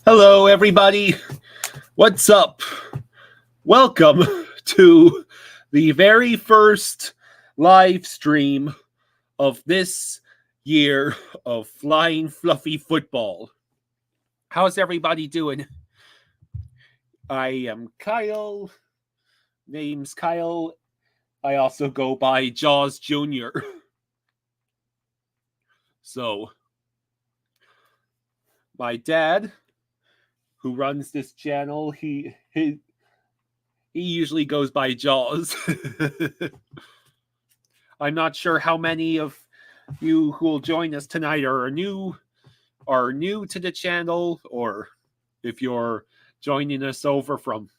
Hello, everybody. What's up? Welcome to the very first live stream of this year of Flying Fluffy Football. How's everybody doing? I am Kyle. Name's Kyle. I also go by Jaws Jr. So, my dad, who runs this channel, he usually goes by Jaws. I'm not sure how many of you who will join us tonight are new to the channel, or if you're joining us over from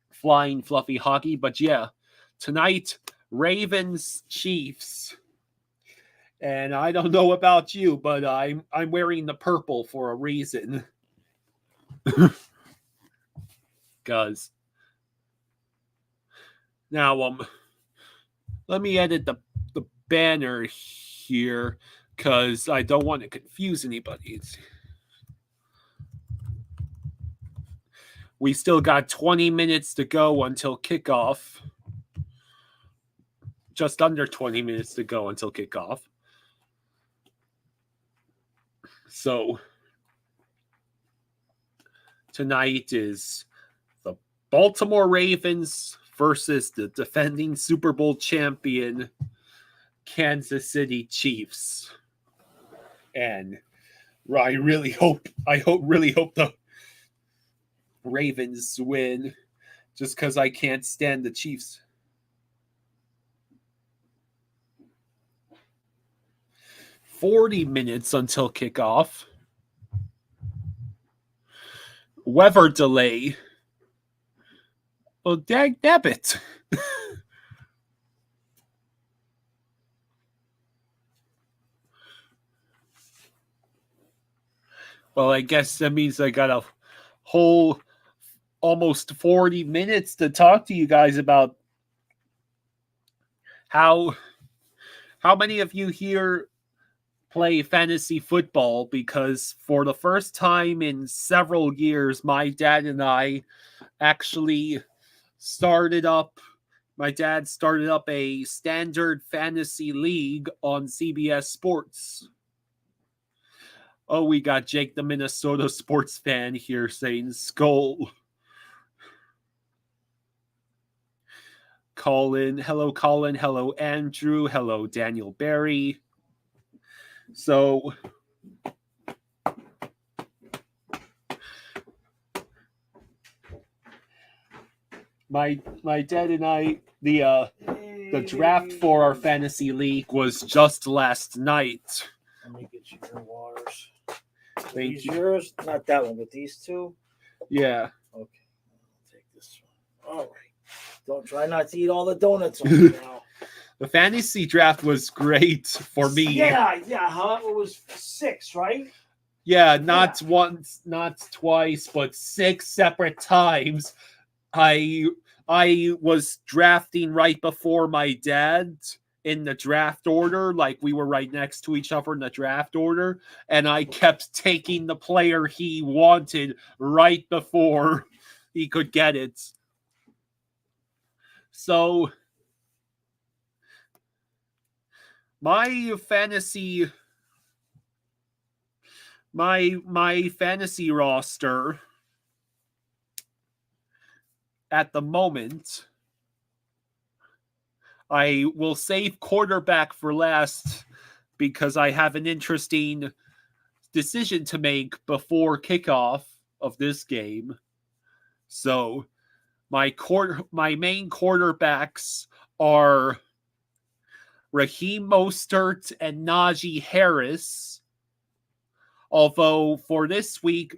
Flying Fluffy Hockey. But yeah, tonight, Ravens Chiefs. And I don't know about you, but I'm wearing the purple for a reason. Cause now let me edit the banner here because I don't want to confuse anybody. We still got 20 minutes to go until kickoff. Just under 20 minutes to go until kickoff. So tonight is the Baltimore Ravens versus the defending Super Bowl champion Kansas City Chiefs. And I really hope the Ravens win, just because I can't stand the Chiefs. $40 minutes until kickoff. Weather delay. Well, dagnabbit. Well, I guess that means I got a whole almost 40 minutes to talk to you guys about how many of you here play fantasy football, because for the first time in several years, my dad and I actually started up a standard fantasy league on CBS Sports. Oh, we got Jake the Minnesota sports fan here saying skull. Colin, hello Andrew, hello Daniel Barry. So my dad and I, the draft for our fantasy league was just last night. Let me get you your waters. Thank you. Yours? Not that one, but these two? Yeah. Okay. I'll take this one. All right. Don't try not to eat all the donuts on me now. The fantasy draft was great for me. Yeah, huh? It was 6, right? Yeah, not once, not twice, but 6 separate times. I was drafting right before my dad in the draft order, like we were right next to each other in the draft order, and I kept taking the player he wanted right before he could get it. So my fantasy roster at the moment, I will save quarterback for last because I have an interesting decision to make before kickoff of this game. So my main quarterbacks are Raheem Mostert and Najee Harris. Although for this week,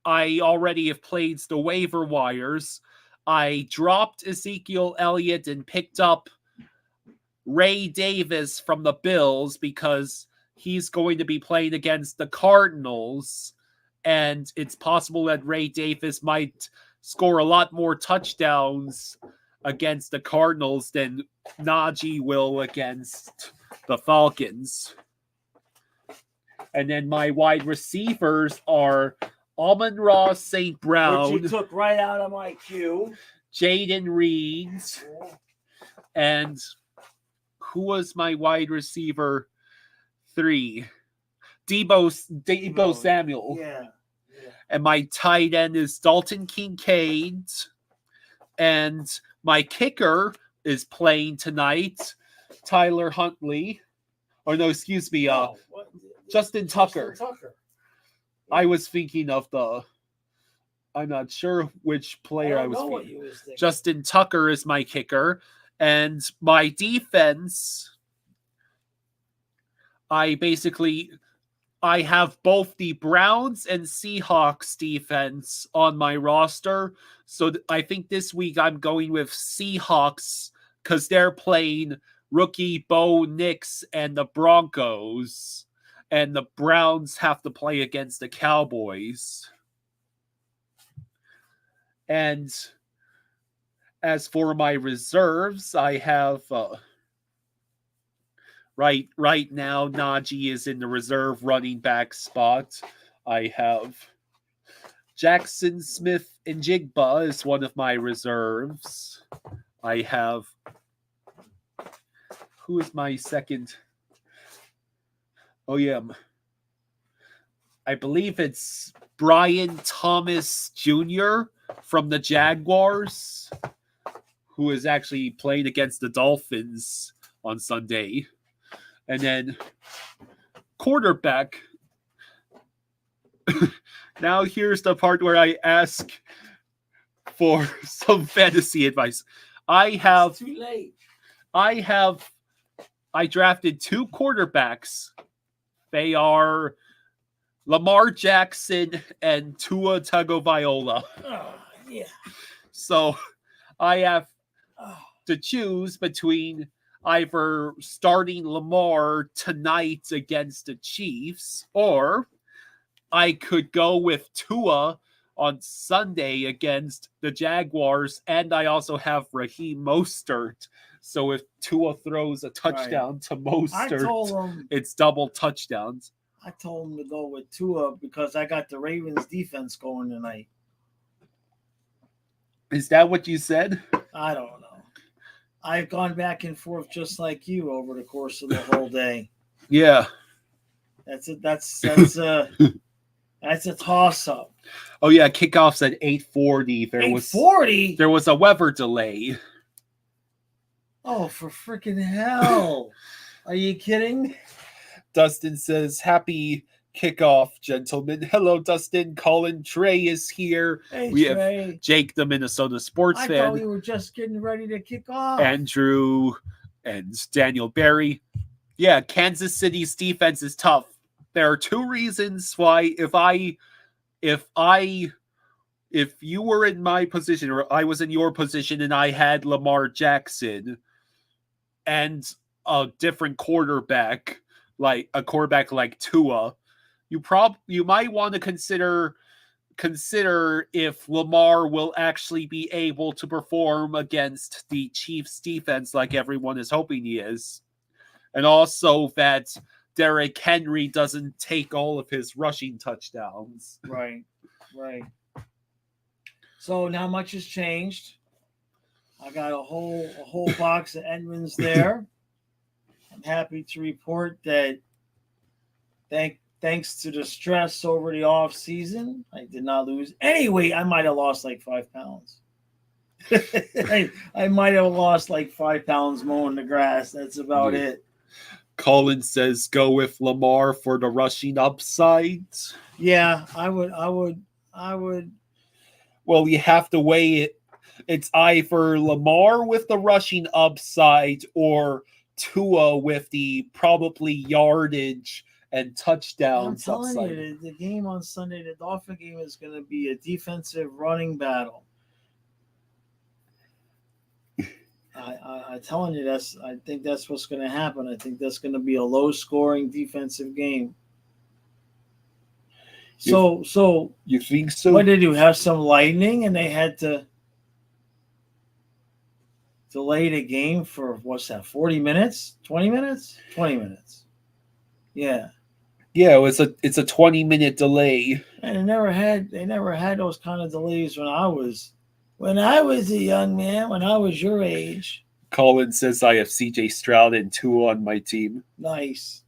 I already have played the waiver wires. I dropped Ezekiel Elliott and picked up Ray Davis from the Bills because he's going to be playing against the Cardinals, and it's possible that Ray Davis might score a lot more touchdowns against the Cardinals than Najee will against the Falcons. And then my wide receivers are Amon-Ra St. Brown, which you took right out of my queue. Jaden Reed, and who was my wide receiver 3? Debo Samuel. Yeah. And my tight end is Dalton Kincaid. And my kicker is playing tonight, Tyler Huntley. Or no, excuse me, Justin Tucker. I was thinking of I'm not sure which player I was thinking. Justin Tucker is my kicker. And my defense, I have both the Browns and Seahawks defense on my roster. So I think this week I'm going with Seahawks because they're playing rookie Bo Nix and the Broncos. And the Browns have to play against the Cowboys. And as for my reserves, I have... Right now, Najee is in the reserve running back spot. I have Jackson Smith and Jigba is one of my reserves. I have... Who is my second? Oh, yeah. I believe it's Brian Thomas Jr. from the Jaguars, who is actually playing against the Dolphins on Sunday. And then quarterback. Now here's the part where I ask for some fantasy advice. It's too late. I drafted 2 quarterbacks. They are Lamar Jackson and Tua Tagovailoa. Yeah. So I have to choose between either starting Lamar tonight against the Chiefs, or I could go with Tua on Sunday against the Jaguars, and I also have Raheem Mostert. So if Tua throws a touchdown to Mostert, it's double touchdowns. I told him to go with Tua because I got the Ravens defense going tonight. Is that what you said? I don't know. I've gone back and forth just like you over the course of the whole day. Yeah. That's a toss-up. Oh yeah, kickoff's at 8:40. 8:40? There was a weather delay. Oh, for freaking hell. Are you kidding? Dustin says, happy kickoff, gentlemen. Hello, Dustin. Colin Trey is here. Hey, we Trey. have Jake, the Minnesota sports fan. I thought we were just getting ready to kick off. Andrew and Daniel Barry. Yeah, Kansas City's defense is tough. There are 2 reasons why if you were in my position or I was in your position and I had Lamar Jackson and a different quarterback, like a quarterback like Tua, you might want to consider if Lamar will actually be able to perform against the Chiefs defense like everyone is hoping he is. And also that Derrick Henry doesn't take all of his rushing touchdowns. Right. So not much has changed. I got a whole box of Edmonds there. I'm happy to report that thanks to the stress over the off season, I did not lose any weight. I might have lost like 5 pounds. I might have lost like 5 pounds mowing the grass. That's about it. Colin says go with Lamar for the rushing upside. Yeah, I would. Well, you have to weigh it. It's either Lamar with the rushing upside or Tua with the probably yardage and touchdowns upside. I'm telling you, the game on Sunday, the Dolphin game, is going to be a defensive running battle. I'm telling you, I think that's what's going to happen. I think that's going to be a low-scoring defensive game. So you think so? What did they do? Have some lightning, and they had to delay the game for what's that? 40 minutes? 20 minutes? 20 minutes. Yeah. Yeah, it's a 20-minute delay. And they never had those kind of delays when I was a young man, when I was your age. Colin says I have CJ Stroud and Tua on my team. Nice.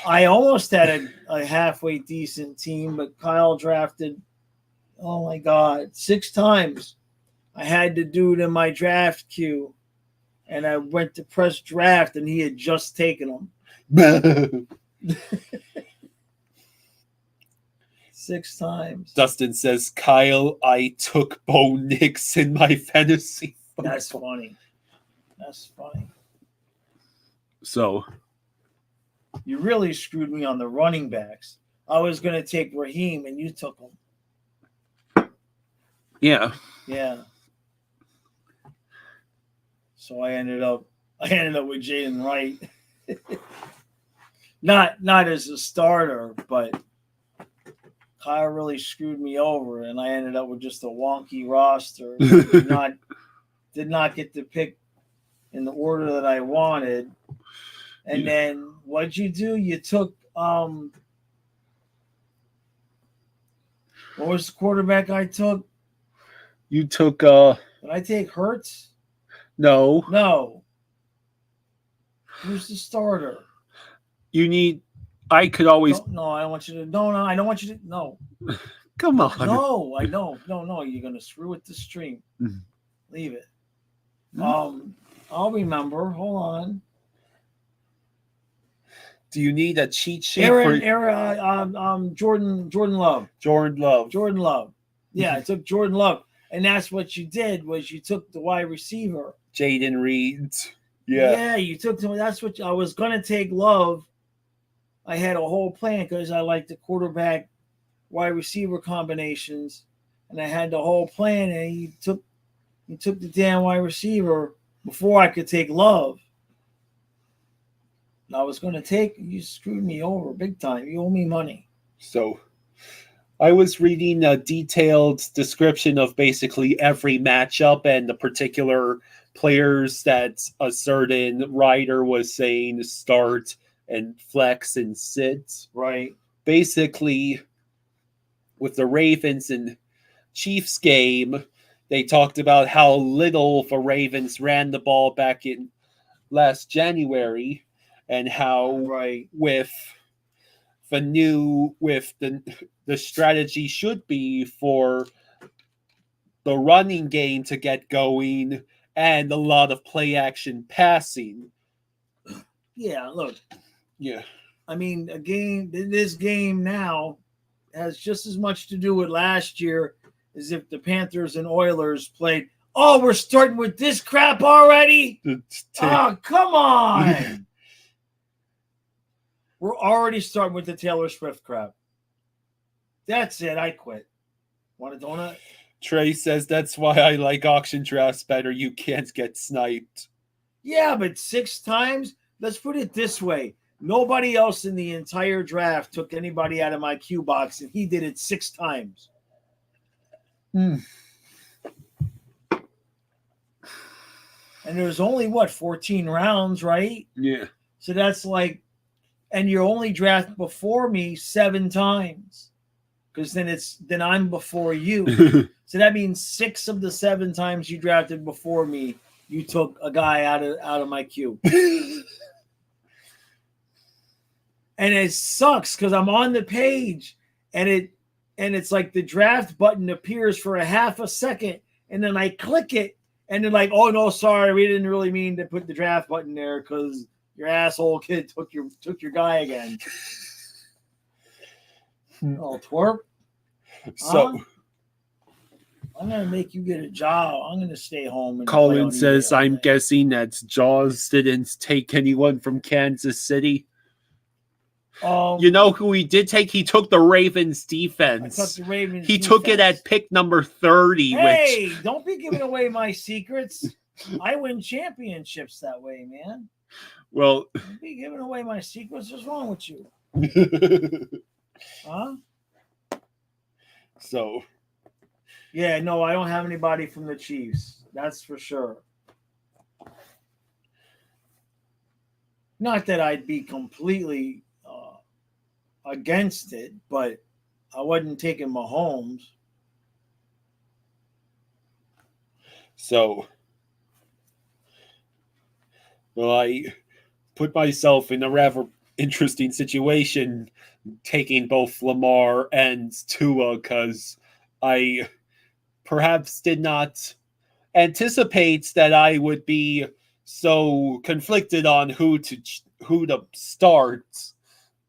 I almost had a halfway decent team, but Kyle drafted, oh my God, 6 times. I had to do it in my draft queue, and I went to press draft, and he had just taken them 6 times. Dustin says, Kyle, I took Bo Nix in my fantasy. That's funny. That's funny. So you really screwed me on the running backs. I was going to take Raheem, and you took him. Yeah. Yeah. So I ended up with Jaden Wright. not as a starter, but Kyle really screwed me over, and I ended up with just a wonky roster. Did not get to pick in the order that I wanted. And then what'd you do? You took what was the quarterback I took? You took Did I take Hurts? No. Who's the starter? I could always. No, I don't want you to. No, I don't want you to. No. Come on. No, I don't. No. You're gonna screw with the stream. Mm-hmm. Leave it. I'll remember. Hold on. Do you need a cheat sheet Jordan Love. Jordan Love. Yeah, I took Jordan Love, and that's what you did. Was you took the wide receiver, Jaden Reed. Yeah, you took him. That's what I was gonna take. Love. I had a whole plan because I like the quarterback, wide receiver combinations, and I had the whole plan. And you took the damn wide receiver before I could take Love. I was going to take. You screwed me over big time. You owe me money. So, I was reading a detailed description of basically every matchup and the particular players that a certain writer was saying start and flex and sit. Right. Basically, with the Ravens and Chiefs game, they talked about how little the Ravens ran the ball back in last January, and how with the strategy should be for the running game to get going and a lot of play action passing. Yeah, look. Yeah. I mean, this game now has just as much to do with last year as if the Panthers and Oilers played. Oh, we're starting with this crap already? Oh, come on. We're already starting with the Taylor Swift crap. That's it. I quit. Want a donut? Trey says that's why I like auction drafts better. You can't get sniped. Yeah, but 6 times? Let's put it this way. Nobody else in the entire draft took anybody out of my queue box, and he did it 6 times. And there's only, 14 rounds, right? Yeah. So that's like, and you only draft before me 7 times. Because then I'm before you. So that means 6 of the 7 times you drafted before me, you took a guy out of my queue. And it sucks because I'm on the page and it's like the draft button appears for a half a second, and then I click it, and they're like, "Oh no, sorry, we didn't really mean to put the draft button there because your asshole kid took your guy again." Oh, twerp. So I'm gonna make you get a job. I'm gonna stay home. And Colin says, "I'm guessing that Jaws didn't take anyone from Kansas City." You know who he did take? He took the Ravens defense. I took the Ravens he defense. took it at pick number 30. Hey, don't be giving away my secrets. I win championships that way, man. Well, don't be giving away my secrets. What's wrong with you? Huh? So. Yeah, no, I don't have anybody from the Chiefs. That's for sure. Not that I'd be completely against it, but I wasn't taking Mahomes. So, well, I put myself in a rather interesting situation taking both Lamar and Tua because I perhaps did not anticipate that I would be so conflicted on who to start.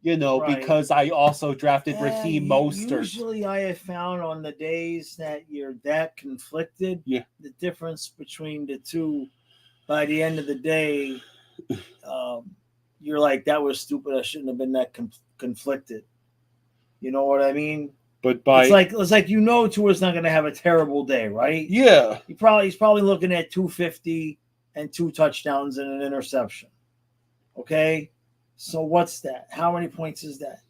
Right. Because I also drafted Raheem Mostert. Usually, I have found on the days that you're that conflicted, Yeah. the difference between the two, by the end of the day, you're like, that was stupid. I shouldn't have been that conflicted. You know what I mean? But it's like Tua's not going to have a terrible day, right? Yeah. He's probably looking at 250 and 2 touchdowns and an interception. Okay, so what's that? How many points is that?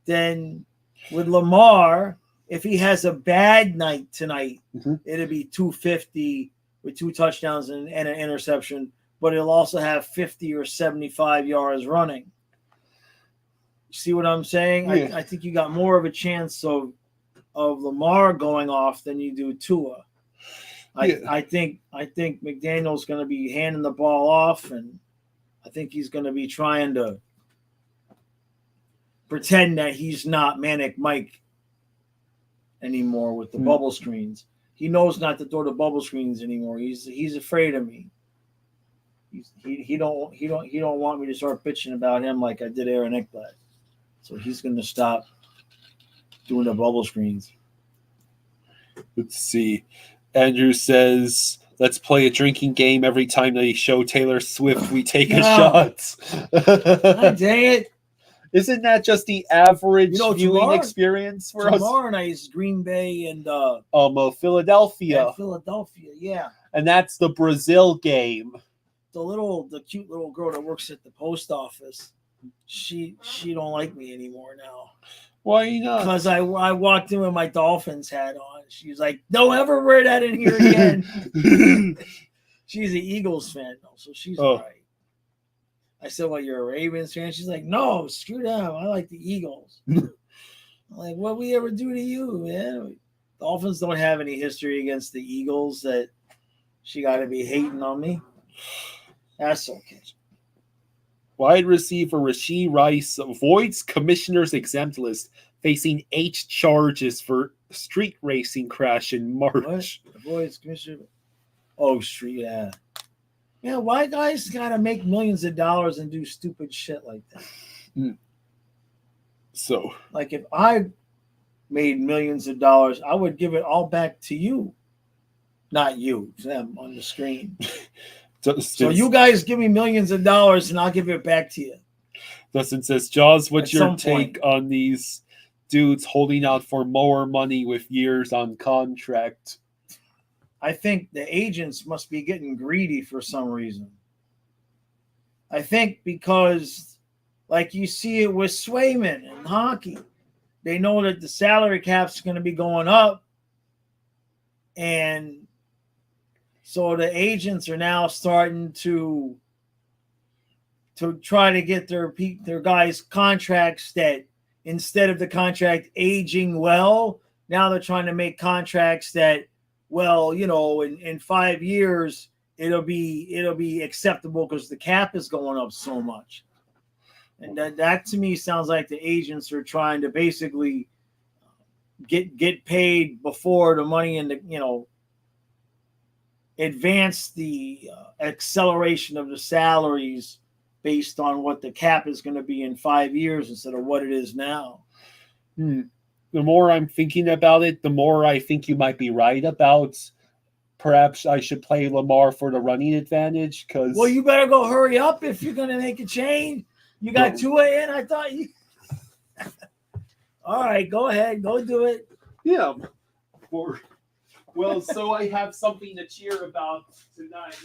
Then with Lamar, if he has a bad night tonight, it'll be 250 with 2 touchdowns and an interception, but he'll also have 50 or 75 yards running. See what I'm saying? Yeah. I think you got more of a chance of Lamar going off than you do Tua. I think McDaniel's going to be handing the ball off, and I think he's going to be trying to pretend that he's not Manic Mike anymore with the bubble screens. He knows not to throw the bubble screens anymore. He's afraid of me. He don't want me to start bitching about him like I did Aaron Eckblad. So he's going to stop doing the bubble screens. Let's see. Andrew says, let's play a drinking game every time they show Taylor Swift. We take a shot. God dang it. Isn't that just the average viewing experience for us? Tomorrow night is Green Bay and Philadelphia. And Philadelphia, yeah. And that's the Brazil game. The cute little girl that works at the post office, she don't like me anymore now. Why not? Because I walked in with my Dolphins hat on. She's like, don't ever wear that in here again. She's an Eagles fan, though, so she's all right. I said, well, you're a Ravens fan? She's like, no, screw them. I like the Eagles. I'm like, what we ever do to you, man? Dolphins don't have any history against the Eagles that she got to be hating on me. That's okay. Wide receiver Rashee Rice avoids commissioner's exempt list, facing 8 charges for street racing crash in March. What? Avoids commissioner? Oh, street, yeah. Yeah, why guys gotta make millions of dollars and do stupid shit like that? So, like, if I made millions of dollars, I would give it all back to you, not you, them on the screen. So you guys give me millions of dollars and I'll give it back to you. Dustin says, Jaws, what's your take on these dudes holding out for more money with years on contract? I think the agents must be getting greedy for some reason. I think because, like you see it with Swayman in hockey, they know that the salary cap's going to be going up, and so the agents are now starting to try to get their guys contracts that, instead of the contract aging well, now they're trying to make contracts that, well, in 5 years it'll be acceptable because the cap is going up so much. And that to me sounds like the agents are trying to basically get paid before the money and advance the acceleration of the salaries based on what the cap is going to be in 5 years instead of what it is now. The more I'm thinking about it, the more I think you might be right about perhaps I should play Lamar for the running advantage. Well, you better go hurry up if you're going to make a change. You got Tua in? I thought you... All right, go ahead. Go do it. Yeah. Well, so I have something to cheer about tonight.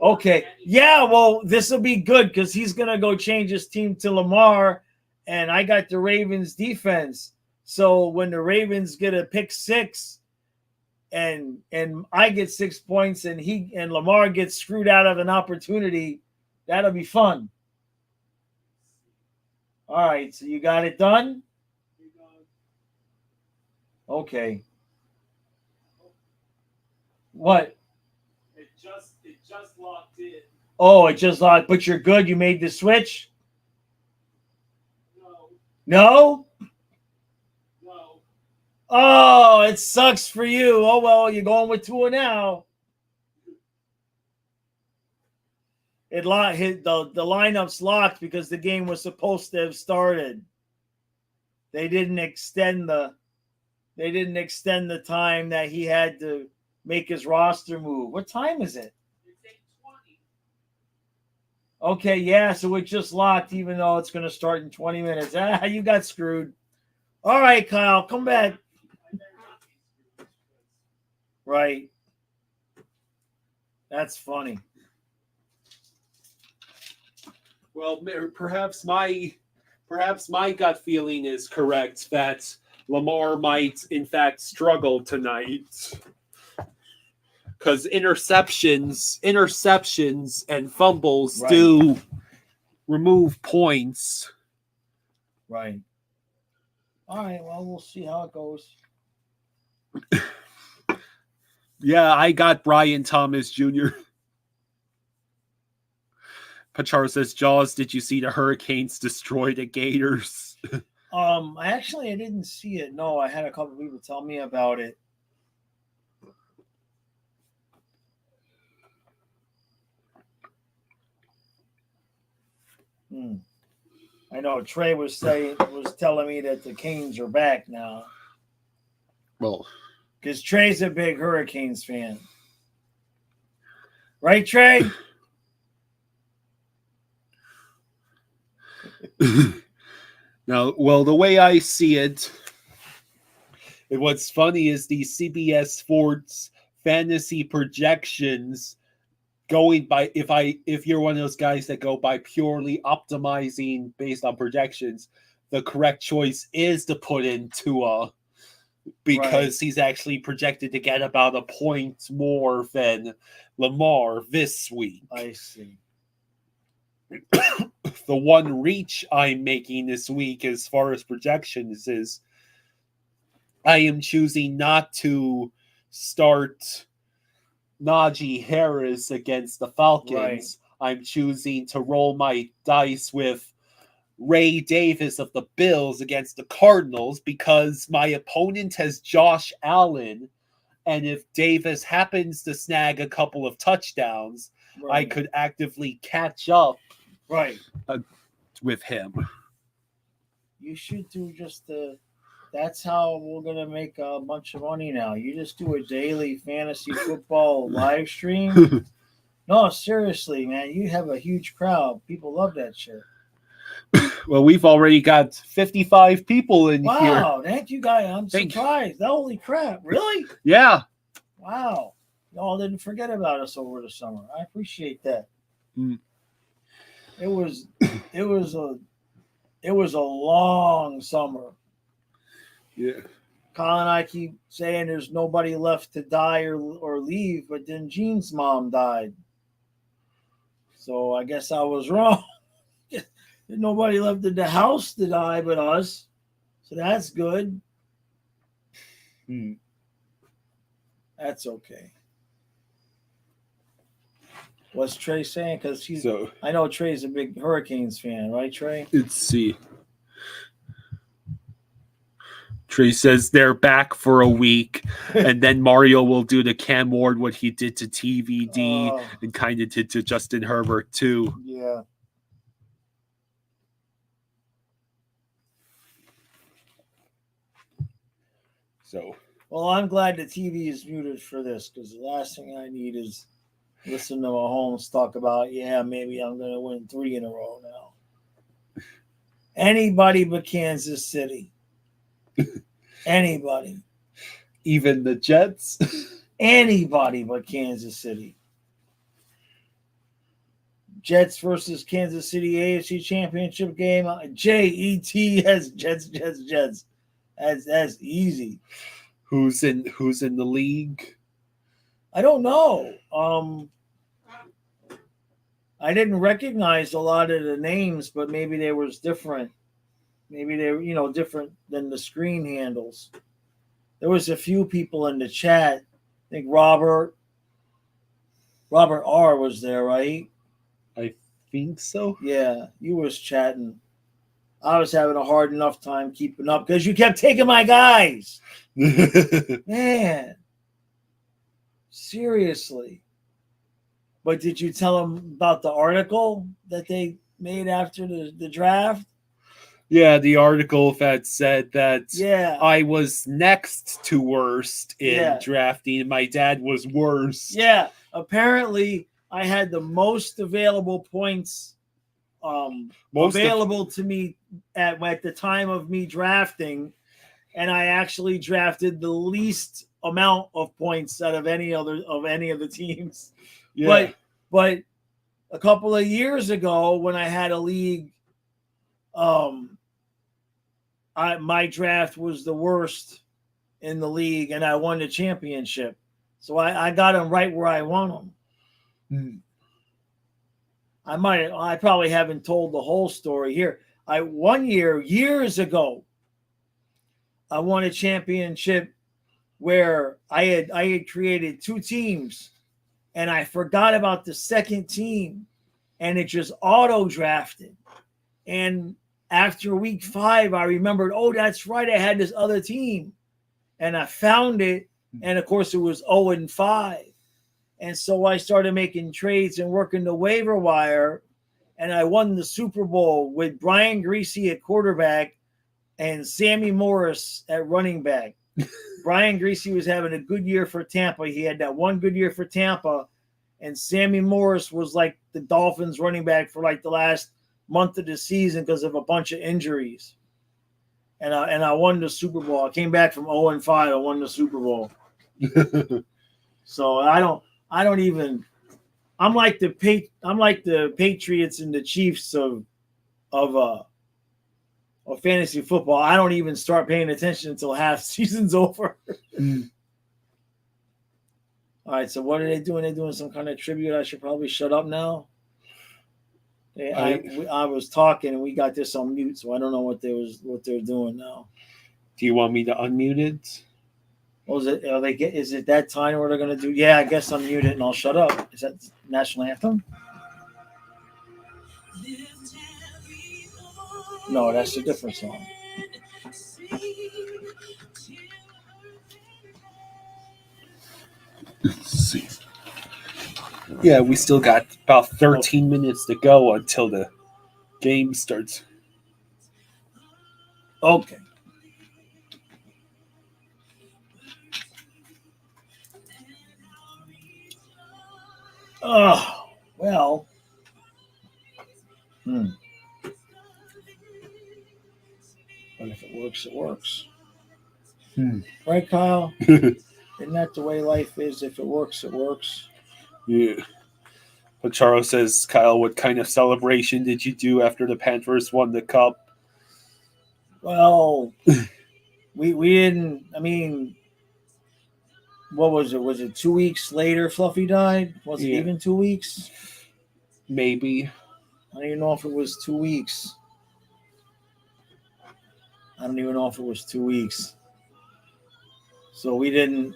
Okay. Yeah, well, this will be good because he's going to go change his team to Lamar, and I got the Ravens defense. So when the Ravens get a pick 6 and I get 6 points and Lamar gets screwed out of an opportunity, that'll be fun. All right, so you got it done? Okay. What? It just locked in. Oh, it just locked. But you're good. You made the switch. No, No. no. Oh, it sucks for you. Oh well, you're going with Tua now. It locked. The lineup's locked because the game was supposed to have started. They didn't extend the time that he had to make his roster move. What time is it? It's 8:20. Okay, yeah, so it just locked even though it's going to start in 20 minutes. Ah, you got screwed. All right, Kyle, come back. Right. That's funny. Well, perhaps my gut feeling is correct that Lamar might in fact struggle tonight. Because interceptions and fumbles Right. do remove points. Right. All right, well, we'll see how it goes. Yeah, I got Brian Thomas Jr. Pachar says, Jaws, did you see the Hurricanes destroy the Gators? I didn't see it. No, I had a couple people tell me about it. I know Trey was telling me that the Canes are back now. Well, because Trey's a big Hurricanes fan, right, Trey? Now, well, the way I see it, what's funny is the CBS Sports fantasy projections going by if you're one of those guys that go by purely optimizing based on projections, the correct choice is to put in Tua because he's actually projected to get about a point more than Lamar this week. I see. The one reach I'm making this week as far as projections is I am choosing not to start Najee Harris against the Falcons. Right. I'm choosing to roll my dice with Ray Davis of the Bills against the Cardinals because my opponent has Josh Allen, and if Davis happens to snag a couple of touchdowns, I could actively catch up with him. You should do just that's how we're going to make a bunch of money now. You just do a daily fantasy football live stream. No, seriously, man. You have a huge crowd. People love that shit. Well, we've already got 55 people in here. Wow, thank you guys. I'm surprised. Holy crap. Really? Yeah. Wow. Y'all didn't forget about us over the summer. I appreciate that. It was a long summer. Yeah. Colin and I keep saying there's nobody left to die or leave, but then Gene's mom died. So I guess I was wrong. There's nobody left in the house to die but us. So that's good. That's okay. What's Trey saying? Because I know Trey's a big Hurricanes fan, right, Trey? Let's see. Trey says they're back for a week, and then Mario will do to Cam Ward what he did to TVD and kind of did to Justin Herbert too. Yeah. So. Well, I'm glad the TV is muted for this because the last thing I need is listen to Mahomes talk about, maybe I'm going to win 3 in a row now. Anybody but Kansas City. Anybody. Even the Jets? Anybody but Kansas City. Jets versus Kansas City AFC Championship game. JETS, Jets. That's easy. Who's in the league? I don't know. I didn't recognize a lot of the names, but maybe they was different. Maybe they were, different than the screen handles. There was a few people in the chat. I think Robert R was there, right? I think so. Yeah, you was chatting. I was having a hard enough time keeping up because you kept taking my guys. Man, seriously. But did you tell them about the article that they made after the draft? Yeah, the article that said that Yeah. I was next to worst in drafting, and my dad was worse. Yeah, apparently I had the most available points available to me at the time of me drafting, and I actually drafted the least amount of points out of any of the teams. Yeah. But a couple of years ago, when I had a league, my draft was the worst in the league, and I won the championship. So I got them right where I want them. I probably haven't told the whole story here. One year, years ago, I won a championship where I had created two teams, and I forgot about the second team, and it just auto drafted. And after week 5, I remembered, oh, that's right, I had this other team, and I found it, and of course it was 0-5. And so I started making trades and working the waiver wire, and I won the Super Bowl with Brian Greasy at quarterback and Sammy Morris at running back. Brian Greasy was having a good year for Tampa. He had that one good year for Tampa, and Sammy Morris was like the Dolphins running back for like the last month of the season because of a bunch of injuries. And I won the Super Bowl. I came back from 0-5. I won the Super Bowl. So I'm like the Patriots and the Chiefs of fantasy football. I don't even start paying attention until half season's over. All right, so what are they doing? They're doing some kind of tribute. I should probably shut up now. I was talking and we got this on mute, so I don't know what they're doing now. Do you want me to unmute it? Oh, is it that time where they're gonna do? Yeah, I guess unmute it and I'll shut up. Is that the national anthem? No, that's a different song. Let's see. Yeah, we still got about 13 minutes to go until the game starts. Okay. Oh, well. But if it works, it works. Right, Kyle? Isn't that the way life is? If it works, it works. Yeah. But Charles says, Kyle, what kind of celebration did you do after the Panthers won the cup? Well, we didn't. I mean, what was it? Was it 2 weeks later Fluffy died? Was it even 2 weeks? Maybe. I don't even know if it was 2 weeks. So we didn't.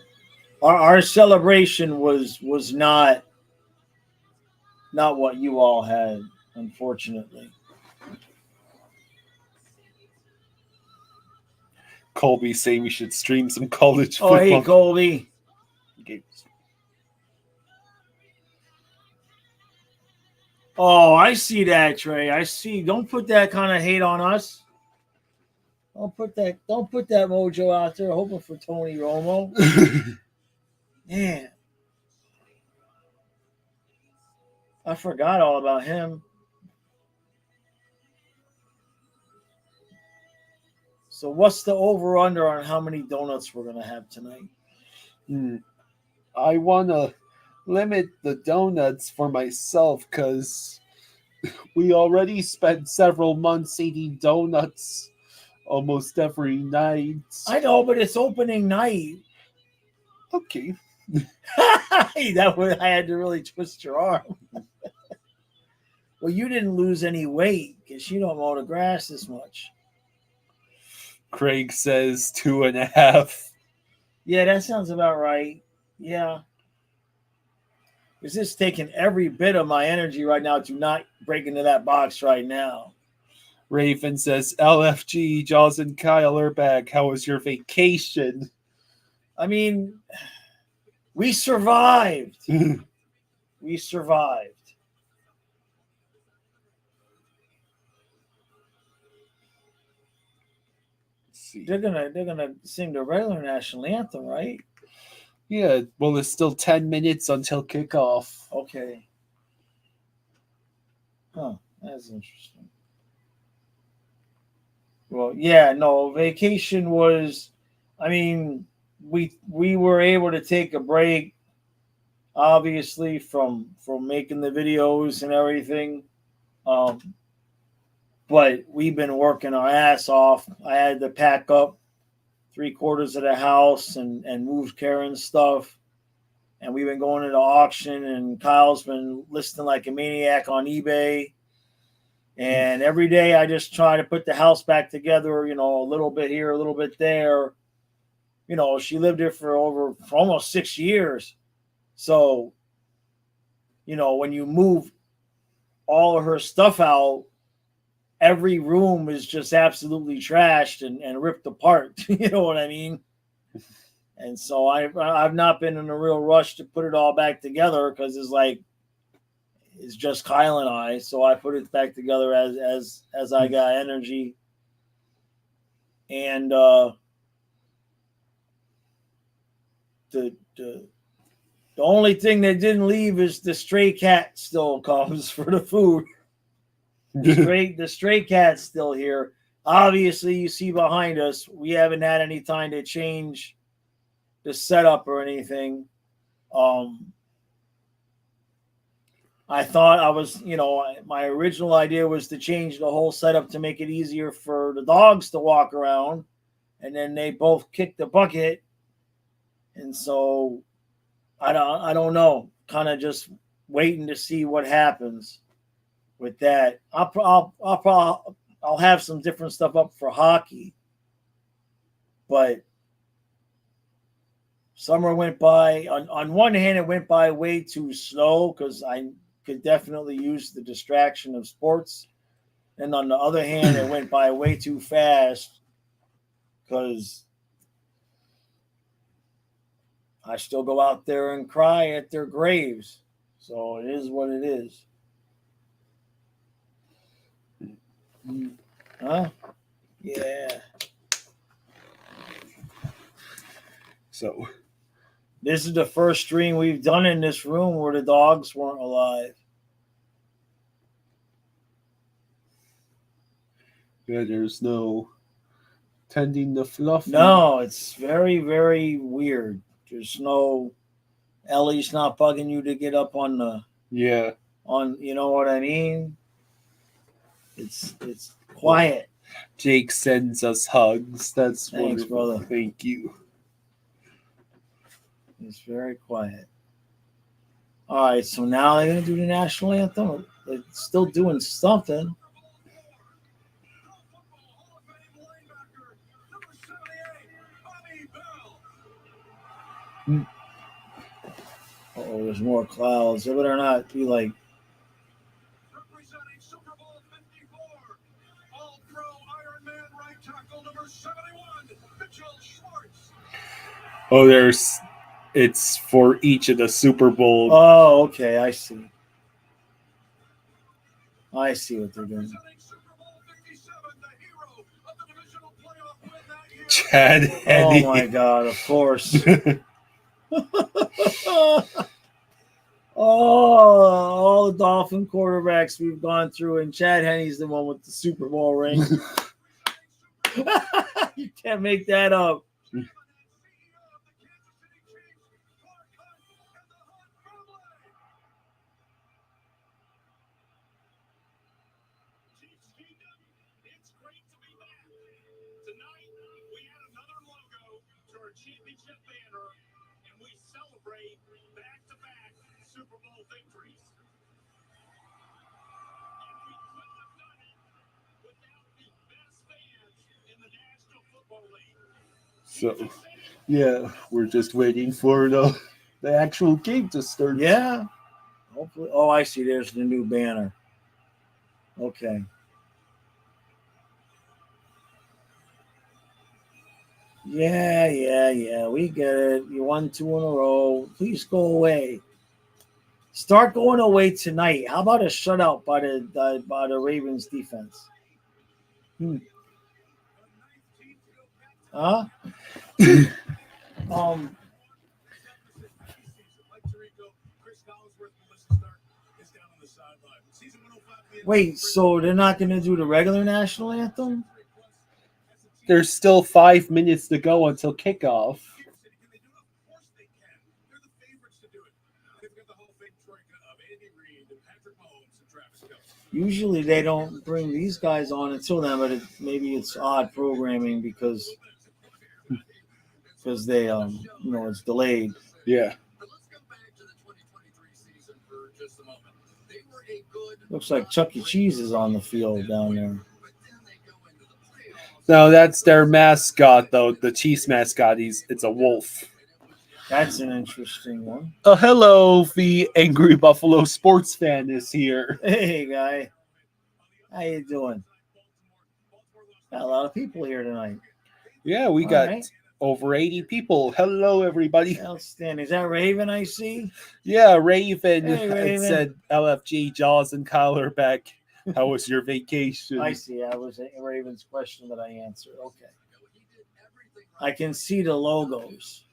Our celebration was not what you all had, unfortunately. Colby saying we should stream some college football. Oh, hey, Colby. Oh, I see that, Trey. I see. Don't put that kind of hate on us. Don't put that mojo out there hoping for Tony Romo. Man. I forgot all about him. So what's the over-under on how many donuts we're going to have tonight? I want to limit the donuts for myself because we already spent several months eating donuts almost every night. I know, but it's opening night. Okay. That way I had to really twist your arm. Well, you didn't lose any weight because you don't mow the grass as much. Craig says 2.5. Yeah, that sounds about right. Yeah. It's just taking every bit of my energy right now to not break into that box right now. Raven says, LFG, Jaws and Kyle are back. How was your vacation? I mean, we survived. We survived. They're gonna sing the regular national anthem, right? Yeah, well, it's still 10 minutes until kickoff. Okay. Huh, that's interesting. Well, yeah, no, vacation was, I mean, we were able to take a break, obviously, from making the videos and everything. Um, but we've been working our ass off. I had to pack up 3/4 of the house and move Karen's stuff. And we've been going to the auction, and Kyle's been listing like a maniac on eBay. And every day I just try to put the house back together, a little bit here, a little bit there. She lived here for almost 6 years. So, when you move all of her stuff out, every room is just absolutely trashed and ripped apart. You know what I mean? And so I've not been in a real rush to put it all back together because it's just Kyle and I. So I put it back together as I got energy. And the only thing that didn't leave is the stray cat still comes for the food. The stray cat's still here. Obviously, you see behind us, we haven't had any time to change the setup or anything. I thought I was, my original idea was to change the whole setup to make it easier for the dogs to walk around, and then they both kicked the bucket, and so I don't know, kind of just waiting to see what happens with that. I'll have some different stuff up for hockey, but summer went by. On one hand, it went by way too slow because I could definitely use the distraction of sports, and on the other hand, it went by way too fast because I still go out there and cry at their graves. So it is what it is. Huh? Yeah. So this is the first stream we've done in this room where the dogs weren't alive. Yeah, there's no tending the fluff. No, it's very, very weird. There's no Ellie's not bugging you to get up on the you know what I mean? It's quiet. Jake sends us hugs. That's Thanks, wonderful. brother. Thank you. It's very quiet. All right, so now they're gonna do the national anthem. They're still doing something. Oh, there's more clouds. It better not be like. Representing Super Bowl 54, All-Pro Ironman right tackle number 71, Mitchell Schwartz. Oh, it's for each of the Super Bowl. Oh, okay, I see. I see what they're doing. Chad Henne. Oh my God! Of course. All the Dolphin quarterbacks we've gone through, and Chad Henne's the one with the Super Bowl ring. You can't make that up. Championship banner, and we celebrate back-to-back Super Bowl victories. And we couldn't have done it without the best fans in the National Football League. So, yeah, we're just waiting for the actual game to start. Yeah. Hopefully. Oh, I see. There's the new banner. Okay. Yeah. We get it. You won 2 in a row. Please go away. Start going away tonight. How about a shutout by the Ravens defense? Huh? Wait, so they're not going to do the regular national anthem? There's still 5 minutes to go until kickoff. Usually they don't bring these guys on until then, but maybe it's odd programming because they it's delayed. Yeah. Looks like Chuck E. Cheese is on the field down there. No, that's their mascot, though. The Chiefs mascot. It's a wolf. That's an interesting one. Oh, hello, the Angry Buffalo sports fan is here. Hey, guy. How you doing? Got a lot of people here tonight. Yeah, we All got right. over 80 people. Hello, everybody. Outstanding. Is that Raven I see? Yeah, Raven. Hey, It Raven. said LFG, Jaws, and Kyle are back. How was your vacation? I see. That was Raven's question that I answered. Okay. I can see the logos.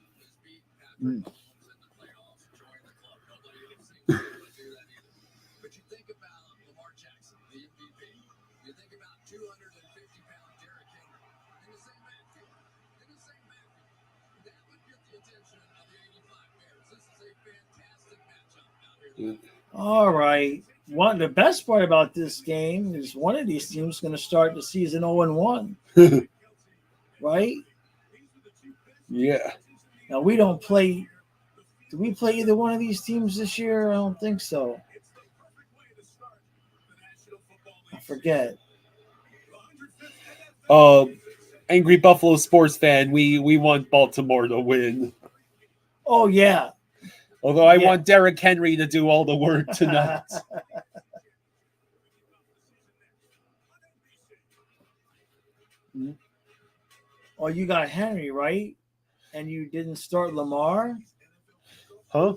All right. The best part about this game is one of these teams going to start the season 0-1, right? Yeah. Now we don't play. Do we play either one of these teams this year? I don't think so. I forget. Angry Buffalo sports fan, we want Baltimore to win. Oh yeah. Although I want Derrick Henry to do all the work tonight. Oh, you got Henry, right? And you didn't start Lamar? Huh?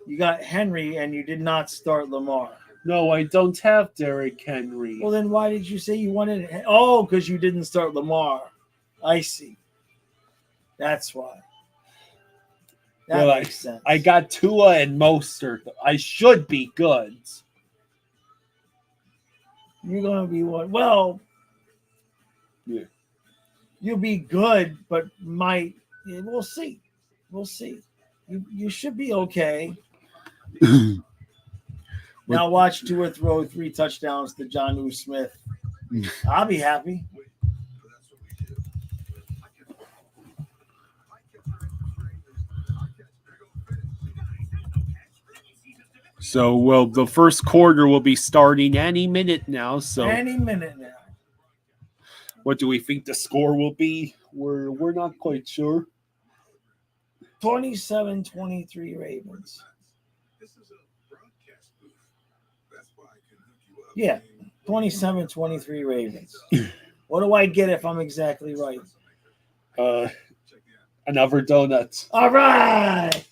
You got Henry and you did not start Lamar. No, I don't have Derrick Henry. Well, then why did you say you wanted? Oh, because you didn't start Lamar. I see. That's why. That makes sense. I got Tua and Mostert. I should be good. You're going to be what? Well, yeah. You'll be good, but we'll see. We'll see. You should be okay. Now watch Tua throw 3 touchdowns to Jonnu Smith. I'll be happy. So, the first quarter will be starting any minute now. So any minute now. What do we think the score will be? We're not quite sure. 27-23 Ravens. Yeah, 27-23 Ravens. What do I get if I'm exactly right? Another donut. All right.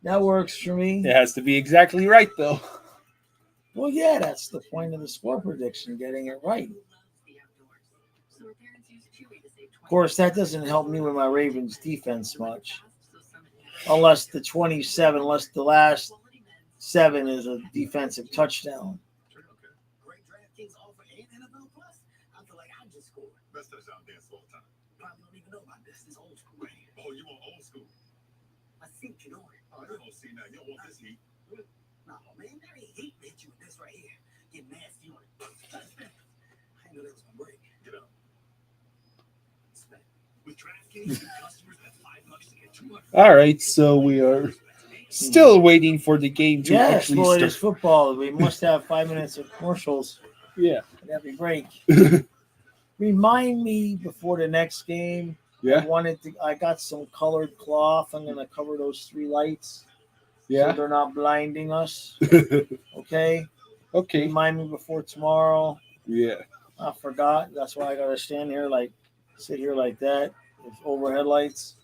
That works for me. It has to be exactly right, though. Well, yeah, that's the point of the score prediction, getting it right. Of course, that doesn't help me with my Ravens defense much. Unless the last 7 is a defensive touchdown. No, man, there ain't heat hit you with this right here. Get nasty on it. I know that was gonna break. Get up. With DraftKings, customers have $5 to get $200. All right, so we are still waiting for the game to actually well, start. it is football. We must have 5 minutes of commercials Yeah. at every break. Remind me before the next game Yeah. I got some colored cloth. I'm gonna cover those 3 lights. Yeah. So they're not blinding us. Okay. Okay. Remind me before tomorrow. Yeah. I forgot. That's why I gotta stand here sit here like that with overhead lights.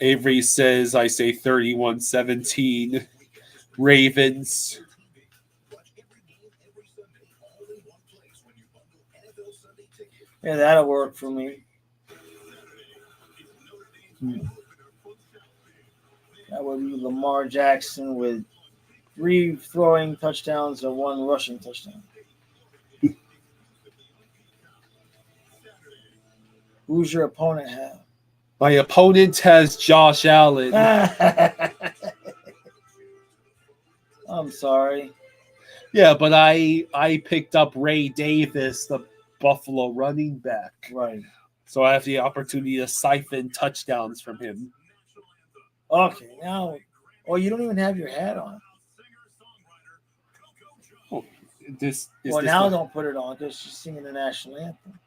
Avery says I say 31-17 Ravens. Yeah, that'll work for me. That would be Lamar Jackson with 3 throwing touchdowns and 1 rushing touchdown. Who's your opponent have? My opponent has Josh Allen. I'm sorry. Yeah, but I picked up Ray Davis, the Buffalo running back. Right. So I have the opportunity to siphon touchdowns from him. Okay, now, you don't even have your hat on. Oh, Don't put it on because she's singing the national anthem.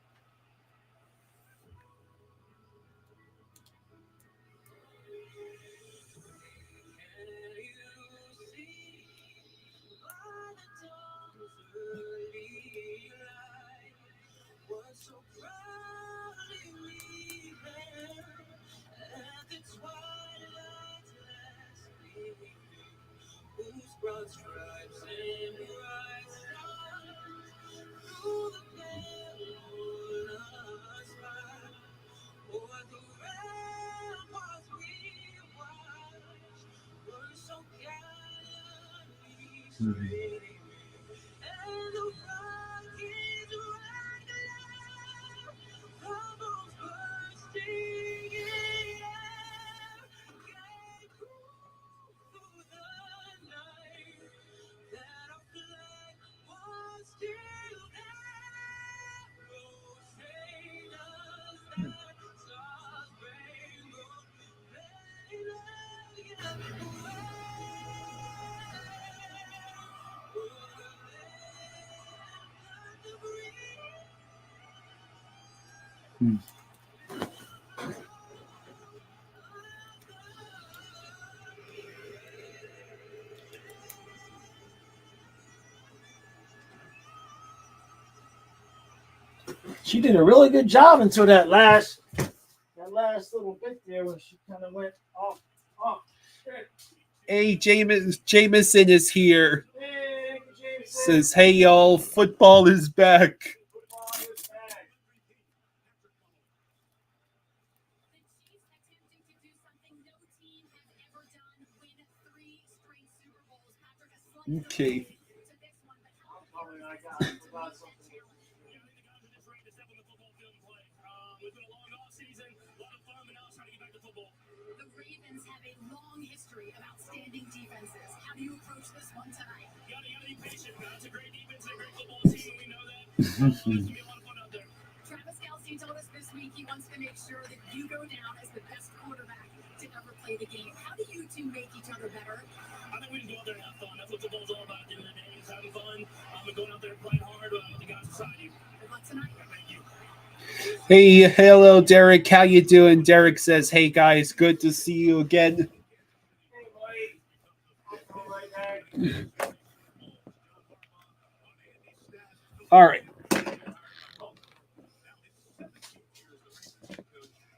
She did a really good job until that last little bit there when she kind of went off. Shit. Hey, Jameson is here. Hey, Jameson. Says, hey, y'all, football is back. Okay. The Ravens have a long history of outstanding defenses. How do you approach this one tonight? You gotta be patient, man. It's a great defense and a great football team. We know that. It's gonna be a lot of fun out there. Travis Kelce told us this week he wants to make sure that you go down as the best quarterback to ever play the game. How do you two make each other better? I think we can go out there and have fun. That's what football's all about at the end of the day. It's having fun. And going out there and playing hard with the guys beside you. Good luck tonight. Thank you. Hey, hello, Derek. How you doing? Derek says, hey, guys, good to see you again. All right.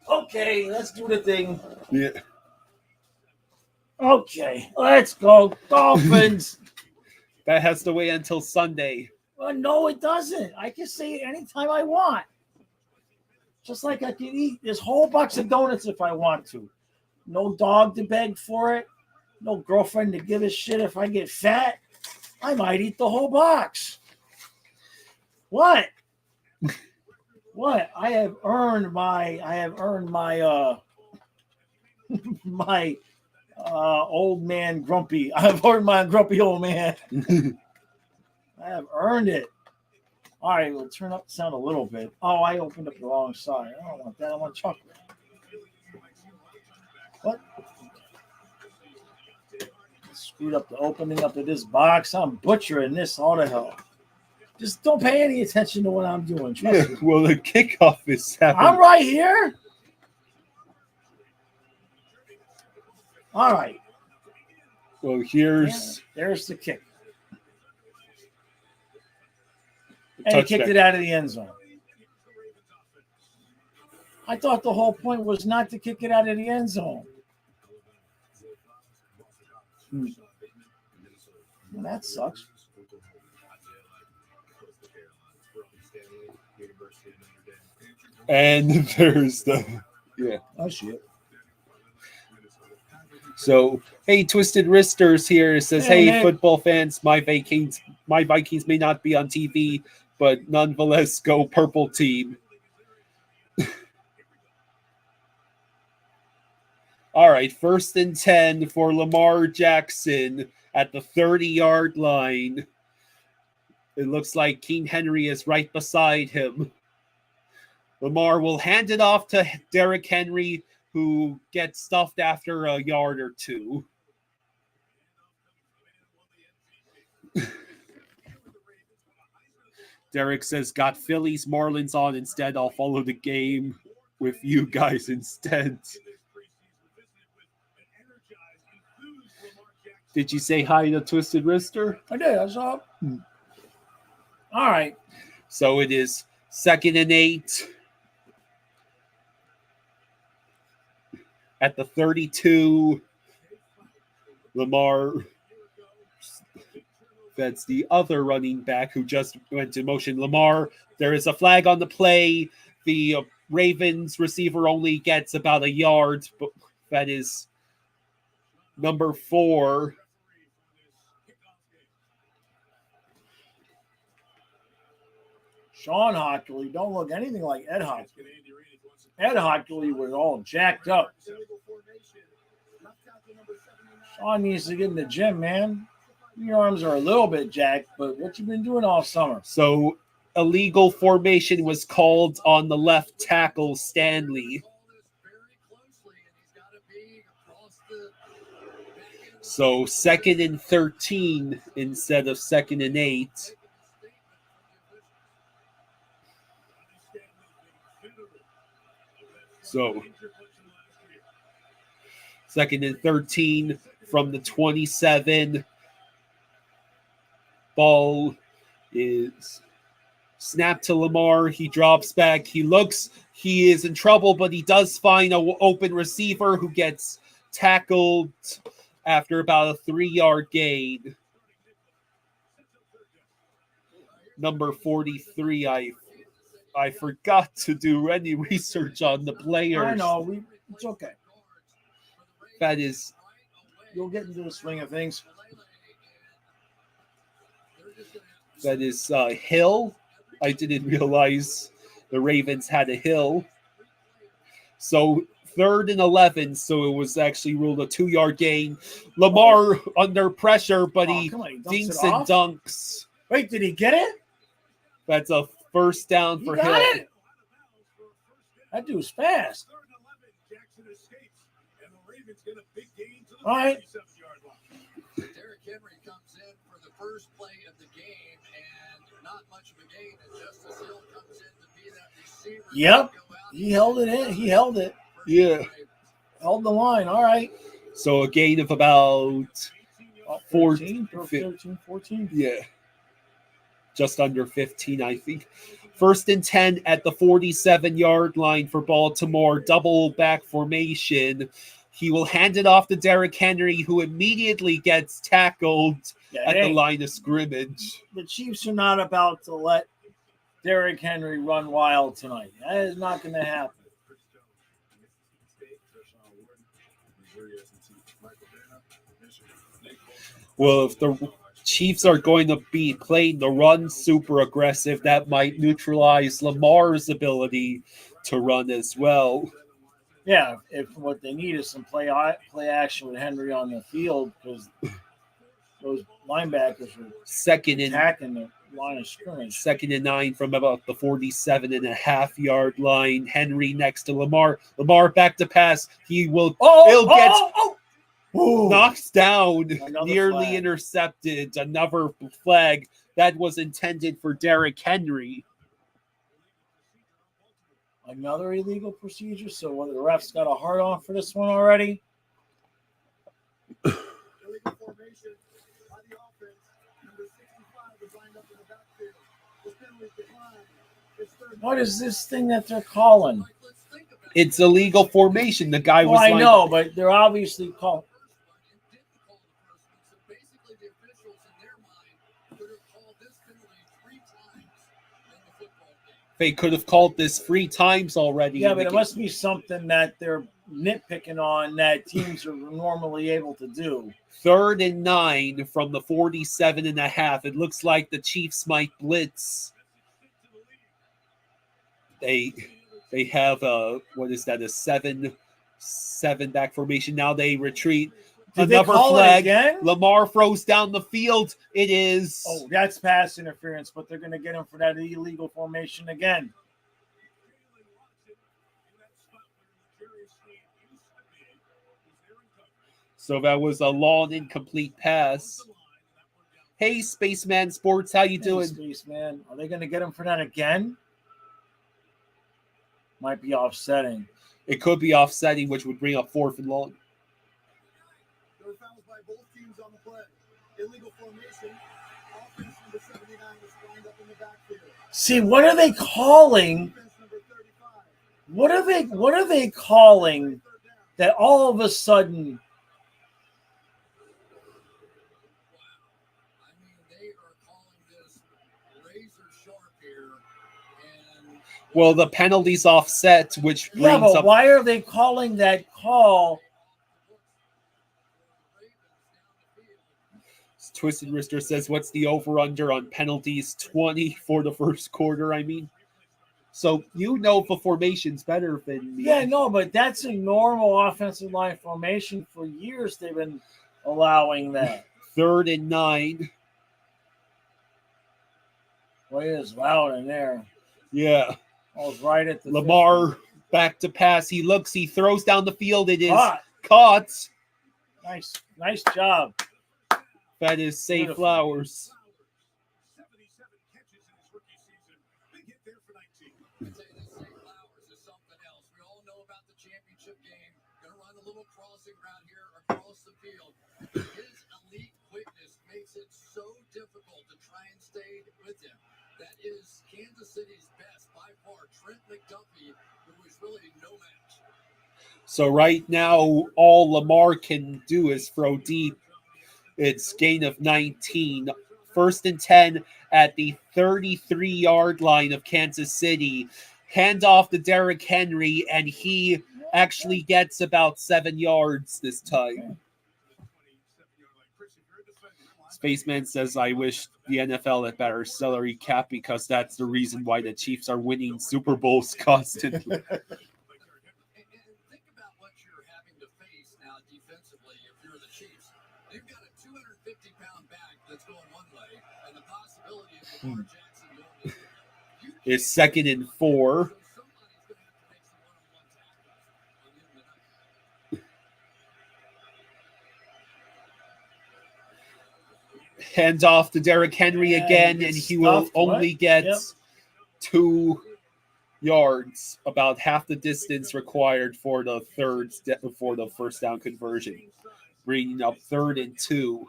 Okay, let's do the thing. Yeah. Okay, let's go Dolphins. That has to wait until Sunday. Well, no, it doesn't. I can say it anytime I want. Just like I can eat this whole box of donuts if I want to. No dog to beg for it. No girlfriend to give a shit if I get fat. I might eat the whole box. What? What? I have earned my my old man grumpy. I've earned my grumpy old man. I have earned it. All right, we'll turn up the sound a little bit. Oh, I opened up the wrong side. I don't want that. I want chocolate. What? Screwed up the opening up of this box. I'm butchering this all to hell. Just don't pay any attention to what I'm doing. Trust Yeah, me. well, the kickoff is happening. I'm right here. All right. Well, Yeah, there's the kick. And he kicked it out of the end zone. I thought the whole point was not to kick it out of the end zone. Well, that sucks. And there's the Oh, shit. So, hey, Twisted Wristers here says, Hey, hey, Nick. football fans, my Vikings may not be on TV, but nonetheless, go purple team. All right, 1st and 10 for Lamar Jackson at the 30-yard line. It looks like King Henry is right beside him. Lamar will hand it off to Derrick Henry, who gets stuffed after a yard or two. Derek says, got Phillies Marlins on instead. I'll follow the game with you guys instead. Did you say hi to Twisted Wrister? I did. I saw it. All right. So it is 2nd and 8 at the 32. Lamar, that's the other running back who just went to motion. Lamar, there is a flag on the play. The Ravens receiver only gets about a yard, but that is number 4. Sean Hockley don't look anything like Ed Hockley. Ed Hockley was all jacked up. Sean needs to get in the gym, man. Your arms are a little bit jacked, but what you been doing all summer? So illegal formation was called on the left tackle, Stanley. So 2nd and 13 instead of 2nd and 8. So 2nd and 13 from the 27. Ball is snapped to Lamar. He drops back. He is in trouble, but he does find an open receiver who gets tackled after about a 3-yard gain. Number 43. I forgot to do any research on the players. I know. It's okay. That is. You'll get into the swing of things. That is Hill. I didn't realize the Ravens had a Hill. So 3rd and 11. So it was actually ruled a 2-yard gain. Lamar under pressure, but he dinks and dunks. Wait, did he get it? That's a first down for Hill. It? That dude's fast. All right. Derrick Henry comes in for the first play of the game, and not much of a gain. And Justice Hill comes in to be that receiver. Yep. He held it in. He held it. Yeah. Held the line. All right. So a gain of about 13, 14. Yeah. Just under 15, I think. 1st and 10 at the 47-yard line for Baltimore. Double back formation. He will hand it off to Derrick Henry, who immediately gets tackled at the line of scrimmage. The Chiefs are not about to let Derrick Henry run wild tonight. That is not going to happen. Well, if the Chiefs are going to be playing the run super aggressive, that might neutralize Lamar's ability to run as well. Yeah, if what they need is some play action with Henry on the field, because those linebackers are attacking the line of scrimmage. 2nd and 9 from about the 47.5-yard line. Henry next to Lamar. Lamar back to pass. He will. Ooh. Knocks down, Another nearly flag. intercepted. Another flag that was intended for Derrick Henry. Another illegal procedure. So what, the refs got a hard on for this one already. Illegal formation by the offense. Number 65 is lined up in the backfield. The penalty decline. It's third. What is this thing that they're calling? Let's think about It's illegal formation. The guy Oh, was I lined know, up. but they're obviously calling. the first one and didn't call the first one. So basically, the officials in their mind could have called this penalty 3 times in the football game. They could have called this 3 times already. Yeah, in the but it game. must be something that they're nitpicking on that teams are normally able to do. 3rd and 9 from the 47.5. It looks like the Chiefs might blitz. They have a what is that? A 7 back formation. Now they retreat. Did they Another call it flag. again? Lamar throws down the field. It is. Oh, that's pass interference, but they're going to get him for that illegal formation again. So that was a long incomplete pass. Hey, Spaceman Sports, how you doing? Spaceman, are they going to get him for that again? Might be offsetting. It could be offsetting, which would bring up 4th and long. There were fouls by both teams on the play. Illegal formation. Offense number 79 is lined up in the backfield. See, what are they calling? Defense number 35. What are they calling that all of a sudden? I mean, they are calling this razor sharp here. And Well, the penalty's offset, which brings Yeah, but up. why are they calling that call? Twisted Wrister says, what's the over-under on penalties? 20 for the first quarter, I mean. So you know the formation's better than me. Yeah, no, but that's a normal offensive line formation. For years, they've been allowing that. 3rd and 9. Boy, it is loud in there. Yeah. I was right at the Lamar back to pass. He looks, he throws down the field. It is Caught. caught. Nice job. That is Say Beautiful. Flowers. 77 catches in his rookie season. Big hit there for 19. I'd say this St. Flowers is something else. We all know about the championship game. Going to run a little crossing route here across the field. His elite quickness makes it so difficult to try and stay with him. That is Kansas City's best by far. Trent McDuffie, who is really no match. So right now, all Lamar can do is throw deep. It's gain of 19. 1st and 10 at the 33-yard line of Kansas City. Hand off to Derrick Henry, and he actually gets about 7 yards this time. Spaceman says, I wish the NFL had better salary cap because that's the reason why the Chiefs are winning Super Bowls constantly. And think about what you're having to face now defensively if you're the Chiefs. You've got a 250-pound back that's going one way, and the possibility of Lamar Jackson going the other way. It's 2nd and 4. So somebody's going to have to make some one-on-one tackles on him tonight. Hands off to Derrick Henry Yeah, again, he and gets he will stuffed. What? only get Yep. 2 yards, about half the distance required for the for the first down conversion, bringing up 3rd and 2.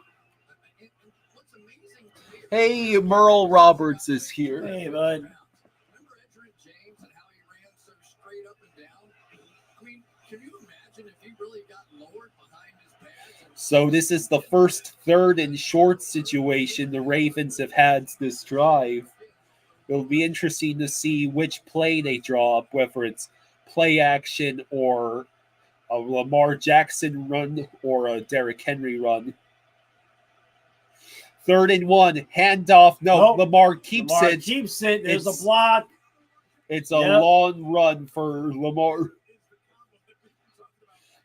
And what's amazing to me Hey, Merle Roberts is here. Hey, bud. remember Edgerrin James and how he ran so straight up and down? I mean, can you imagine if he really got lowered behind his pads? And So this is the first 3rd and short situation the Ravens have had this drive. It'll be interesting to see which play they draw up, whether it's play action or a Lamar Jackson run or a Derrick Henry run. 3rd and 1, handoff. No, Nope. Lamar keeps Lamar it. keeps it. There's It's- a block. It's a Yep. long run for Lamar.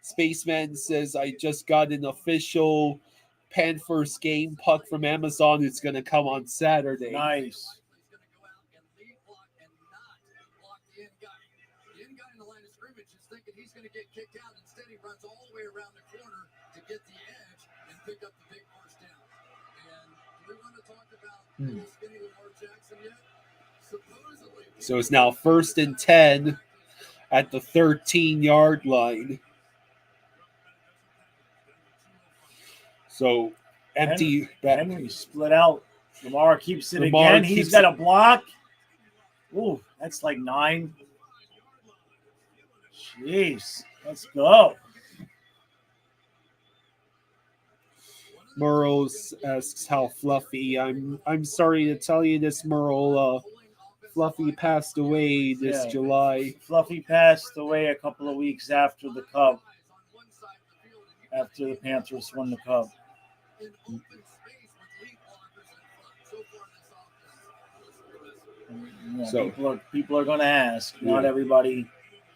Spaceman says, I just got an official Panthers game puck from Amazon. It's going to come on Saturday. Nice. he's going to go out and lead block and not block the end guy. The end guy behind the line of scrimmage is thinking he's going to get kicked out. Instead, he runs all the way around the corner to get the edge and pick up the big first down. And do we want to talk about little skinny Lamar Jackson yet? Supposedly. So it's now 1st and 10 at the 13-yard line. So empty. Henry split out. Lamar keeps it Lamar again. He's keeps got it. a block. Ooh, that's like 9. Jeez, let's go. Merle asks how Fluffy. I'm sorry to tell you this, Merle. Fluffy passed away this Yeah. July. Fluffy passed away a couple of weeks after the Cup. After the Panthers won the Cup. Yeah, So- people are going to ask. Not Yeah. everybody,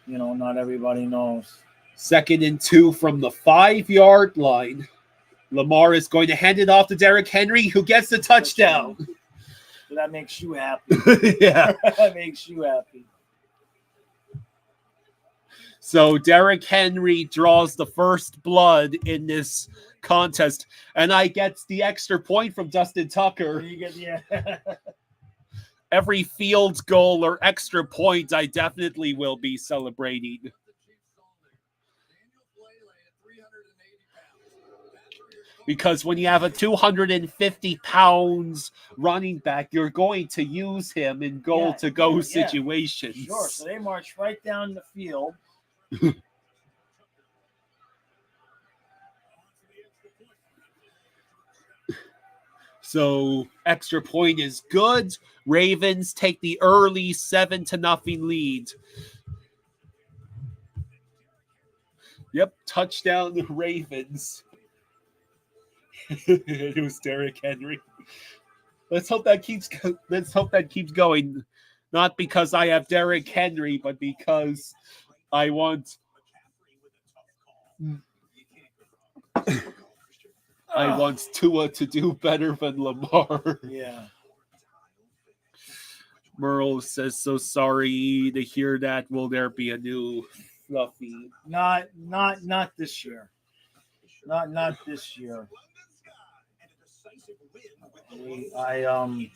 not everybody knows. 2nd and 2 from the 5-yard line. Lamar is going to hand it off to Derrick Henry, who gets the touchdown. So that makes you happy. Yeah. That makes you happy. So Derrick Henry draws the first blood in this contest, and I get the extra point from Dustin Tucker. You get Every field goal or extra point, I definitely will be celebrating. Because when you have a 250 pounds running back, you're going to use him in goal-to-go situations. Sure. So they march right down the field. So extra point is good. Ravens take the early 7-0 lead. Yep, touchdown the Ravens. It was Derrick Henry. Let's hope that keeps going. Not because I have Derrick Henry, but because I want Tua to do better than Lamar. Yeah. Merle says, so sorry to hear that. Will there be a new Fluffy? Not this year. Not this year. A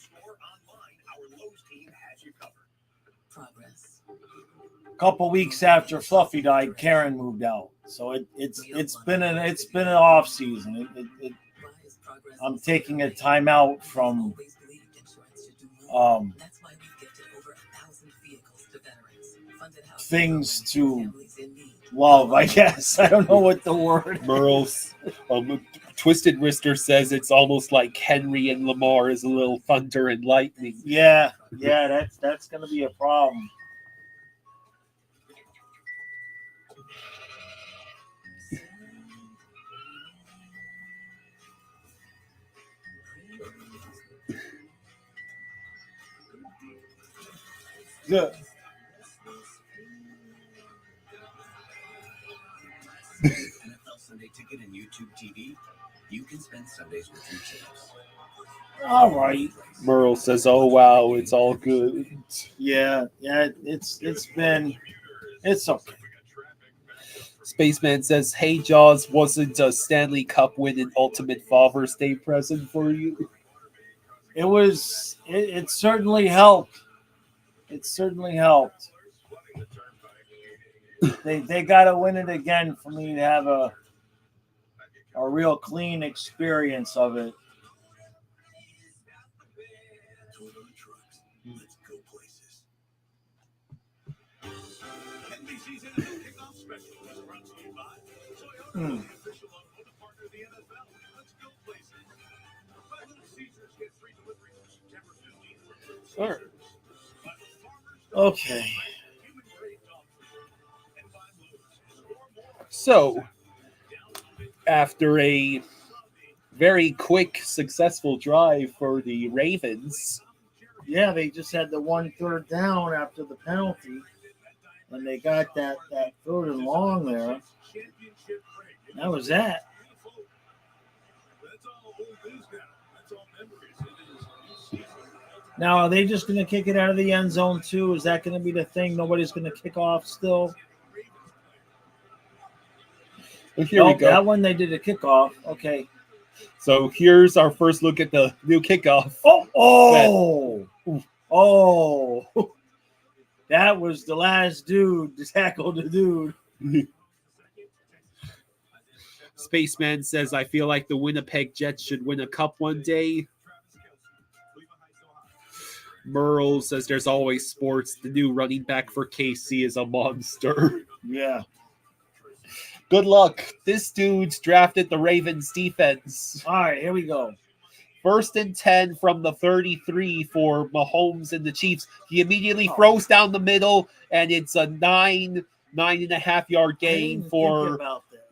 couple weeks after Fluffy died, Karen moved out. So it's been an off season. I'm taking a time out from things to love, I guess. I don't know what the word. Merle's Twisted Wrister says it's almost like Henry and Lamar is a little thunder and lightning. Yeah, that's gonna be a problem. Good. NFL Sunday Ticket and YouTube TV. You can spend Sundays with your chips. All right. Merle says, oh wow, it's all good. Yeah, it's okay. Spaceman says, hey Jaws, wasn't a Stanley Cup win an ultimate Father's Day present for you? It was. It certainly helped. It certainly helped. They got to win it again for me to have a real clean experience of it. Let's go places. NBC's NFL kickoff special is brought to you by Toyota, the official automotive partner of the NFL. Let's go places. By Little Caesars, get free delivery through September 15th from Little Caesars. All right. By the Farmers Okay. human grade dog food. And by Lowe's, score more. So, after a very quick, successful drive for the Ravens, Yeah, they just had the 1 3rd down after the penalty, and they got that 3rd and long there. Championship ring. That was that. That's all old news now. That's all memories. It is new season. Now, are they just going to kick it out of the end zone too? Is that going to be the thing? Nobody's going to kick off still? Well, here we Nope, go. that one they did a kickoff. Okay. So here's our first look at the new kickoff. Oh. That was the last dude to tackle the dude. Spaceman says, I feel like the Winnipeg Jets should win a cup one day. Merle says, there's always sports. The new running back for KC is a monster. Yeah. Good luck. This dude's drafted the Ravens defense. All right, here we go. 1st and 10 from the 33 for Mahomes and the Chiefs. He immediately throws down the middle, and it's a 9.5 yard gain for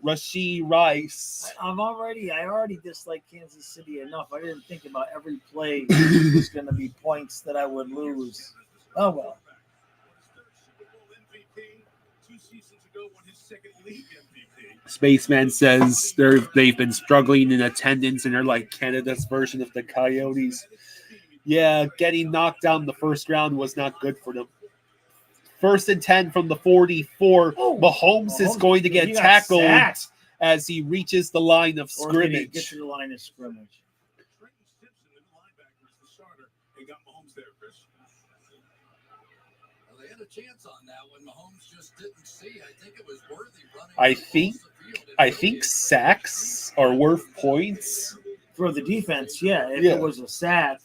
Rashee Rice. I already dislike Kansas City enough. I didn't think about every play was going to be points that I would lose. Oh, well. Spaceman says they've been struggling in attendance, and they're like Canada's version of the Coyotes. Yeah, getting knocked down the first round was not good for them. 1st and 10 from the 44. Mahomes is going to get tackled as he reaches the line of scrimmage. Get to the line of scrimmage. Well, they had a chance on that one. Mahomes just didn't see. I think it was worthy running. I think sacks are worth points. For the defense, yeah. If it was a sack.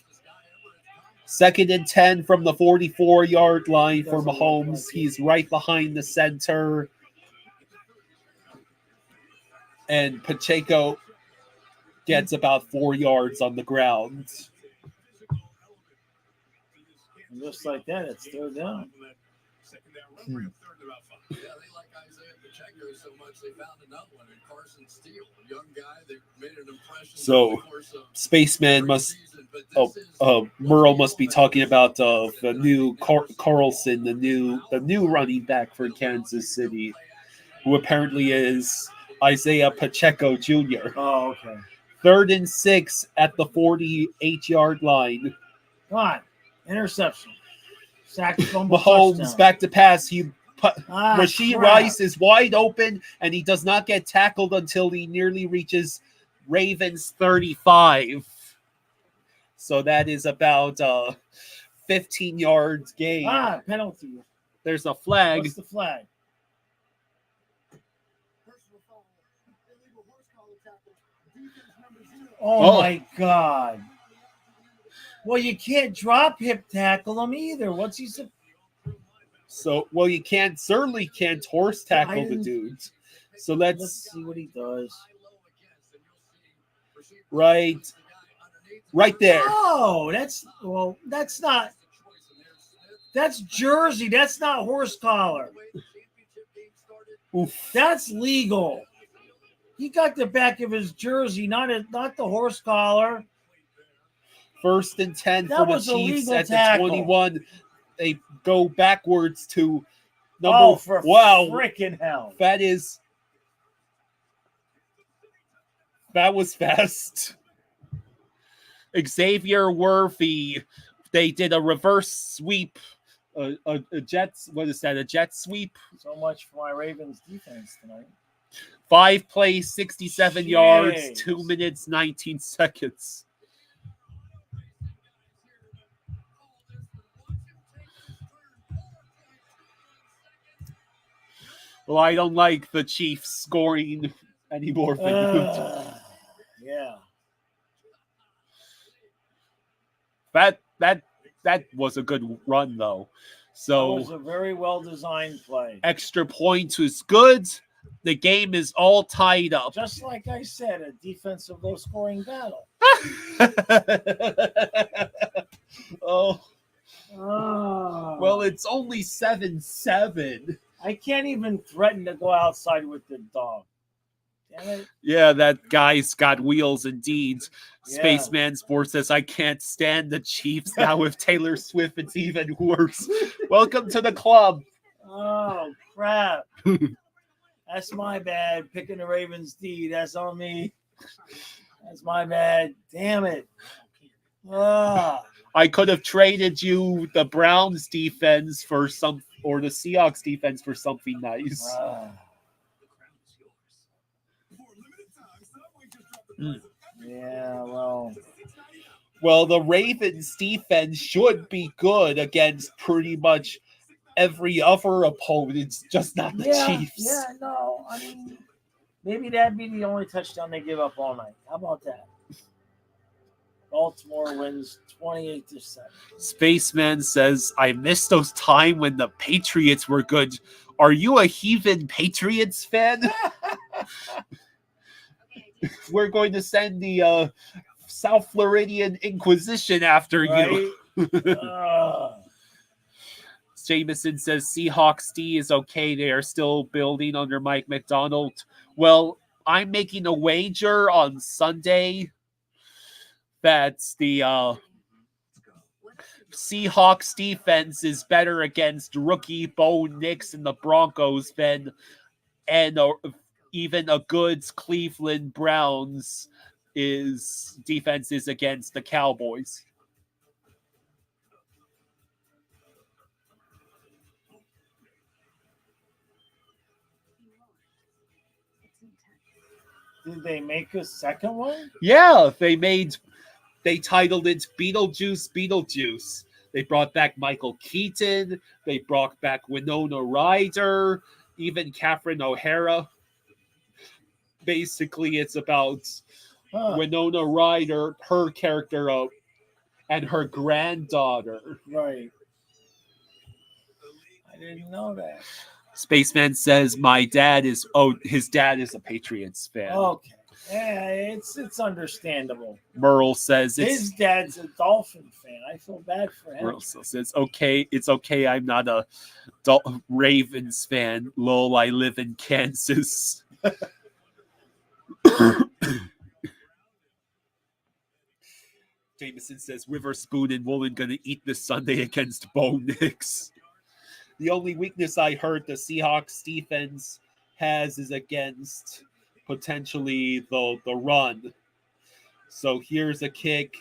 2nd and 10 from the 44-yard line for Mahomes. He's right behind the center. And Pacheco gets about 4 yards on the ground. Just like that, it's 3rd down. Yeah, they like Isaiah Pacheco so much they found another one in Carson Steele, a young guy that made an impression. So, Spaceman must. Merle must be talking about the new Carlson, the new running back for Kansas City, who apparently is Isaiah Pacheco Jr. Oh, okay. 3rd and 6 at the 48-yard line. Come on, interception. Sack, fumble, Mahomes touchdown. back to pass. Rashee crap. Rice is wide open, and he does not get tackled until he nearly reaches Ravens 35. So that is about 15 yards gain. Penalty. There's a flag. What's the flag? Oh my God. Well, you can't drop hip tackle him either. What's he supposed? So, well, you certainly can't horse tackle the dudes. So let's see what he does. Right there. Oh, that's not. That's jersey. That's not horse collar. Oof. That's legal. He got the back of his jersey, not the horse collar. 1st and 10 for the Chiefs at the 21. They go backwards to number. Freaking hell! That was fast. Xavier Worthy. They did a reverse sweep. A Jets. What is that? A jet sweep. So much for my Ravens defense tonight. 5 plays, 67 yards, 2 minutes, 19 seconds. Well, I don't like the Chiefs scoring anymore. Yeah. That was a good run, though. So it was a very well designed play. Extra points was good. The game is all tied up. Just like I said, a defensive low scoring battle. Well, it's only 7-7. I can't even threaten to go outside with the dog. Damn it. Yeah, that guy's got wheels indeed. Yeah. Spaceman Sports says, I can't stand the Chiefs. Now with Taylor Swift, it's even worse. Welcome to the club. Oh, crap. That's my bad. Picking the Ravens D. That's on me. That's my bad. Damn it. I could have traded you the Browns defense for or the Seahawks defense for something nice. The crown is yours. For a limited time, Subway just dropped the price of every Yeah, well, Well, the Ravens defense should be good against pretty much every other opponent, just not the Chiefs. Yeah, no. I mean, maybe that'd be the only touchdown they give up all night. How about that? Baltimore wins 28-7. Spaceman says, I miss those time when the Patriots were good. Are you a heathen Patriots fan? We're going to send the South Floridian Inquisition after you. Jameson says Seahawks D is okay. They are still building under Mike McDonald. Well, I'm making a wager on Sunday that the Seahawks defense is better against rookie Bo Nix and the Broncos than even a good Cleveland Browns defense is against the Cowboys. Did they make a second one? Yeah, they titled it Beetlejuice. They brought back Michael Keaton. They brought back Winona Ryder, even Catherine O'Hara. Basically, it's about Winona Ryder, her character, and her granddaughter. Right. I didn't know that. Spaceman says his dad is a Patriots fan. Okay. Yeah, it's understandable. Merle says his dad's a Dolphin fan. I feel bad for him. Merle says it's okay. I'm not a Ravens fan. Lol, I live in Kansas. Jameson says Witherspoon and Woolen gonna eat this Sunday against Bo Nix. The only weakness I heard the Seahawks defense has is against potentially the run. So here's a kick.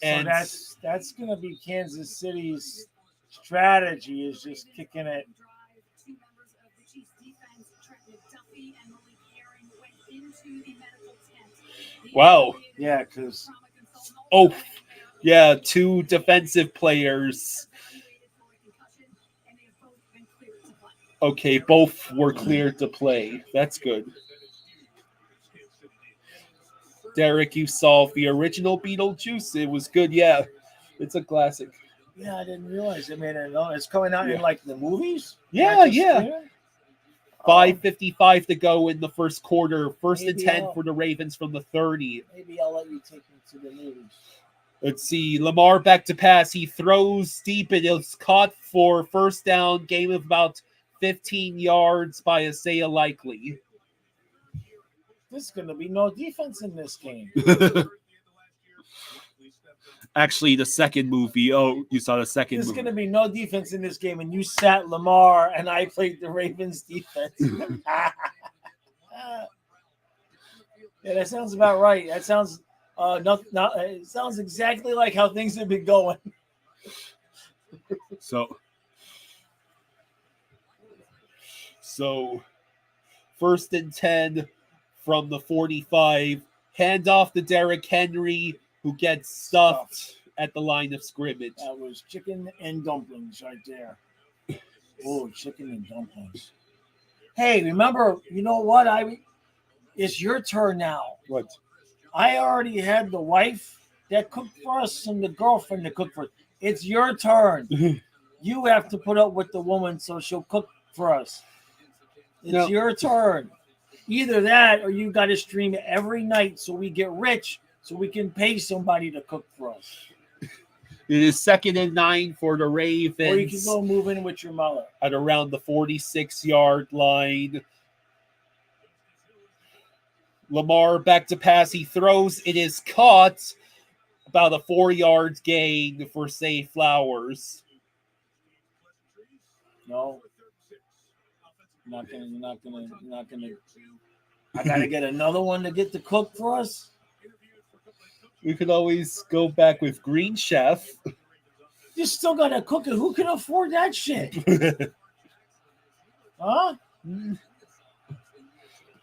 And so that's gonna be Kansas City's strategy, is just kicking it. Wow. Yeah, because two defensive players. Okay, both were cleared to play. That's good. Derek, you saw the original Beetlejuice. It was good. Yeah, it's a classic. Yeah, I didn't realize they made it. It's coming out in like the movies. Yeah. 5:55 to go in the first quarter. First and 10 for the Ravens from the 30. Maybe I'll let you take me to the movies. Let's see. Lamar back to pass. He throws deep and it's caught for first down. Gain of about 15 yards by Isaiah Likely. There's going to be no defense in this game. Actually, the second movie. Oh, you saw the second movie. There's going to be no defense in this game, and you sat Lamar, and I played the Ravens defense. Yeah, that sounds about right. That sounds it sounds exactly like how things have been going. So first and 10 from the 45. Hand off to Derrick Henry, who gets stuffed at the line of scrimmage. That was chicken and dumplings right there. Oh, chicken and dumplings. Hey, remember, you know what? It's your turn now. What? I already had the wife that cooked for us and the girlfriend that cooked for us. It's your turn. You have to put up with the woman so she'll cook for us. It's your turn. Either that or you got to stream every night so we get rich so we can pay somebody to cook for us. It is 2nd and 9 for the Ravens. Or you can go move in with your mother. At around the 46-yard line. Lamar back to pass. He throws. It is caught. About a 4-yard gain for Say Flowers. No. Not gonna. I gotta get another one to get the cook for us. We could always go back with Green Chef. You still gotta cook it. Who can afford that shit? Huh?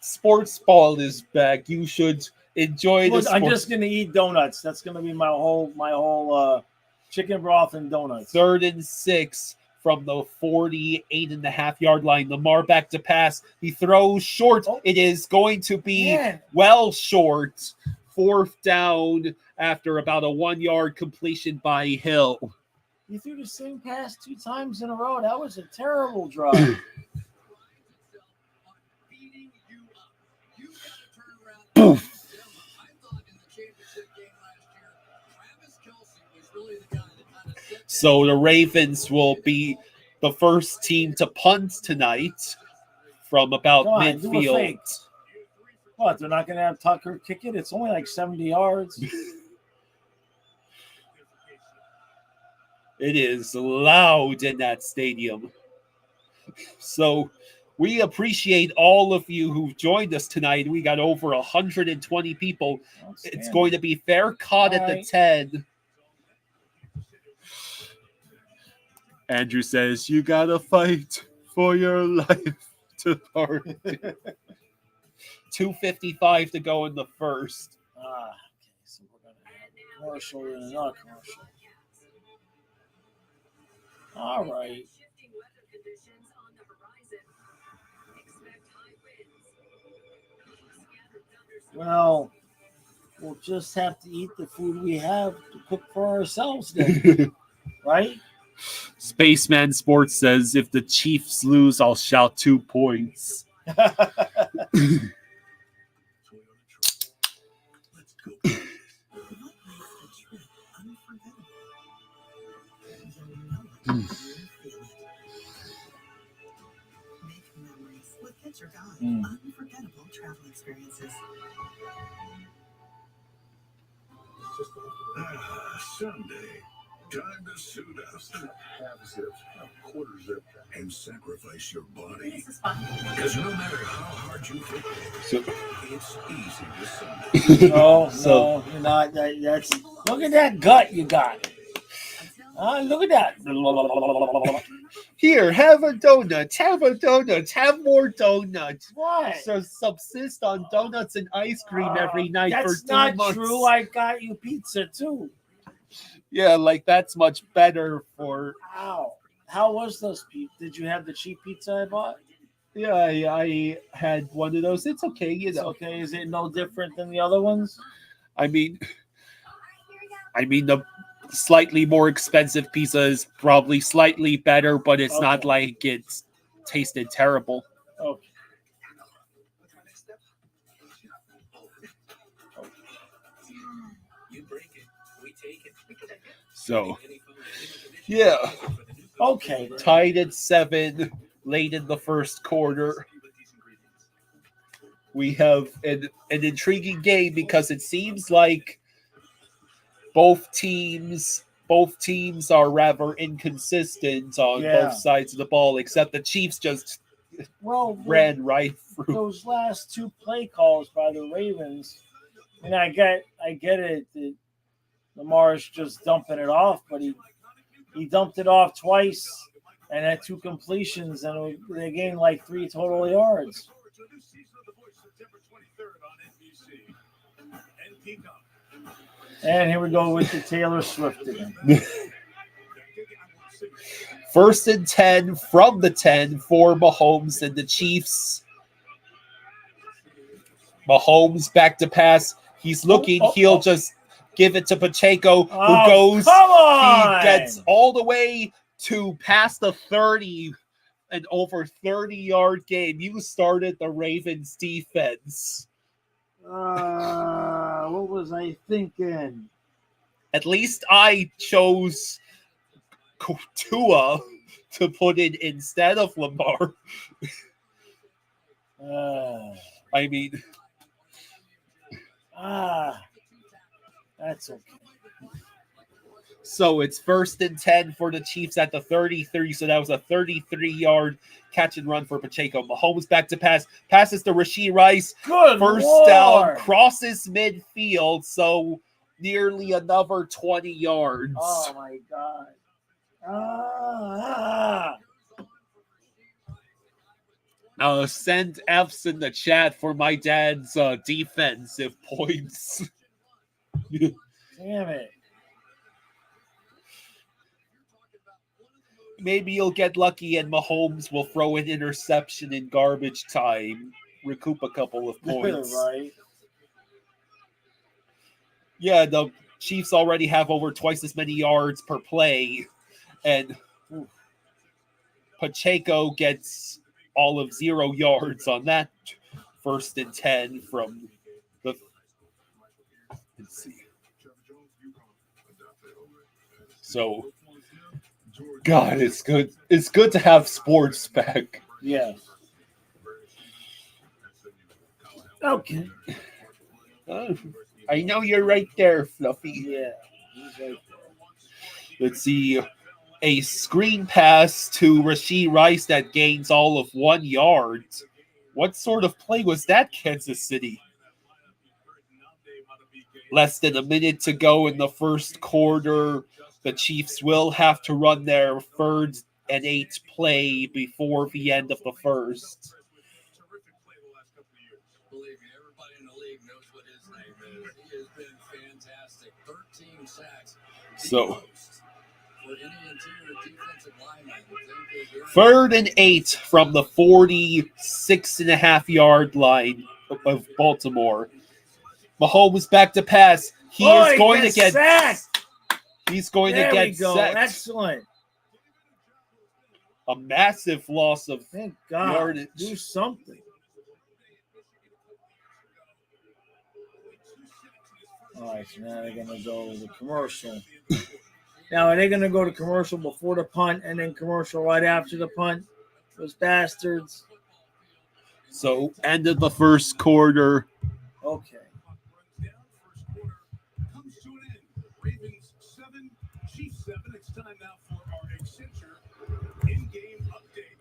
Sports ball is back. You should enjoy the Look, I'm sport. just gonna eat donuts. That's gonna be my whole chicken broth and donuts. 3rd and 6 from the 48.5-yard line. Lamar back to pass. He throws short. Oh. It is going to be Man. well short. 4th down after about a 1-yard completion by Hill. You threw the same pass 2 times in a row. That was a terrible drive. Poof. So the Ravens will be the first team to punt tonight from about Come on, do a midfield. fake. What? They're not gonna have Tucker kick it? It's only like 70 yards. It is loud in that stadium. So we appreciate all of you who've joined us tonight. We got over 120 people. It's going to be fair caught at the Alright. 10. Andrew says, you got to fight for your life to party. 2:55 to go in the first. Okay, so we're gonna have a commercial and another commercial. All right. Shifting weather conditions on the horizon. Expect high winds. Scattered thunderstorms. Well, we'll just have to eat the food we have to cook for ourselves then, right? Spaceman Sports says, if the Chiefs lose, I'll shout 2 points. Let's go. Make memories with Get Your Guide. Mm. Unforgettable travel experiences. Sunday. Time to suit up. Half zip, a quarter zip, and sacrifice your body. This is fun. Because no matter how hard you fit, So, it's easy to Sunday. No, So- no, you're not. That's look at that gut you got. Look at that. here, have a donut, have more donuts. What? So subsist on donuts and ice cream every night for That's 2 not months. true. I got you pizza too. Yeah, like that's much better for. Ow. How was those pizza? Did you have the cheap pizza I bought? Yeah, I had one of those. It's okay, you It's know. okay. Is it no different than the other ones? I mean, the slightly more expensive pizza is probably slightly better, but it's not Okay. like it's tasted terrible. Okay. You break it, we take it. So, yeah, Okay. tied at 7 late in the first quarter. We have an intriguing game because it seems like both teams are rather inconsistent on Yeah. both sides of the ball, except the Chiefs just Well, ran right through. those last 2 play calls by the Ravens, and I get it that Lamar's just dumping it off, but he dumped it off twice and had 2 completions, and they gained like 3 total yards. And here we go with the Taylor Swift again. 1st and 10 from the 10 for Mahomes and the Chiefs. Mahomes back to pass. He's looking. He'll just give it to Pacheco, who Oh, goes. come on! He gets all the way to past the 30, an over 30-yard game. You started the Ravens defense. What was I thinking? At least I chose Tua to put in instead of Lamar. I mean, that's okay. so it's 1st and 10 for the Chiefs at the 33. So that was a 33-yard catch and run for Pacheco. Mahomes back to pass. Passes to Rashee Rice. Good First Lord. down. Crosses midfield. So nearly another 20 yards. Oh my God. Ah. Send F's in the chat for my dad's defensive points. Damn it. Maybe you'll get lucky and Mahomes will throw an interception in garbage time, recoup a couple of points. Right. Yeah, the Chiefs already have over twice as many yards per play, and Pacheco gets all of 0 yards on that 1st and 10 from the. Let's see. So, God, it's good. It's good to have sports back. Yes. Okay. I know you're right there, Fluffy. Yeah. He's right there. Let's see. A screen pass to Rashee Rice that gains all of 1 yard. What sort of play was that, Kansas City? Less than a minute to go in the first quarter. The Chiefs will have to run their 3rd and 8 play before the end of the first. Believe me, everybody in the league knows what his name is. He has been fantastic. 13 sacks. So, For any interior defensive lineman, 3rd and 8 from the 46.5-yard line of Baltimore. Mahomes back to pass. He is going to get sacked. He's going There to get we go. sacked. Excellent. A massive loss of Thank God. yardage. Do something. All right, so now they're going to go to commercial. Now, are they going to go to commercial before the punt and then commercial right after the punt? Those bastards. So, end of the first quarter. Okay. Comes to an end. Ravens 7, Chiefs 7. It's time now for our Accenture in-game update.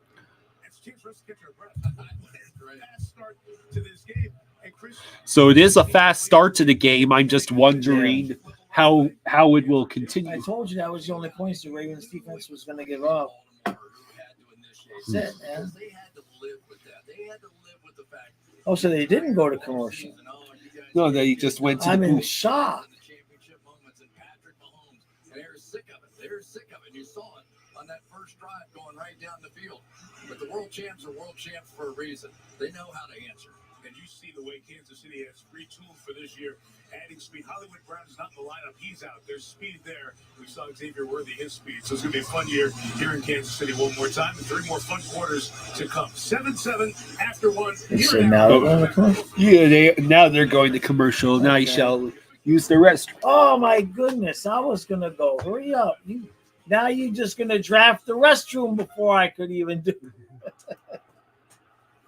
It's Chiefs versus catch our breath. Fast start to this game. And Chris, So, it is a fast start to the game. I'm just wondering how it will I continue. told you that was the only points the Ravens defense was going to give up. Baltimore who had to initiate. That's it, man. They had to live with that. They had to live with the fact. Oh, so they didn't go to commercial. No, they just went to I'm the in booth. shock. The championship moments and Patrick Mahomes. They're sick of it. They're sick of it. You saw it on that first drive going right down the field. But the world champs are world champs for a reason. They know how to answer. and you see the way Kansas City has retooled for this year, adding speed. Hollywood Brown's not in the lineup. He's out. There's speed there. We saw Xavier Worthy, his speed. So it's going to be a fun year here in Kansas City one more time, and 3 more fun quarters to come. 7-7 after 1. So now they're going to commercial. Yeah, now they're going to commercial. Now you Okay. shall use the rest. Oh my goodness! I was gonna go. Hurry up! Now you're just gonna draft the restroom before I could even do.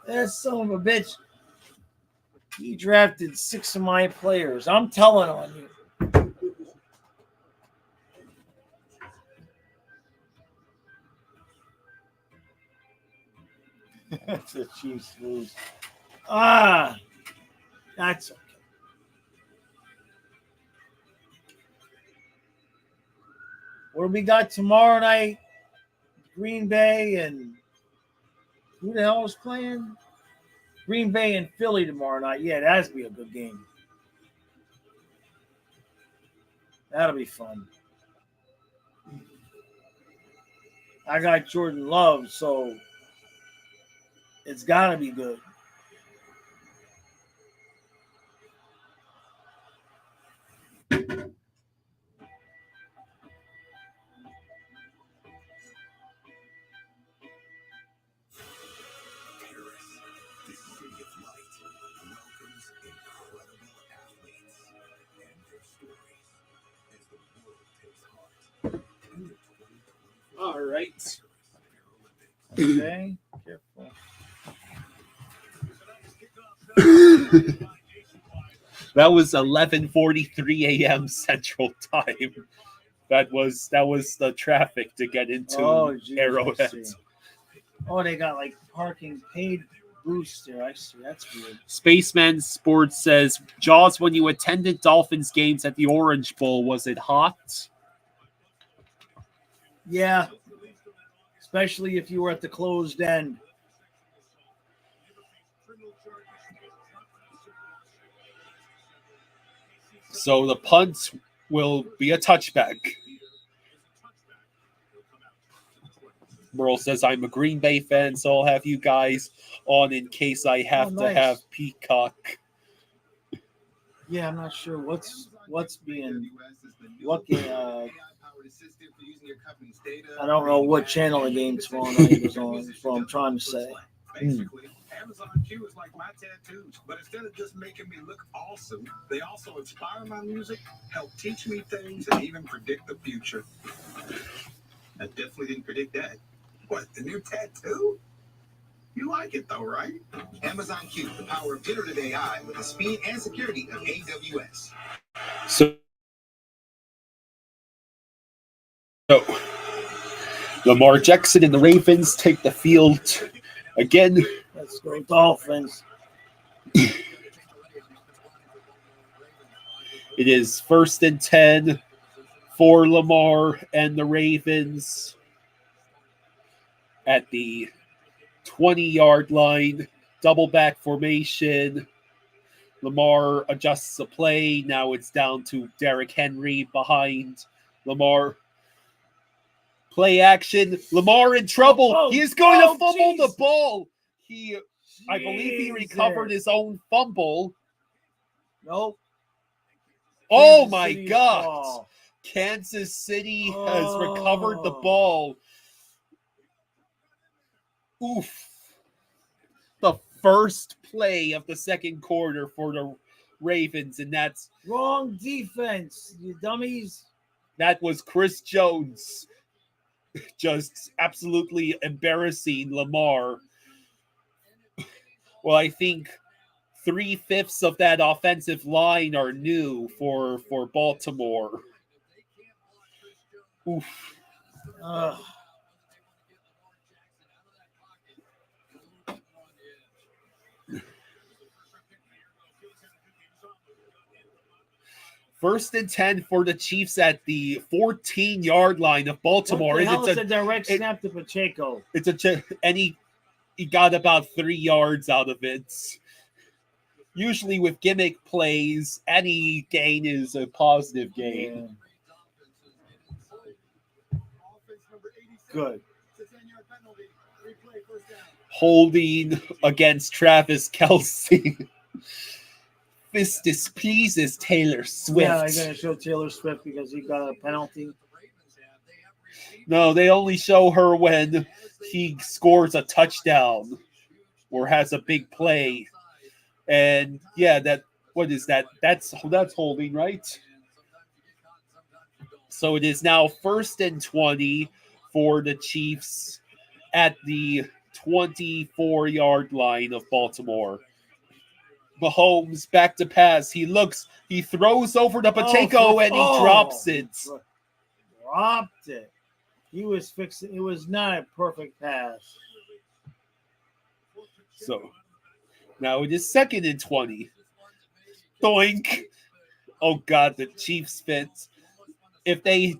That son of a bitch. He drafted 6 of my players. I'm telling on you. That's the Chiefs lose. That's okay. What do we got tomorrow night? Green Bay and who the hell is playing? Green Bay and Philly tomorrow night. Yeah, that'll be a good game. That'll be fun. I got Jordan Love, so it's got to be good. The city of light welcomes incredible athletes and their stories as the world takes heart in the 2024 All right. Paralympics. Okay, careful. That was 11:43 a.m. Central Time. That was the traffic to get into Oh, geez, I Arrowhead. see. Oh, they got like parking paid booster. I see. That's weird. Spaceman Sports says, Jaws, when you attended Dolphins games at the Orange Bowl, was it hot? Yeah. Especially if you were at the closed end. So the punt will be a touchback. Merle says, I'm a Green Bay fan, so I'll have you guys on in case I have to have Peacock. Yeah, I'm not sure what's being I don't know what channel the game's on. That's what I'm trying to say. Basically, Amazon Q is like my tattoos, but instead of just making me look awesome, they also inspire my music, help teach me things, and even predict the future. I definitely didn't predict that. What, the new tattoo? You like it though, right? Amazon Q, the power of generative AI with the speed and security of AWS. So Lamar Jackson and the Ravens take the field again. Let's go Dolphins. It is 1st and 10 for Lamar and the Ravens at the 20-yard line. Double back formation. Lamar adjusts the play. Now it's down to Derrick Henry behind Lamar. Play action. Lamar in trouble. He is going to fumble the ball. I believe he recovered his own fumble. Nope. Oh Kansas my City's God. ball. Kansas City has recovered the ball. Oof. The first play of the second quarter for the Ravens, and that's Wrong defense, you dummies. that was Chris Jones just absolutely embarrassing Lamar. Well, I think 3/5 of that offensive line are new for Baltimore. Oof. First and 10 for the Chiefs at the 14-yard line of Baltimore. What the hell is a direct snap to Pacheco? And he got about 3 yards out of it. Usually with gimmick plays, any gain is a positive gain. Yeah. Good. Holding against Travis Kelce. This displeases Taylor Swift. Yeah, I'm going to show Taylor Swift because he got a penalty. No, they only show her when he scores a touchdown or has a big play. And yeah, what is that? That's holding, right? So it is now 1st and 20 for the Chiefs at the 24-yard line of Baltimore. Mahomes back to pass. He throws over to Pacheco and he drops it. Dropped it. He was fixing. It was not a perfect pass. So now it is 2nd and 20. Doink. Oh God, the Chiefs fans. If they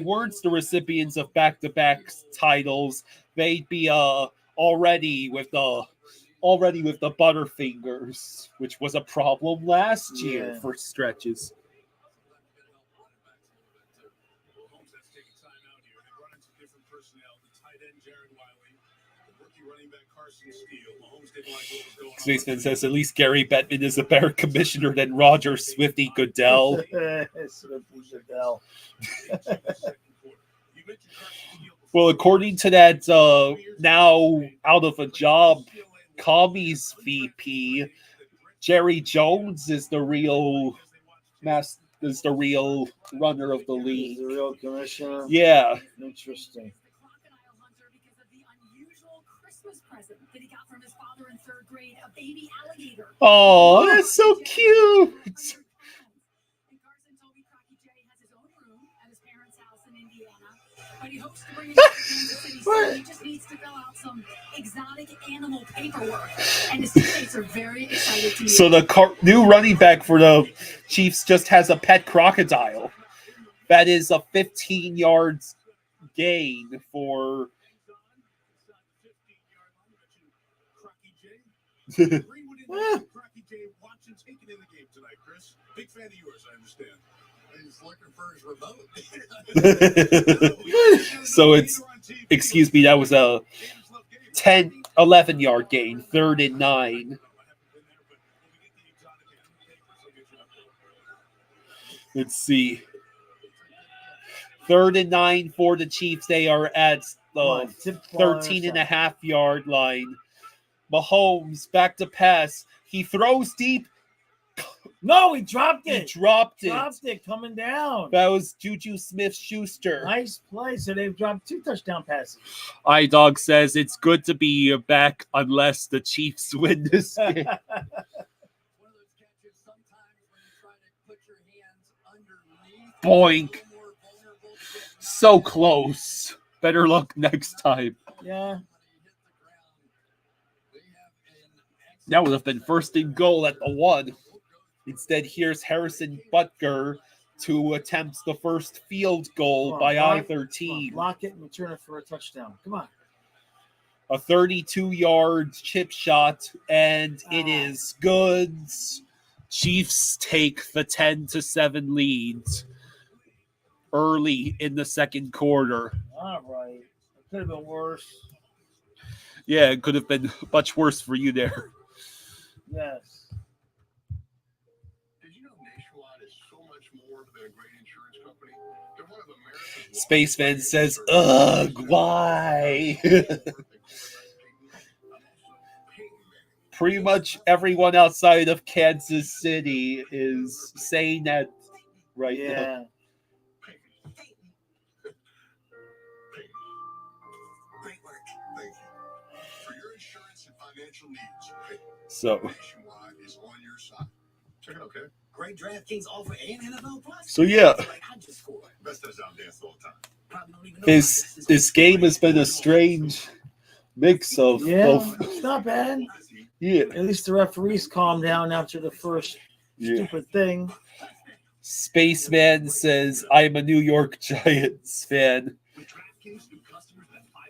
weren't the recipients of back-to-back titles, they'd be already with the Butterfingers, which was a problem last year for stretches. Spaceman says at least Gary Bettman is a better commissioner than Roger Swifty Goodell. Swifty Goodell. Well, according to that now out of a job commies VP, Jerry Jones is the real runner of the league. The real commissioner. Yeah. Interesting. Oh, that's so cute. But he hopes to bring it back to Kansas City, so he just needs to fill out some exotic animal paperwork, and his teammates are very excited to meet So the new running back for the Chiefs just has a pet crocodile. That is a 15 yards gain for. Greenwood and Crocky J watching, taking in the game tonight, Chris. Big fan of yours, I understand. He's looking for his remote. So it's, excuse me, that was a 11 yard gain, 3rd and 9. Let's see. 3rd and 9 for the Chiefs. They are at the 13.5 yard line. Mahomes back to pass. He throws deep. No, he dropped it. Dropped it coming down. That was Juju Smith-Schuster. Nice play. So they've dropped 2 touchdown passes. iDog says it's good to be back unless the Chiefs win this game. One of those catches sometimes when you try to put your hands underneath. Boink. So close. Better luck next time. Yeah. That would have been 1st and goal at the 1. Instead, here's Harrison Butker to attempt the first field goal by I-13. Block it and return it for a touchdown. Come on. A 32-yard chip shot, and it is good. Chiefs take the 10-7 lead early in the second quarter. All right. It could have been worse. Yeah, it could have been much worse for you there. Yes. Did you know Nationwide is so much more than a great insurance company? They're one of America's Spaceman says, ugh, why? Pretty much everyone outside of Kansas City is saying that right now. Great work. Thank you. For your insurance and financial needs, So, Nationwide is on your side. Check it out, okay? Great DraftKings offer and NFL Plus. so yeah, Like I just scored. Best touchdown dance all the time. Probably don't even know this game has been a strange mix of both. It's not bad. Yeah, At least the referees calmed down after the first stupid thing. Spaceman says, I'm a New York Giants fan.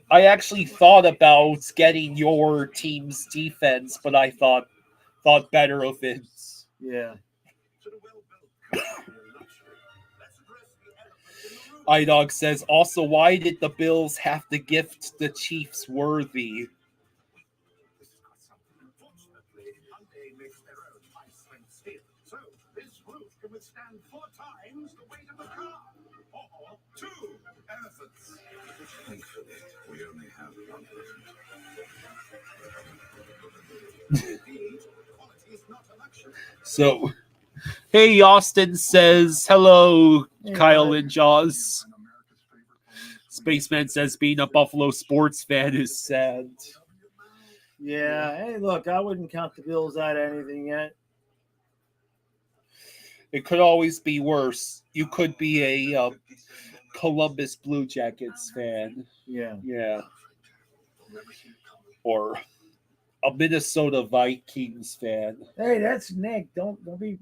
I actually thought about getting your team's defense, but I thought better of it. Yeah. iDog says, also, why did the Bills have to gift the Chiefs Worthy? So this roof can withstand 4 times the weight of a car, or 2 elephants. Thankfully, we only have 1 elephant. Quality is not a luxury. So, hey, Austin says, hello, Hey, Kyle bud. and Jaws. Spaceman says, being a Buffalo sports fan is sad. Yeah. Hey, look, I wouldn't count the Bills out of anything yet. It could always be worse. You could be a Columbus Blue Jackets fan. Yeah. Yeah. Or a Minnesota Vikings fan. Hey, that's Nick. Don't be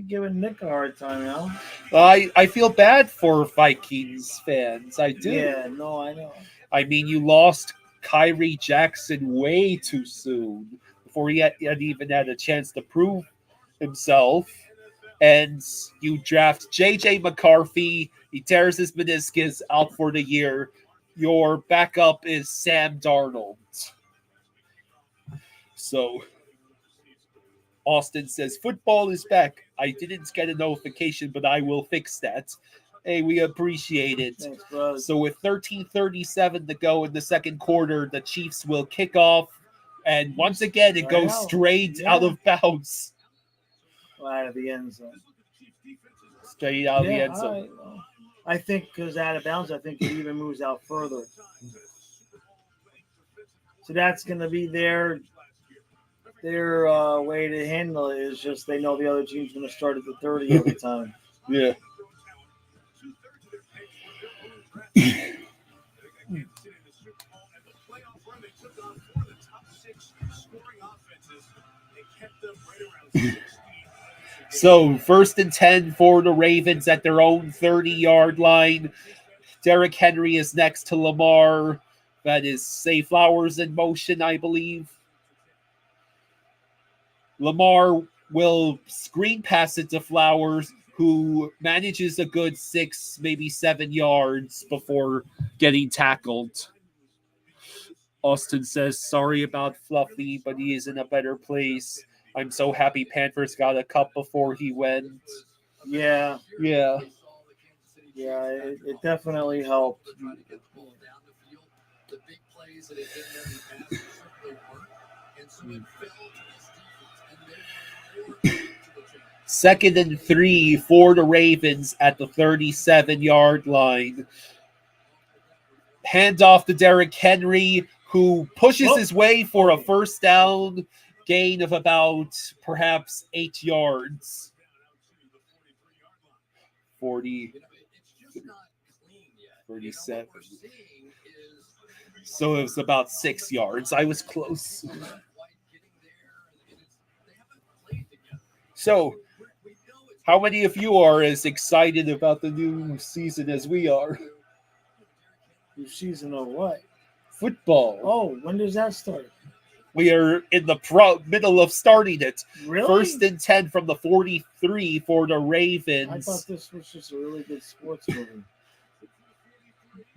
giving Nick a hard time now. I feel bad for Vikings fans. I do. Yeah, no, I know. I mean, you lost Kyrie Jackson way too soon before he had even had a chance to prove himself. And you draft J.J. McCarthy. He tears his meniscus, out for the year. Your backup is Sam Darnold. So, Austin says, football is back. I didn't get a notification, but I will fix that. Hey, we appreciate it. Thanks, bro. So with 13:37 to go in the second quarter, the Chiefs will kick off. And once again, it goes straight out of bounds. Out of the end zone. Straight out of the end zone. All right, well, I think because out of bounds, I think it even moves out further. So that's going to be their way to handle it, is just they know the other team's going to start at the 30 every time. Yeah. 6 scoring offenses and kept them right around 16. So 1st and 10 for the Ravens at their own 30-yard line. Derrick Henry is next to Lamar. That is Zay Flowers in motion, I believe. Lamar will screen pass it to Flowers, who manages a good 6, maybe 7 yards before getting tackled. Austin says, sorry about Fluffy, but he is in a better place. I'm so happy Panthers got a cup before he went. Yeah, Yeah. it definitely helped. The big plays that had been there in the past certainly weren't. And so it fell to this defense, and they were more to the challenge. 2nd and 3 for the Ravens at the 37-yard line. Handoff to Derrick Henry, who pushes his way for a first down gain of about perhaps 8 yards. 40, It's just not clean yet. 37. What we're seeing is So it was about 6 yards. I was close. not quite getting there, and they haven't played together. So, We know it's how many of you are as excited about the new season as we are? Your season of what? Football. Oh, when does that start? We are in the middle of starting it. Really? 1st and 10 from the 43 for the I Ravens. thought this was just a really good sports movie.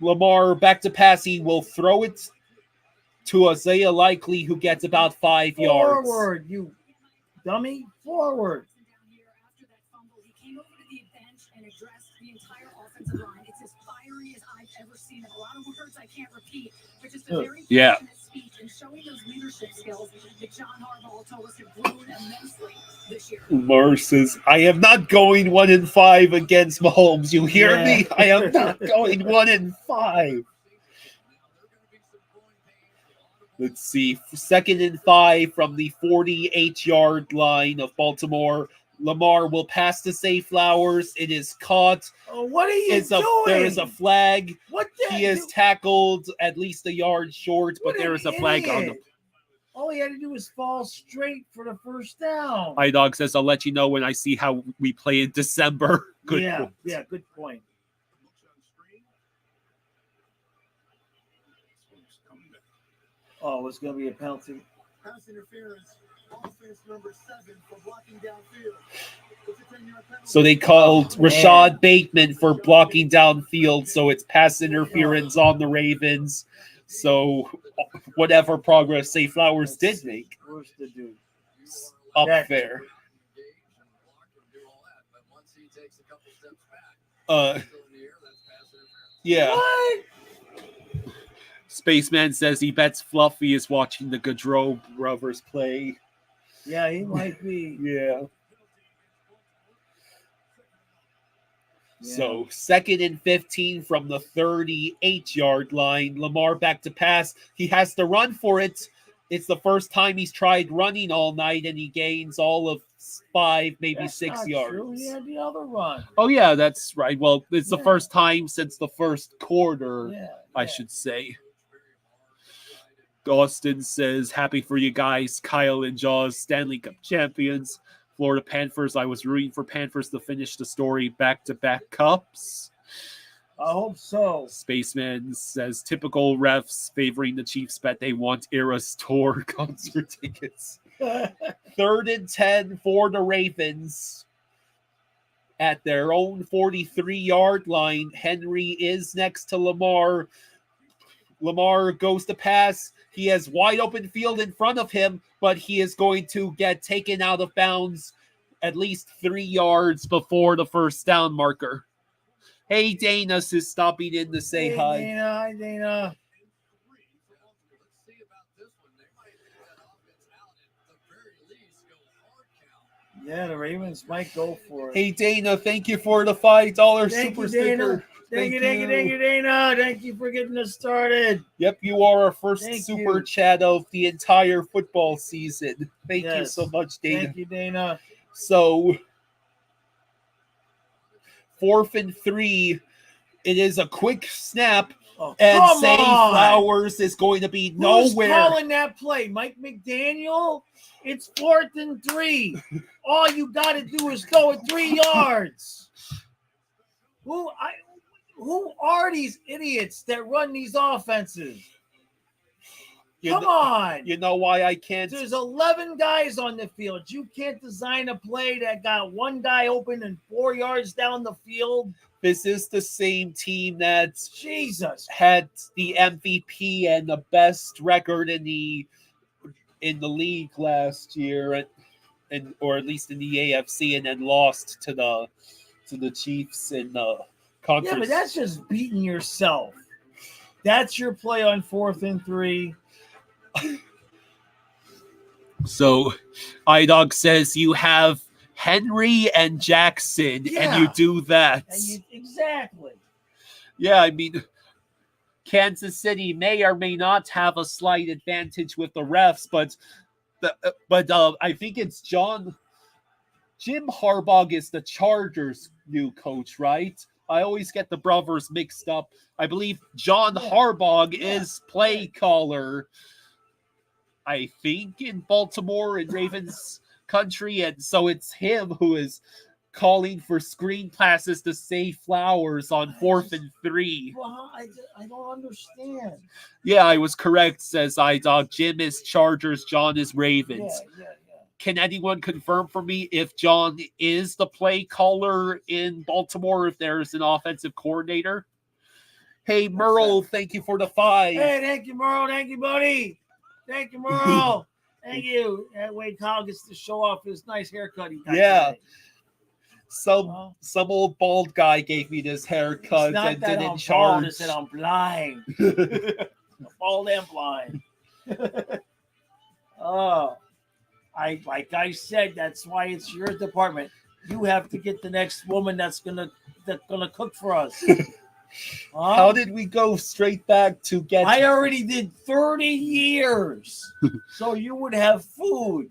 Lamar back to pass. He will throw it to Isaiah Likely, who gets about 5 yards. Forward, you dummy. Forward. Down here after that fumble, he came over to the bench and addressed the entire offensive line. It's as fiery as I've ever seen it. A lot of words I can't repeat, but just a very Yeah. passionate speech and showing those leadership skills that John Harbaugh told us have grown immensely this year. Lamar says, I am not going 1-5 against Mahomes. You hear Yeah. me? I am not going 1-5. Let's see. 2nd and 5 from the 48-yard line of Baltimore. Lamar will pass to Zay Flowers. It is caught. Oh, what are you doing? There is a flag. What the? He is tackled at least a yard short, but What there an is a flag on the. idiot. All he had to do was fall straight for the first down. High Dog says, I'll let you know when I see how we play in December. Good yeah, point. yeah, good point. Oh, it's going to be a penalty. Pass interference. Offense number 7 for blocking downfield. It's a 10-yard penalty. So they called Man. Rashad Bateman for blocking downfield, so it's pass interference on the Ravens. So whatever progress Zay Flowers did make, Where's the dude? up That- there. Yeah. What? Spaceman says he bets Fluffy is watching the Gaudreau brothers play. Yeah, he might be. Yeah. Yeah. So 2nd and 15 from the 38-yard line. Lamar back to pass. He has to run for it. It's the first time he's tried running all night, and he gains all of 5, maybe That's 6 not yards. True. He had the other run. Oh, yeah, that's right. Well, it's the Yeah. first time since the first quarter, Yeah, I should say. Austin says, happy for you guys. Kyle and Jaws, Stanley Cup champions. Florida Panthers. I was rooting for Panthers to finish the story back-to-back cups. I hope so. Spaceman says, typical refs favoring the Chiefs bet they want Eras Tour concert tickets. 3rd and 10 for the Ravens. At their own 43-yard line, Henry is next to Lamar. Lamar goes to pass. He has wide open field in front of him, but he is going to get taken out of bounds at least 3 yards before the first down marker. Hey, Dana is stopping in to say Hey, hi. Dana, hi, Dana. Let's see about this one. They might get that offense out at the very least, go hard count. Yeah, the Ravens might go for it. Hey, Dana, thank you for the $5 Thank super you, Dana. sticker. Thank you, Dana. Thank you for getting us started. Yep, you are our first Thank super you. chat of the entire football season. Thank you Yes. so much, Dana. Thank you, Dana. So, 4th and 3. It is a quick snap. Oh, and come Zay on. Flowers is going to be Who's nowhere. calling that play? Mike McDaniel? It's 4th and 3. All you got to do is go at 3 yards. Who are these idiots that run these offenses? Come on. You know why I can't? There's 11 guys on the field. You can't design a play that got one guy open and 4 yards down the field. This is the same team that Jesus. had the MVP and the best record in the league last year, and or at least in the AFC, and then lost to the Chiefs in the conference. Yeah, but that's just beating yourself. That's your play on 4th and 3. So, iDog says you have Henry and Jackson, and you do that. Exactly. Yeah, I mean, Kansas City may or may not have a slight advantage with the refs, but I think it's Jim Harbaugh is the Chargers' new coach, right? I always get the brothers mixed up. I believe John Harbaugh is play caller, I think, in Baltimore in Ravens country, and so it's him who is calling for screen passes to Zay Flowers on 4th and 3. Well, I don't understand. Yeah, I was correct, says iDog. Jim is Chargers, John is Ravens. Yeah. Can anyone confirm for me if John is the play caller in Baltimore, if there's an offensive coordinator? Hey, Merle, thank you for the 5. Hey, thank you, Merle. Thank you, buddy. Thank you, Merle. Thank you. That way Kyle gets to show off his nice haircut he got today. Some old bald guy gave me this haircut It's not and that didn't I'm charge. bald, it's that I'm blind. I'm bald and blind. Like I said, that's why it's your department. You have to get the next woman that's gonna cook for us. How did we go straight back to get? I already did 30 years, so you would have food.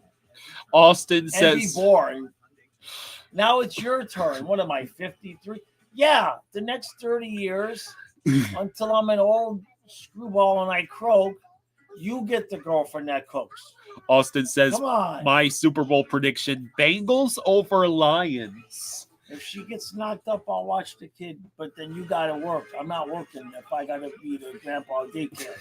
Austin and says, be boring. Now it's your turn. What am I, 53? Yeah, the next 30 years until I'm an old screwball and I croak, you get the girlfriend that cooks. Austin says, Come on. My Super Bowl prediction: Bengals over Lions. If she gets knocked up, I'll watch the kid, but then you got to work. I'm not working if I got to be the grandpa daycare.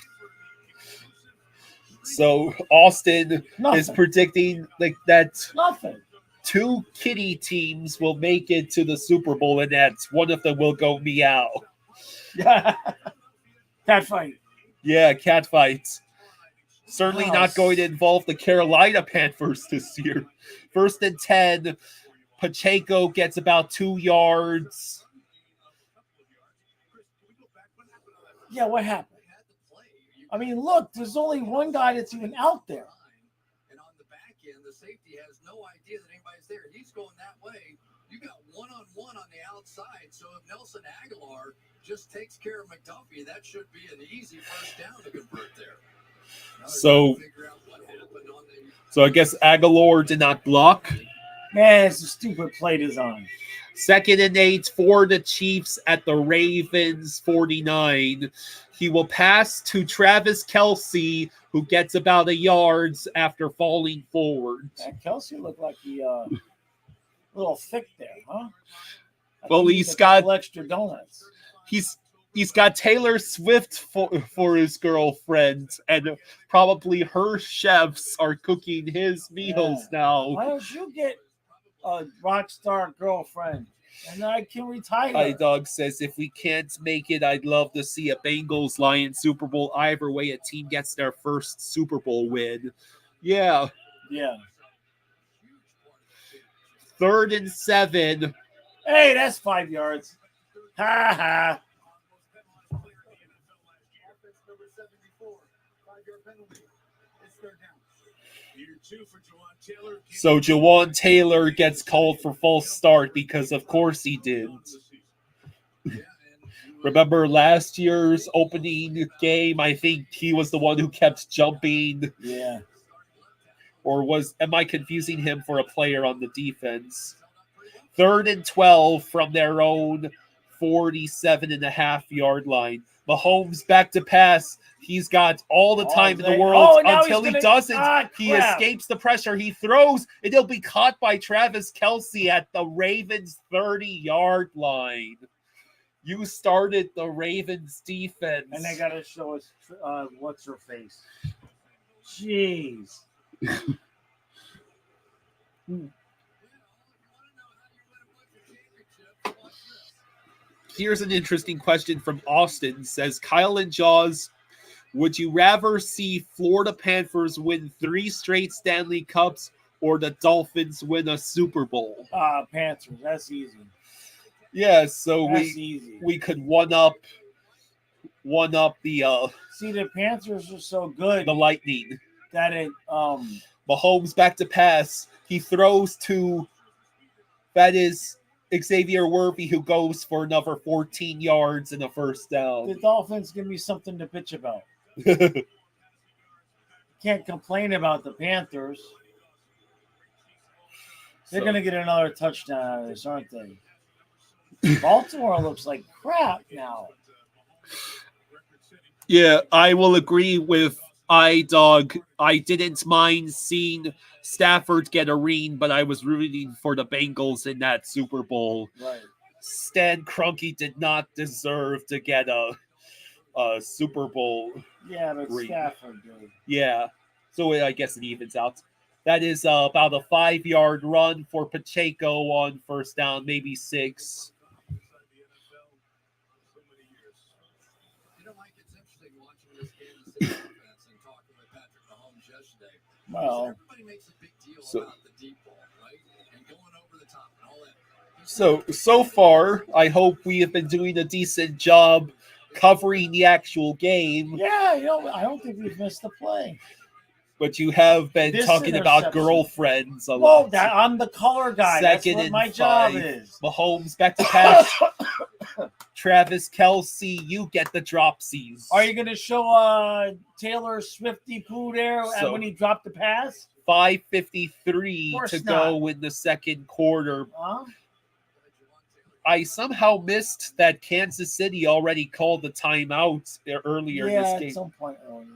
So Austin Nothing. is predicting like that Nothing. 2 kitty teams will make it to the Super Bowl, and that one of them will go meow. Yeah. Cat fight. Yeah, cat fights. Certainly not going to involve the Carolina Panthers this year. 1st and 10. Pacheco gets about 2 yards. Yeah, what happened? I mean, look, there's only one guy that's even out there. And on the back end, the safety has no idea that anybody's there. He's going that way. You got one-on-one on the outside. So if Nelson Aguilar just takes care of McDuffie, that should be an easy first down to convert there. So I guess Aguilar did not block. Man, it's a stupid play design. 2nd and 8 for the Chiefs at the Ravens 49. He will pass to Travis Kelce, who gets about 1 yard after falling forward. Yeah, Kelce looked like he a little thick there, huh? Well, he's got extra donuts. He's got Taylor Swift for his girlfriend, and probably her chefs are cooking his meals now. Why don't you get a rock star girlfriend, and I can retire? iDog says, if we can't make it, I'd love to see a Bengals-Lions Super Bowl. Either way, a team gets their first Super Bowl win. Yeah. Yeah. 3rd and 7. Hey, that's 5 yards. Ha ha. So Jawan Taylor gets called for false start because of course he did. Remember last year's opening game? I think he was the one who kept jumping. Yeah. Or am I confusing him for a player on the defense? 3rd and 12 from their own 47.5 yard line. Mahomes back to pass. He's got all the time in the day. world now until he's he gonna- doesn't. He crap. escapes the pressure. He throws, and he'll be caught by Travis Kelce at the Ravens' 30-yard line. You started the Ravens defense. And they got to show us what's her face. Jeez. Here's an interesting question from Austin. Says, Kyle and Jaws, would you rather see Florida Panthers win 3 straight Stanley Cups or the Dolphins win a Super Bowl? Panthers. That's easy. Yeah, so That's easy. we could one up the See, the Panthers are so good the Lightning. that it Mahomes back to pass. He throws to that is Xavier Worthy, who goes for another 14 yards and a first the down. Dolphins give me something to bitch about. Can't complain about the Panthers. They're going to get another touchdown out of this, aren't they? Baltimore looks like crap now. Yeah, I will agree with iDog. I didn't mind seeing Stafford get a ring, but I was rooting for the Bengals in that Super Bowl. Right. Stan Kroenke did not deserve to get a Super Bowl. Yeah, but ring. Stafford did. Yeah, so I guess it evens out. That is about a 5-yard run for Pacheco on first down, maybe 6. You know, Mike, it's interesting watching this Kansas City defense and talking with Patrick Mahomes yesterday. Well, Everybody makes a big deal So- about the deep ball, right? And going over the top and all that. So far, I hope we have been doing a decent job covering the actual game, yeah, I don't think we've missed a play. but you have been This talking about interception. girlfriends a Well, lot. I'm the color guy. Second That's what and my job 5. is. Mahomes back to pass. Travis Kelce, you get the dropsies. Are you going to show Taylor Swifty Poo there So- when he dropped the pass? 5:53 Of course to go in the second quarter. Huh? I somehow missed that Kansas City already called the timeout earlier in Yeah, this at game. some point earlier.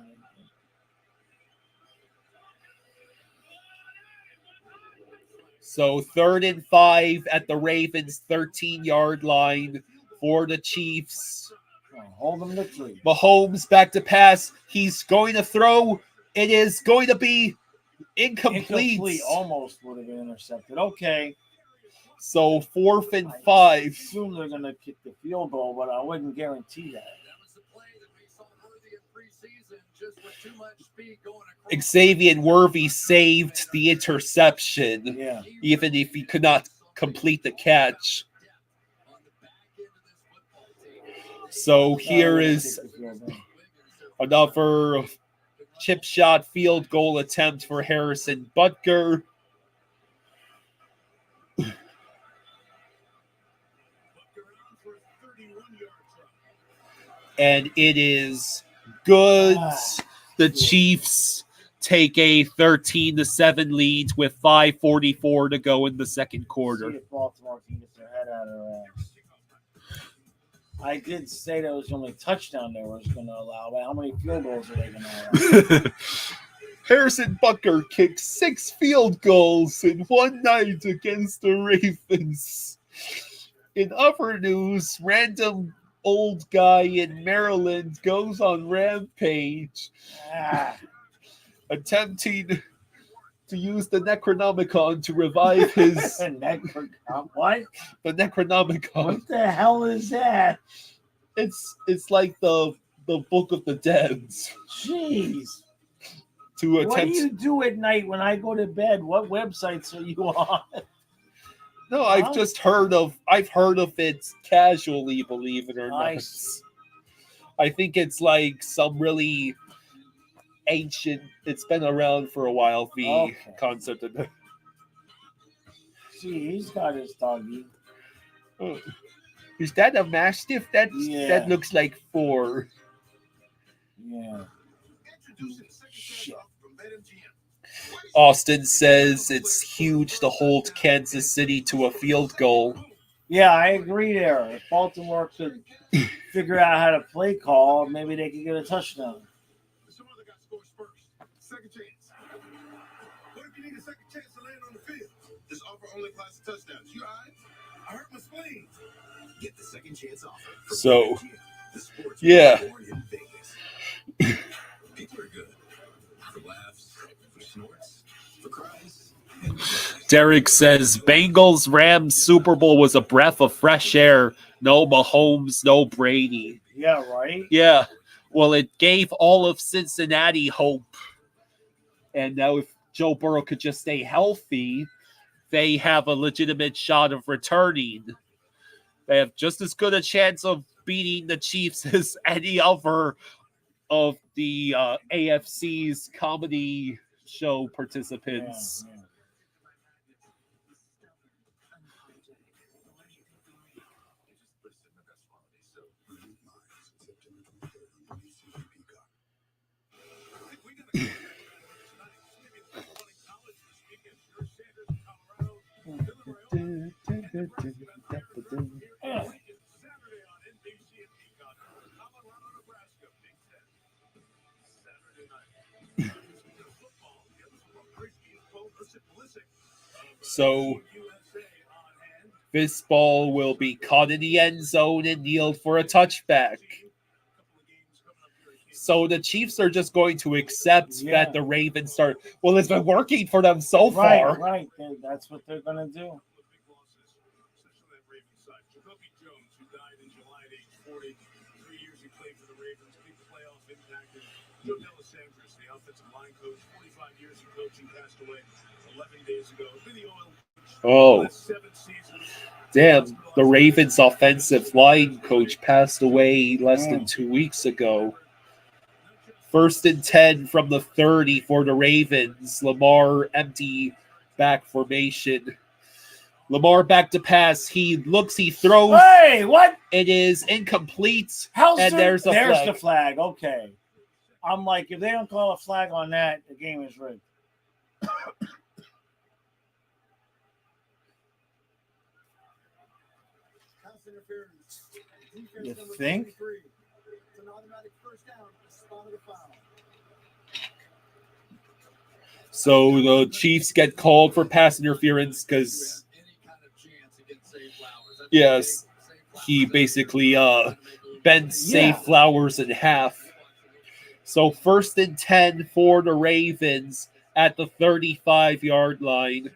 So 3rd and 5 at the Ravens' 13-yard line for the Chiefs. Hold them to 3. Mahomes back to pass. He's going to throw. It is going to be incomplete. Almost would have been intercepted. Okay. So 4th and I 5. assume they're going to kick the field goal, but I wouldn't guarantee that. That was the play that we saw Worthy in preseason, just with too much speed going across. Xavier Worthy saved the interception, Yeah. even if he could not complete the catch. On the back end of this football team. So here They're gonna is kick the field goal. another chip shot field goal attempt for Harrison Butker. And it is good. The Chiefs take a 13-7 lead with 5:44 to go in the second See quarter. if Baltimore can get their head out of their ass. I did say that was the only touchdown they was going to allow, but how many field goals are they going to allow? Harrison Butker kicked 6 field goals in one night against the Ravens. In other news, random old guy in Maryland goes on rampage, Ah, attempting to use the Necronomicon to revive his what? the Necronomicon. What the hell is that? It's like the Book of the Dead. Jeez. To What do attempt. you do at night when I go to bed? What websites are you on? No, I've Huh? just heard of. I've heard of it casually, believe it or not. Nice. I think it's like some really ancient. It's been around for a while. The Okay. concept of See, he's got his doggy. is that a mastiff? That Yeah. looks like 4. Yeah. Shit. From BetMGM. Austin says it's huge to hold Kansas City to a field goal. Yeah, I agree there. If Baltimore could figure out how to play call, maybe they can get a touchdown. Some other guy scores first. Second chance. What if you need a second chance to land on the field? This offer only applies to touchdowns. You all right? I hurt my spleen. Get the second chance offer. from So, BetMGM, the sports yeah. born in Vegas. People are good. For laughs, for snorts, for cries. and for Derek says Bengals Rams Super Bowl was a breath of fresh air. No Mahomes, no Brady. Yeah, right? Yeah. Well, it gave all of Cincinnati hope. And now if Joe Burrow could just stay healthy, they have a legitimate shot of returning. They have just as good a chance of beating the Chiefs as any other of the AFC's comedy show participants. Yeah. Yeah. So this ball will be caught in the end zone and kneeled for a touchback. So the Chiefs are just going to accept that the Ravens start. Well, it's been working for them so far. Right. That's what they're going to do. Joe Delisandris, the offensive line coach, 45 years of coaching, passed away 11 days ago. Been the oil coach Oh, last 7 seasons. damn. The Ravens offensive line coach passed away less than 2 weeks ago. 1st and 10 from the 30 for the Ravens. Lamar empty back formation. Lamar back to pass. He looks, he throws. Hey, what? It is incomplete. How's And there's a flag. the flag. Okay. I'm like, if they don't call a flag on that, the game is rigged. You think? So the Chiefs get called for pass interference because, yes, he basically bent Zay Flowers in half. So 1st and 10 for the Ravens at the 35-yard line.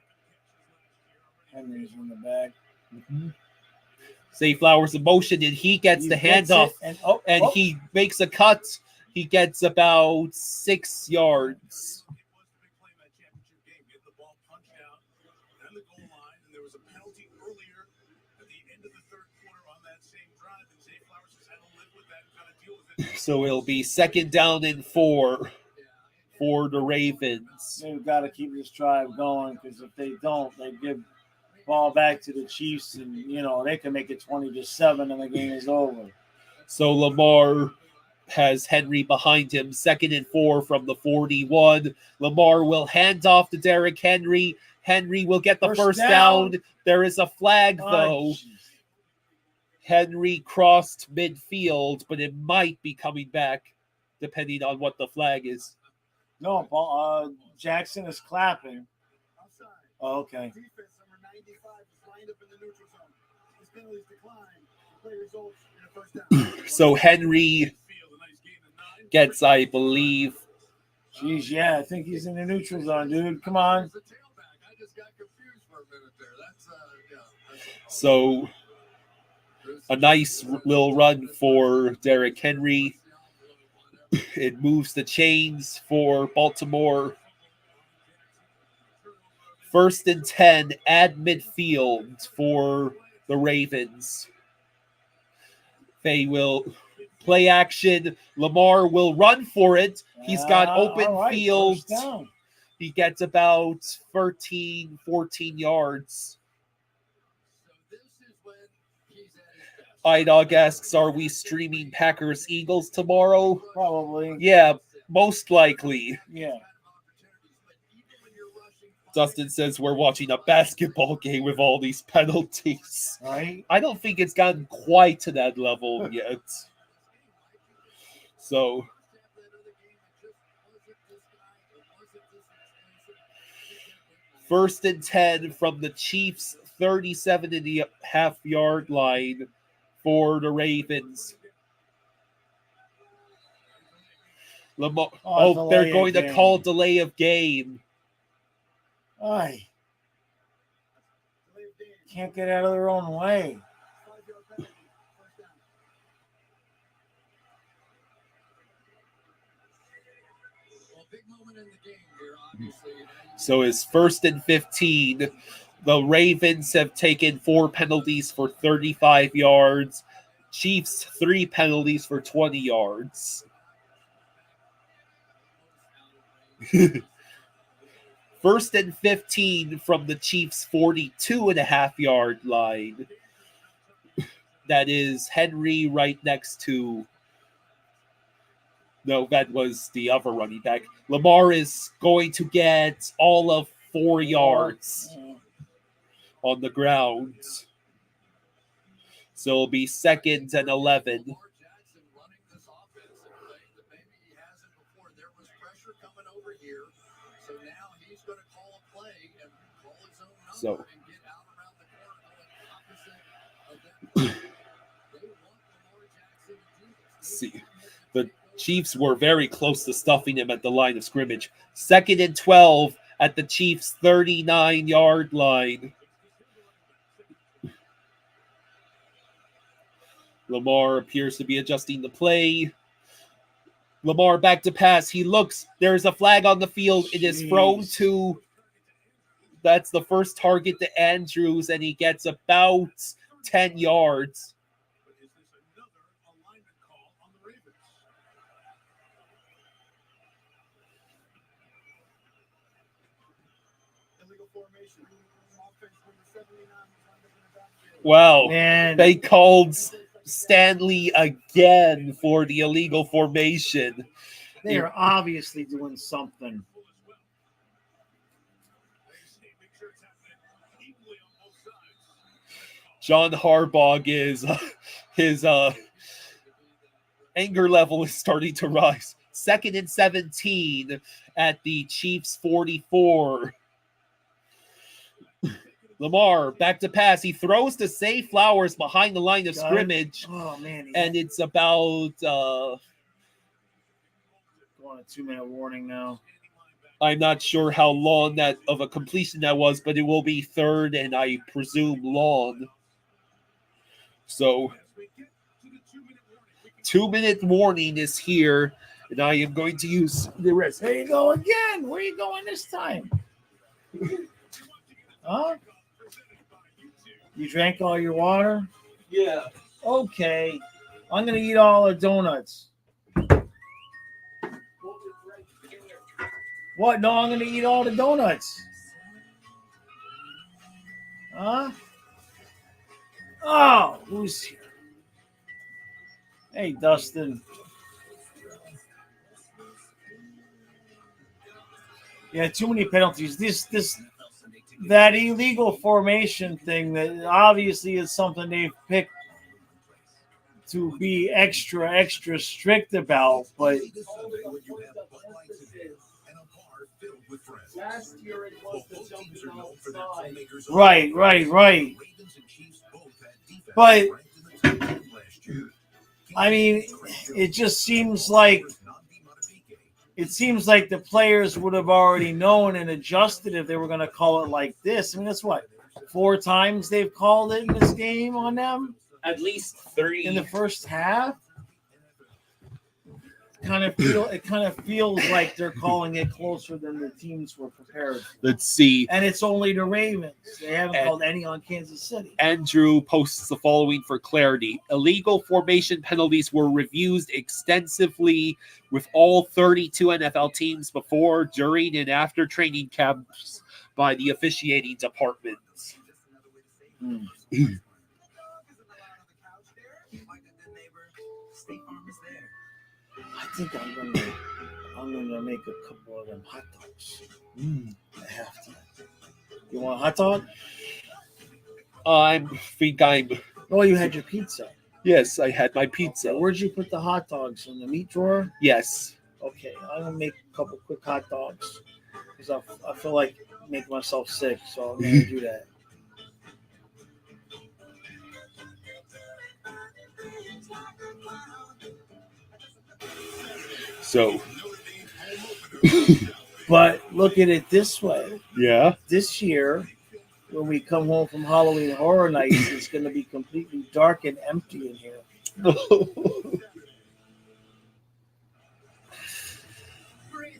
Henry's in the back. Zay Flowers in motion, and he gets the handoff, and he makes a cut. He gets about 6 yards. So it'll be 2nd down and 4 for the Ravens. They've got to keep this drive going because if they don't, they give ball back to the Chiefs, and they can make it 20-7, and the game is over. So Lamar has Henry behind him. 2nd and 4 from the 41. Lamar will hand off to Derrick Henry. Henry will get the first down. There is a flag though. Henry crossed midfield, but it might be coming back depending on what the flag is. No, Jackson is clapping. Oh, okay. So Henry gets, I believe. Jeez, yeah, I think he's in the neutral zone, dude. Come on. So a nice little run for Derrick Henry. It moves the chains for Baltimore. 1st and 10 at midfield for the Ravens. They will play action. Lamar will run for it. He's got open field. He gets about 13, 14 yards. iDog asks, are we streaming Packers-Eagles tomorrow? Probably. Yeah, most likely. Yeah. Dustin says we're watching a basketball game with all these penalties. Right? I don't think it's gotten quite to that level yet. So, first and 10 from the Chiefs' 37.5-yard line for the Ravens. Lamar, they're going to call delay of game. Aye. Can't get out of their own way. So it's first and 15. The Ravens have taken 4 penalties for 35 yards. Chiefs 3 penalties for 20 yards. First and 15 from the Chiefs' 42.5-yard line. That is Henry right next to... No, that was the other running back. Lamar is going to get all of 4 yards on the ground. So it'll be 2nd and 11. So see, the Chiefs were very close to stuffing him at the line of scrimmage. 2nd and 12 at the Chiefs' 39-yard line. Lamar appears to be adjusting the play. Lamar back to pass. He looks. There's a flag on the field. It is thrown to... That's the first target to Andrews, and he gets about 10 yards. Wow. Man. They called Stanley again for the illegal formation. They are obviously doing something. John Harbaugh is his anger level is starting to rise. 2nd and 17 at the Chiefs' 44. Lamar back to pass. He throws to Zay Flowers behind the line of scrimmage. Oh man! And it's about going a 2-minute warning now. I'm not sure how long that of a completion that was, but it will be 3rd and I presume long. So 2-minute warning is here, and I am going to use the rest. There you go again. Where are you going this time? Huh? You drank all your water? Yeah. Okay. I'm going to eat all the donuts. What? No, I'm going to eat all the donuts. Huh? Oh, who's here? Hey, Dustin. Yeah, too many penalties. That illegal formation thing that obviously is something they've picked to be extra strict about, but Last year it was the jumping outside. Right. But I mean, it just seems like the players would have already known and adjusted if they were going to call it like this. I mean, that's what 4 times they've called it in this game on them. At least 3 in the first half. It kind of feels like they're calling it closer than the teams were prepared for. Let's see. And it's only the Ravens. They haven't called any on Kansas City. Andrew posts the following for clarity. Illegal formation penalties were reviewed extensively with all 32 NFL teams before, during, and after training camps by the officiating department. I think I'm gonna make a couple of them hot dogs at halftime. You want a hot dog? I think I'm. Oh, you had your pizza. Yes, I had my pizza. Okay, where'd you put the hot dogs? In the meat drawer? Yes. Okay, I'm gonna make a couple quick hot dogs because I feel like making myself sick, so I'm gonna do that. So, But look at it this way: yeah. this year, when we come home from Halloween Horror Nights, it's gonna be completely dark and empty in here. Maria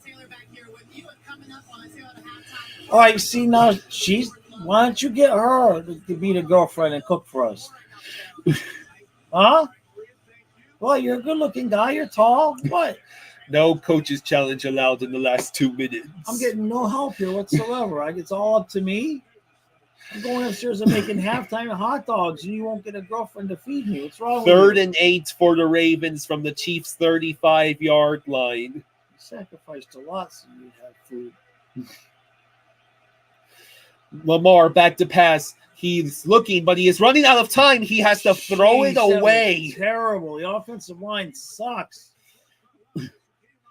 Taylor back here with you and coming up on 2.5 All right, see now she's. Why don't you get her to be the girlfriend and cook for us? Huh? Well, you're a good-looking guy. You're tall. What? No coach's challenge allowed in the last 2 minutes. I'm getting no help here whatsoever. It's all up to me. I'm going upstairs and making halftime hot dogs, and you won't get a girlfriend to feed me. What's wrong with you? 3rd and 8 for the Ravens from the Chiefs' 35-yard line. You sacrificed a lot so you'd have food. Lamar back to pass. He's looking, but he is running out of time. He has to throw it Jeez, that was away. terrible. The offensive line sucks.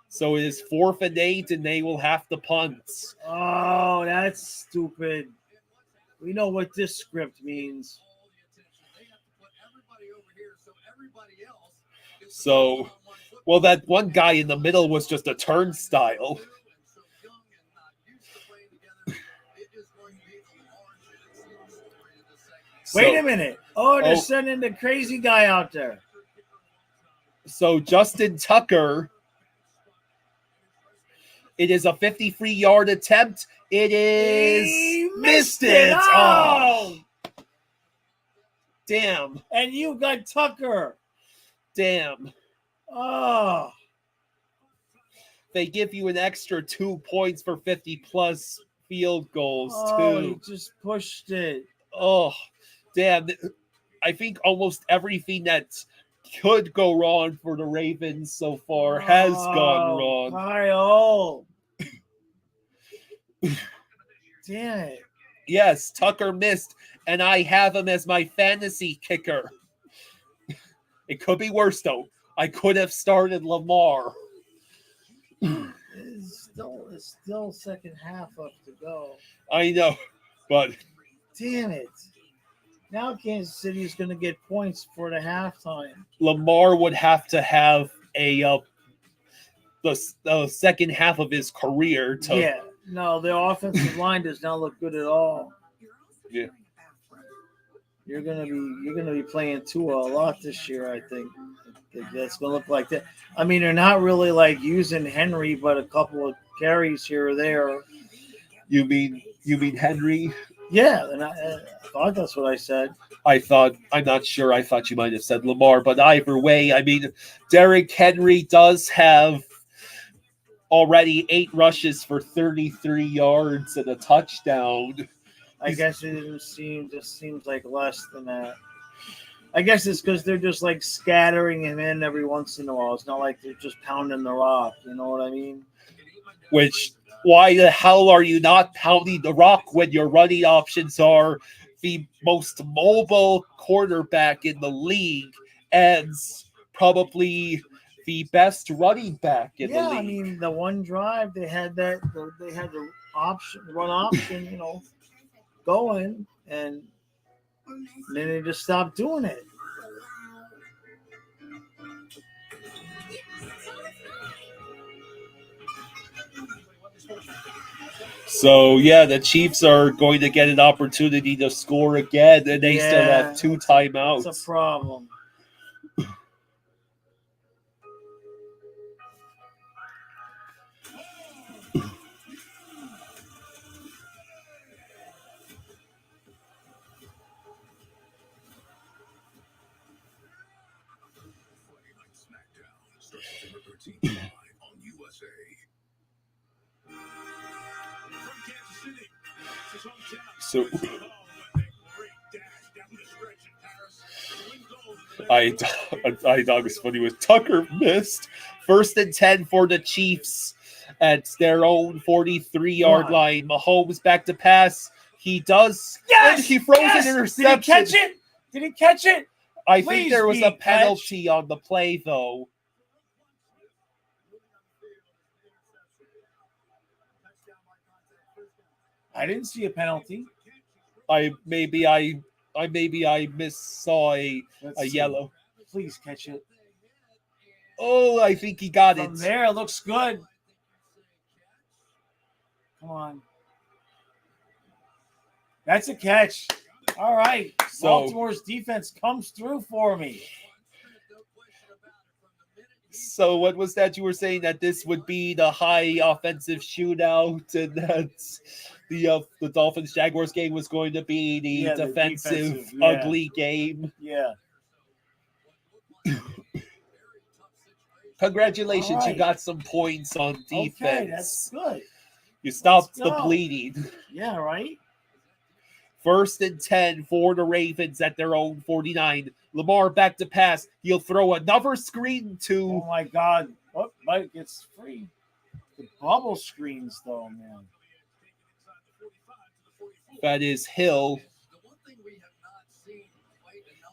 So it is 4th and 8, and they will have to punt. Oh, that's stupid. We know what this script means. So, well, that one guy in the middle was just a turnstile. Wait a minute. Oh, they're sending the crazy guy out there. So Justin Tucker, it is a 53-yard attempt. It is He missed it. Oh, damn. And you got Tucker. Damn. Oh. They give you an extra 2 points for 50-plus field goals, Oh, he too. just pushed it. Oh, damn. I think almost everything that could go wrong for the Ravens so far has gone wrong. Kyle. Damn it. Yes, Tucker missed, and I have him as my fantasy kicker. It could be worse, though. I could have started Lamar. It's still second half up to go. I know, but Damn it. Now Kansas City is going to get points for the halftime. Lamar would have to have the second half of his career to Yeah. No, the offensive line does not look good at all. Yeah. You're gonna be playing Tua a lot this year, I think. That's gonna look like that. I mean, they're not really like using Henry, but a couple of carries here or there. You mean Henry? Yeah, and I thought that's what I said. I'm not sure. I thought you might have said Lamar, but either way, I mean, Derrick Henry does have already 8 rushes for 33 yards and a touchdown. I guess it seems like less than that. I guess it's because they're just like scattering him in every once in a while. It's not like they're just pounding the rock. You know what I mean? Which, why the hell are you not pounding the rock when your running options are the most mobile quarterback in the league and probably the best running back in the league? I mean, the one drive they had the run option, going, and then they just stopped doing it. So, yeah, the Chiefs are going to get an opportunity to score again, and they still have 2 timeouts. That's a problem. So I thought it was funny was Tucker missed 1st and 10 for the Chiefs at their own 43-yard line. Mahomes back to pass. He does. Yes! And he throws yes! an Did interception. he catch it? Did he catch it? I Please think there was be a penalty on the play, though. I didn't see a penalty. Maybe I saw a Let's see. yellow. Please catch it. Oh, I think he got From it. there, it looks good. Come on. That's a catch. All right. So- Baltimore's defense comes through for me. So what was that you were saying, that this would be the high offensive shootout, and that the Dolphins Jaguars game was going to be the Yeah, the defensive defensive, yeah. ugly game? Yeah. Congratulations, All right. you got some points on defense. Okay, that's good. You stopped Let's the go. bleeding. Yeah, right? 1st and 10 for the Ravens at their own 49. Lamar back to pass. He'll throw another screen to Oh, my God. Oh, Mike gets free. The bubble screens, though, man. that is Hill.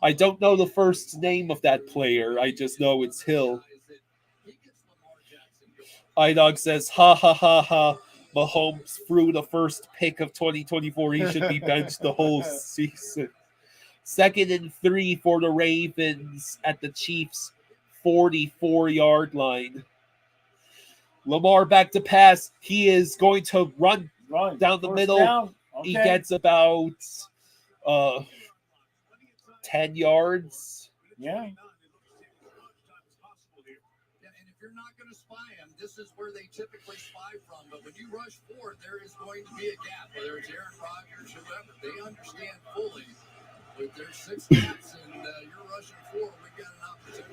I don't know the first name of that player. I just know it's Hill. iDog says, ha ha ha ha. Mahomes threw the first pick of 2024. He should be benched the whole season. 2nd and 3 for the Ravens at the Chiefs' 44-yard line. Lamar back to pass. He is going to run down the First middle. down. Okay. He gets about 10 yards. Yeah. And if you're not going to spy them, this is where they typically spy from. But when you rush forward, there is going to be a gap, whether it's Aaron Rodgers, whoever. They understand fully. With their 6 minutes and you're rushing forward, we got an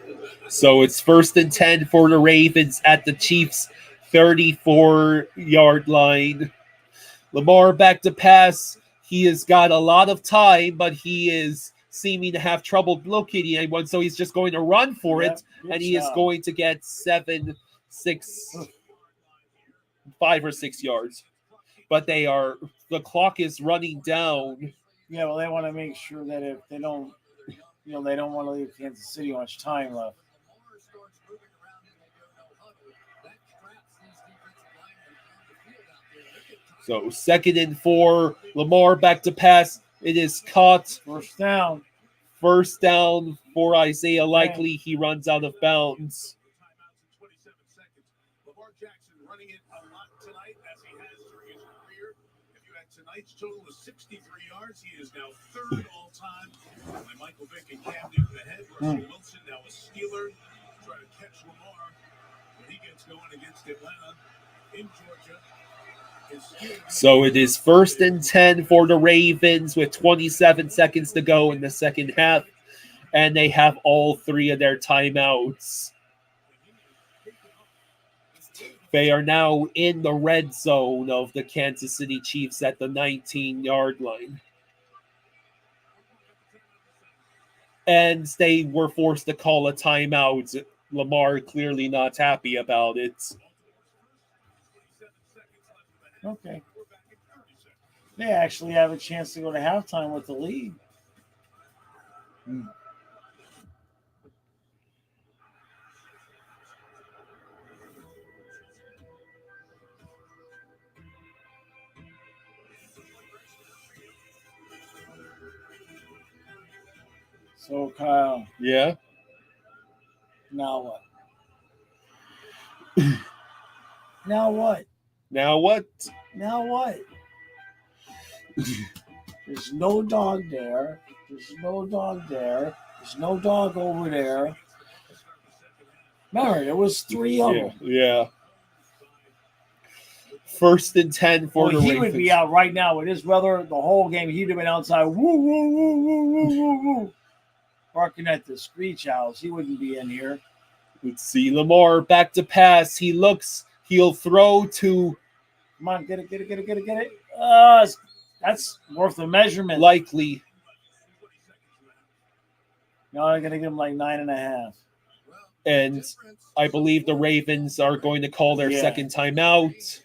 opportunity. So it's 1st and 10 for the Ravens at the Chiefs' 34-yard line. Lamar back to pass. He has got a lot of time, but he is seeming to have trouble locating anyone, so he's just going to run for it, Good and he is job. going to get 5 or 6 yards. But the clock is running down. Yeah, well, they want to make sure that if they don't, they don't want to leave Kansas City much time left. So 2nd and 4, Lamar back to pass. It is caught. First down. First down for Isaiah Likely. He runs out of bounds. Lamar Jackson running it a lot tonight, as he has during his career. If you add tonight's total of 63 yards, he is now 3rd all time. By Michael Vick and Cam Newton ahead. Russell Wilson now a Steeler. Try to catch Lamar when he gets going against Atlanta in Georgia. So it is 1st and 10 for the Ravens with 27 seconds to go in the second half. And they have all 3 of their timeouts. They are now in the red zone of the Kansas City Chiefs at the 19-yard line. And they were forced to call a timeout. Lamar clearly not happy about it. Okay. They actually have a chance to go to halftime with the lead. So, Kyle, Yeah. now what? Now what? Now what? Now what? There's no dog there. There's no dog there. There's no dog over there. Remember, there was 3 of them. Yeah. 1st and 10 for the He Ravens. would be out right now with his weather. The whole game, he'd have been outside, woo, woo, woo, woo, woo, woo, woo, barking at the screech owls. He wouldn't be in here. Let's see. Lamar back to pass. He looks. He'll throw to Come on, get it, get it, get it, get it, get it. That's worth a measurement. Likely. No, I'm going to give him like 9.5. And I believe the Ravens are going to call their Yeah. second timeout.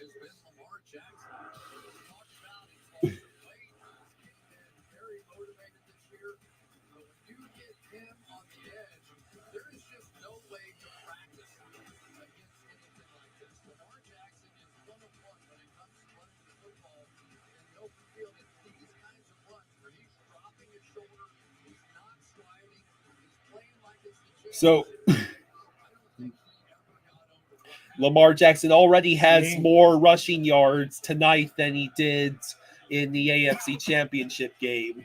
So Lamar Jackson already has See? more rushing yards tonight than he did in the AFC Championship game.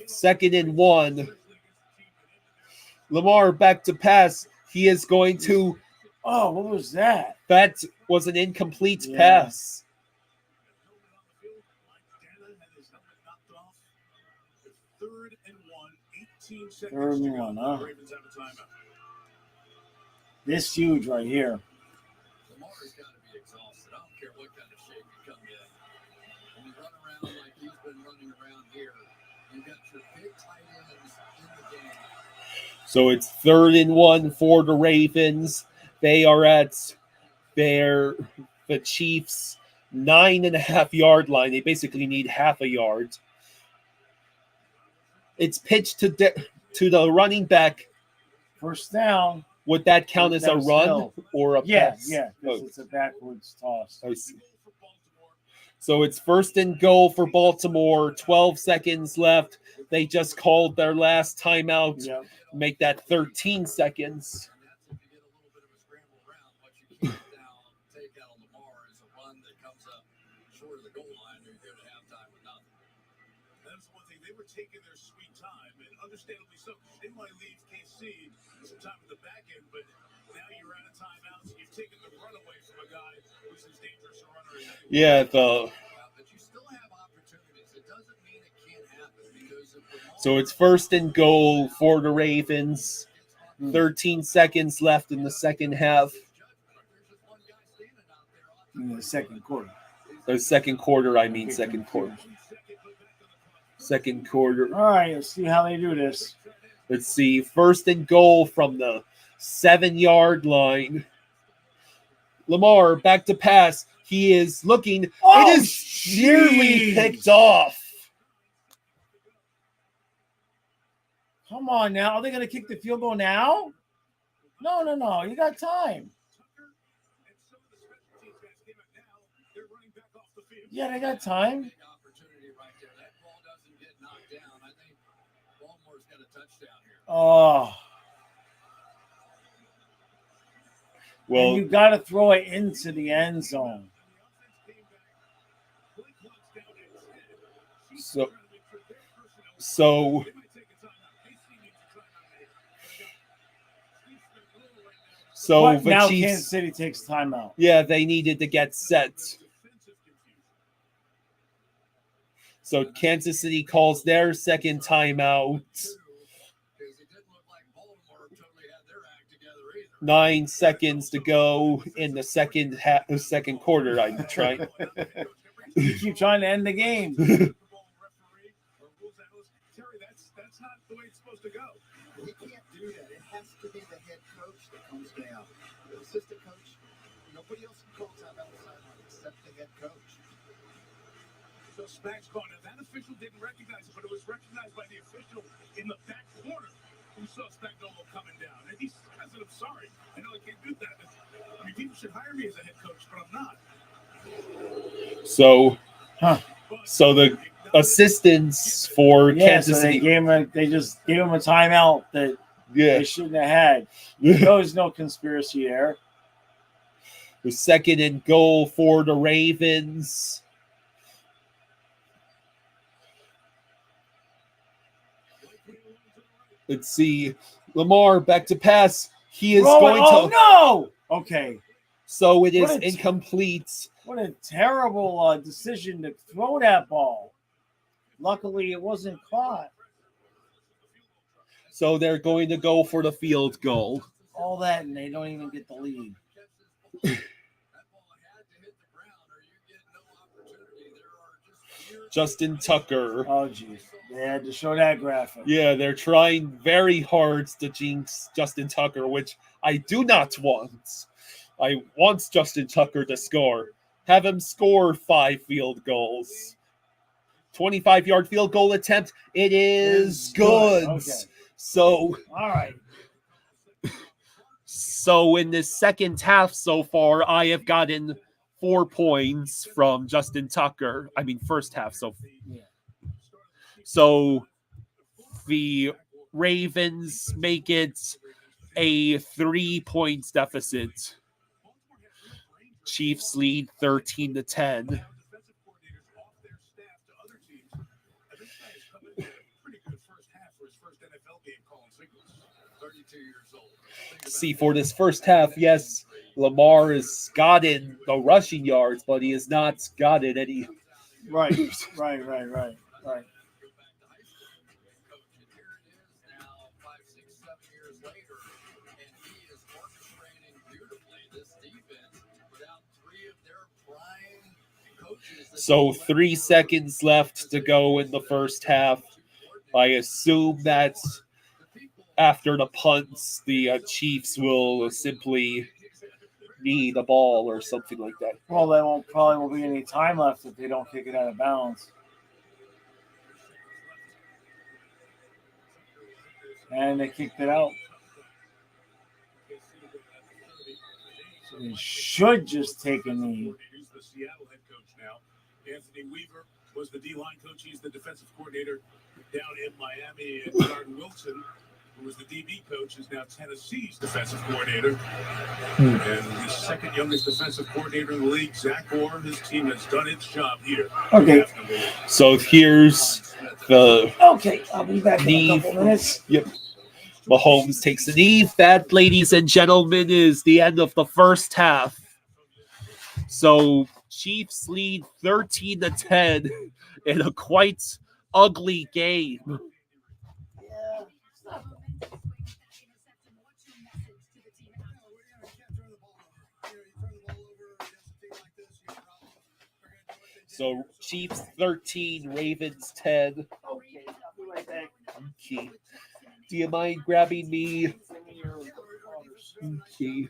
Second and 1. Lamar back to pass. He is going to. Oh, what was that? That was an incomplete Yeah. pass. Third and 1, 18 seconds Third and to go. one, huh? The Ravens have a timeout. This huge right here. Lamar's got to be exhausted. I don't care what kind of shape you come in. When you run around like he's been running around here, you've got your big tight ends in the game. So it's 3rd and 1 for the Ravens. They are at the Chiefs' 9.5 yard line. They basically need half a yard. It's pitched to the running back. First down. Would that count as a That's run still- or a Yeah, pass? yeah, because Oh, it's a backwards toss. I see. So it's 1st and goal for Baltimore. 12 seconds left. They just called their last timeout. Yep. Make that 13 seconds. And that's if you get a little bit of a scramble around. What you can't now take out on Lamar is a run that comes up short of the goal line, or you're going to have time with nothing. That's the one thing. They were taking their sweet time, and understandably so. They might leave KC some time at the back end, but now you're out of timeouts. You've taken the run away from a guy who's as dangerous a runner as anyone. Yeah, But you still have opportunities. It doesn't mean it can't happen because if Lamar so it's 1st and goal for the Ravens. 13 seconds left in the second half. there's just one guy standing out there on In the second quarter. The second quarter, I mean second quarter. Second quarter. All right, let's see how they do this. Let's see. 1st and goal from the 7-yard line. Lamar back to pass. He is looking. Oh, it is nearly jeez. picked off. Come on now. Are they going to kick the field goal now? No. You got time. Yeah, they got time. big opportunity right there. That ball doesn't get knocked down. I think Baltimore's got a touchdown here. Oh. Well, And you got to throw it into the end zone. so But the now Chiefs. Kansas City takes timeout. Yeah, they needed to get set. So Kansas City calls their second timeout. Because it didn't look like Baltimore totally had their act together either. 9 seconds to go in the second quarter. I'm trying. You keep trying to end the game. Terry, that's not the way it's supposed to go. He can't do that. It has to be the head coach that comes down. The assistant coach, nobody else can call time out the sideline except the head coach. So Spags called it. That official didn't recognize it, but it was recognized by the official in the back corner who saw Spagnuolo coming down. And he says, I'm sorry. I know I can't do that. I mean, people should hire me as a head coach, but I'm not. So Huh. the assistants for Yeah, Kansas so they City. they just gave him a timeout that Yeah. they shouldn't have had. There was no conspiracy there. The 2nd and goal for the Ravens. Let's see. Lamar back to pass. He is Throw it. going Oh, to. no! Okay. So it is What a- incomplete. What a terrible decision to throw that ball. Luckily, it wasn't caught. So they're going to go for the field goal. All that, and they don't even get the lead. That ball had to hit the ground or you get no opportunity. There are just years Justin Tucker. Oh, geez. They had to show that graphic. Yeah, they're trying very hard to jinx Justin Tucker, which I do not want. I want Justin Tucker to score. Have him score 5 field goals. 25-yard field goal attempt. It is good. Okay. So All right. in the second half so far, I have gotten 4 points from Justin Tucker. I mean, first half. So Yeah. So the Ravens make it a 3 points deficit. Chiefs lead 13-10. See, for this first half, yes, Lamar has gotten the rushing yards, but he has not gotten any. Right. So 3 seconds left to go in the first half. I assume that after the punts, the Chiefs will simply knee the ball or something like that. Well, there won't be any time left if they don't kick it out of bounds. And they kicked it out. So they should just take a knee. The Seattle head coach now. Anthony Weaver was the D-line coach. He's the defensive coordinator down in Miami. And Garden Wilson, who was the DB coach, is now Tennessee's defensive coordinator. And the second youngest defensive coordinator in the league, Zach Orr, his team has done its job here. Okay. So here's the Okay, I'll be back in a couple minutes. Yep. Mahomes takes the knee. That, ladies and gentlemen, is the end of the first half. So Chiefs lead 13-10 in a quite ugly game. So Chiefs 13, Ravens 10. Okay, I'll be right back. Okay. Do you mind grabbing me? Okay.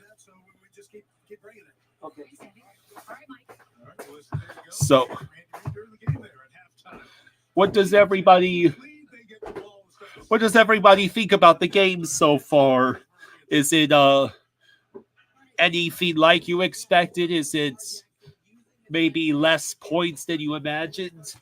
Okay. So, what does everybody think about the game so far? Is it anything like you expected? Is it maybe less points than you imagined?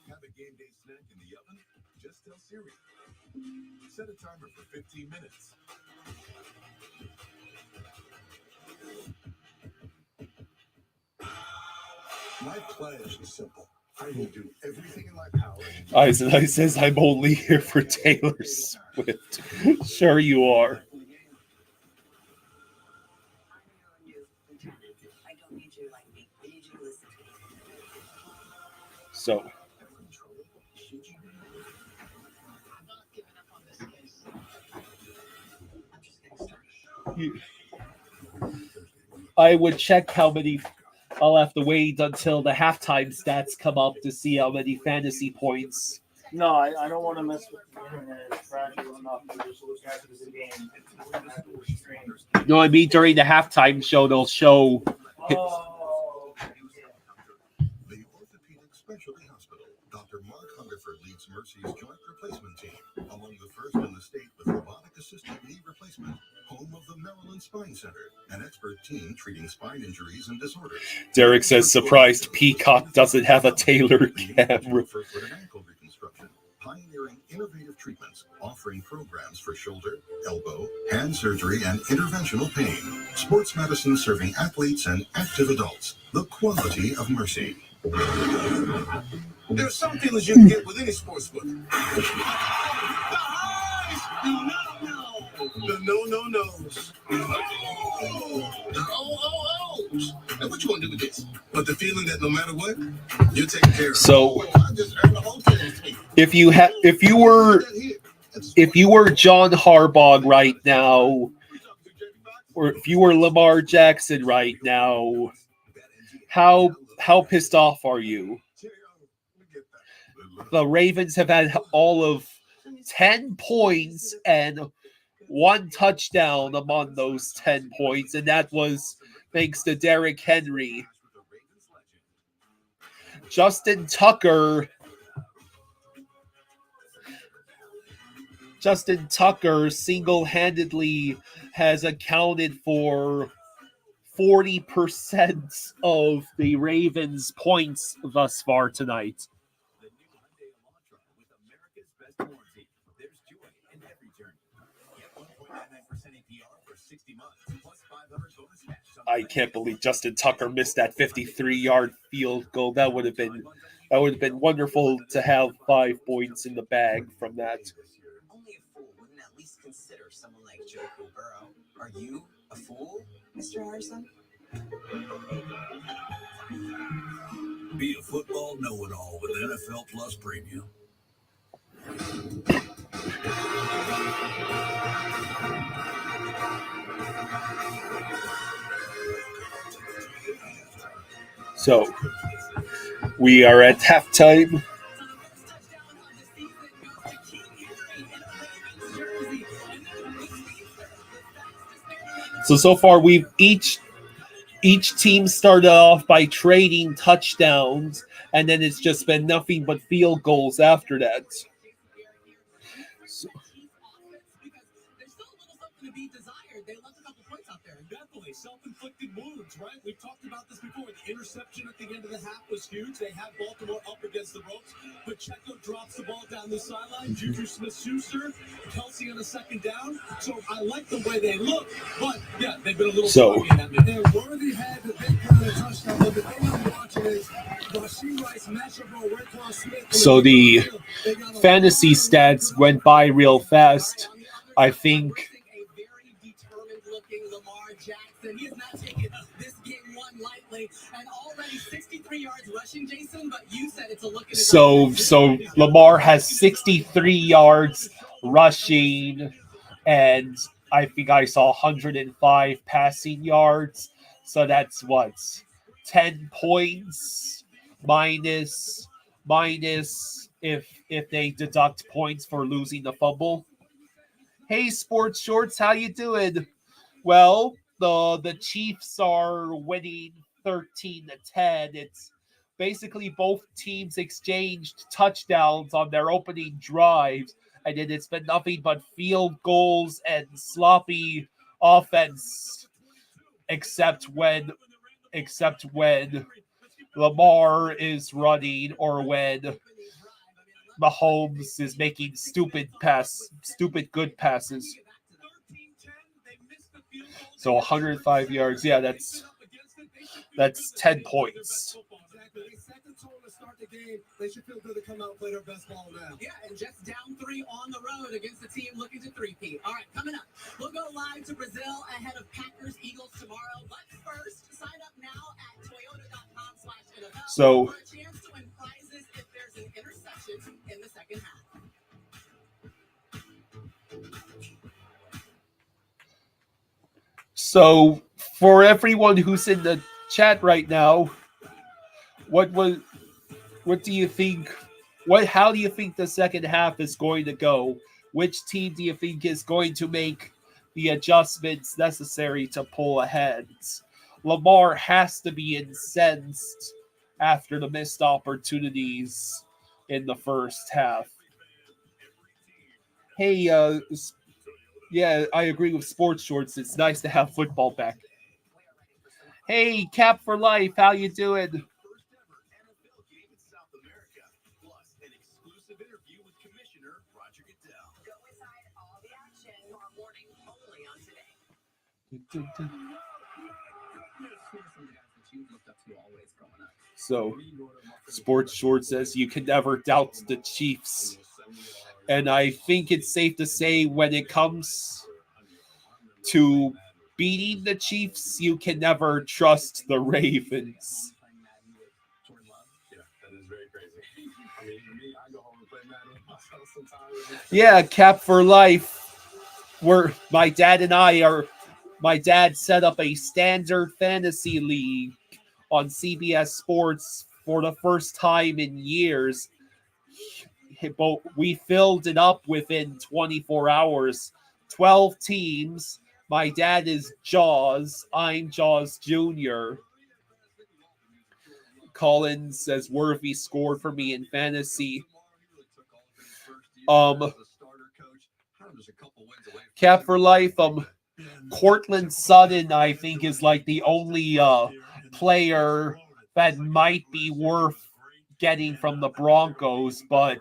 Have a game day snack in the oven? Just tell Siri. Set a timer for 15 minutes. My pledge is simple. I will do everything in my power. I says I'm only here for Taylor Swift. Sure you are. I don't need you like me. I need you to listen to me. So, I'm not giving up on this case. I'm just getting started. I would check how many. I'll have to wait until the halftime stats come up to see how many fantasy points. No, I don't want to mess with the internet. It's fragile enough to just look after the game. You know what I mean? During the halftime show, they'll show. Oh, The Orthopedic Specialty Hospital. Dr. Mark Hungerford leads Mercy's joint replacement team, among the first in the state with robotic-assisted knee replacement, home of the Maryland Spine Center, an expert team treating spine injuries and disorders. Derek says, surprised Peacock doesn't have a Taylor camera. For foot and ankle reconstruction, pioneering innovative treatments, offering programs for shoulder, elbow, hand surgery, and interventional pain. Sports medicine serving athletes and active adults. The quality of Mercy. There are some feelings you can get with any sports book. The no-no-nos. The oh-oh-ohs. Now, what you gonna do with this? But the feeling that no matter what, you're taking care of. So, I just earned a hotel fee. if you were John Harbaugh right now, or if you were Lamar Jackson right now, how pissed off are you? The Ravens have had all of 10 points and 1 touchdown among those 10 points, and that was thanks to Derrick Henry. Justin Tucker Justin Tucker single-handedly has accounted for 40% of the Ravens' points thus far tonight. The new Hyundai Elantra with America's best warranty. There's joy in every journey. Get 1.99% APR for 60 months plus 500 bonus cash. I can't believe Justin Tucker missed that 53-yard field goal. That would have been wonderful to have 5 points in the bag from that. Only a fool wouldn't at least consider someone like Joe Burrow. Are you a fool, Mr. Harrison? Be a football know-it-all with NFL Plus Premium. So we are at halftime. So far we've each team started off by trading touchdowns, and then it's just been nothing but field goals after that. So, There's still a little something to be desired. They left a couple points out there. Definitely self-inflicted wounds, right? We've talked about this before. The interception at the end of the half was huge. They had Baltimore up against the ropes. Pacheco drops the ball down the sideline. Juju Smith-Schuster, Kelsey on a second down. So I like the way they look, but yeah, they've been a little foggy in that minute. And Worthy had the big run and touchdown, but the thing I'm watching is Rashee Rice matchup on Raekwon Smith. so the fantasy stats went by real fast. I think A very determined looking Lamar Jackson. He is not taking this game one lightly. And already 63 yards rushing, Jason, but you said it's a look at his so Lamar has 63 yards rushing, and I think I saw 105 passing yards. So that's what, 10 points minus if they deduct points for losing the fumble. Hey, Sports Shorts, how you doing? Well, the Chiefs are winning 13-10. It's basically both teams exchanged touchdowns on their opening drives, and then it's been nothing but field goals and sloppy offense, except when Lamar is running or when Mahomes is making stupid good passes. So 105 yards. Yeah, that's 10 points. They set the tone to start the game. They should feel good to come out and play their best ball now. Yeah, and just down 3 on the road against a team looking to three-peat. All right, coming up, we'll go live to Brazil ahead of Packers-Eagles tomorrow. But first, sign up now at toyota.com/NFL So for a chance to win prizes if there's an interception in the second half. So for everyone who's in the chat right now, what do you think? How do you think the second half is going to go? Which team do you think is going to make the adjustments necessary to pull ahead? Lamar has to be incensed after the missed opportunities in the first half. Hey, yeah, I agree with Sports Shorts. It's nice to have football back. Hey, Cap for Life, how you doing? First ever NFL game in South America, plus an exclusive interview with Commissioner Roger Goodell. Go inside all the action tomorrow morning only on Today. So, Sports Short says you can never doubt the Chiefs. And I think it's safe to say when it comes to beating the Chiefs, you can never trust the Ravens. Yeah, Cap for Life. My dad set up a standard fantasy league on CBS Sports for the first time in years. We filled it up within 24 hours. 12 teams. My dad is Jaws. I'm Jaws Jr. Collins says Worthy scored for me in fantasy. Cap for life. Cortland Sutton, I think, is like the only player that might be worth getting from the Broncos, but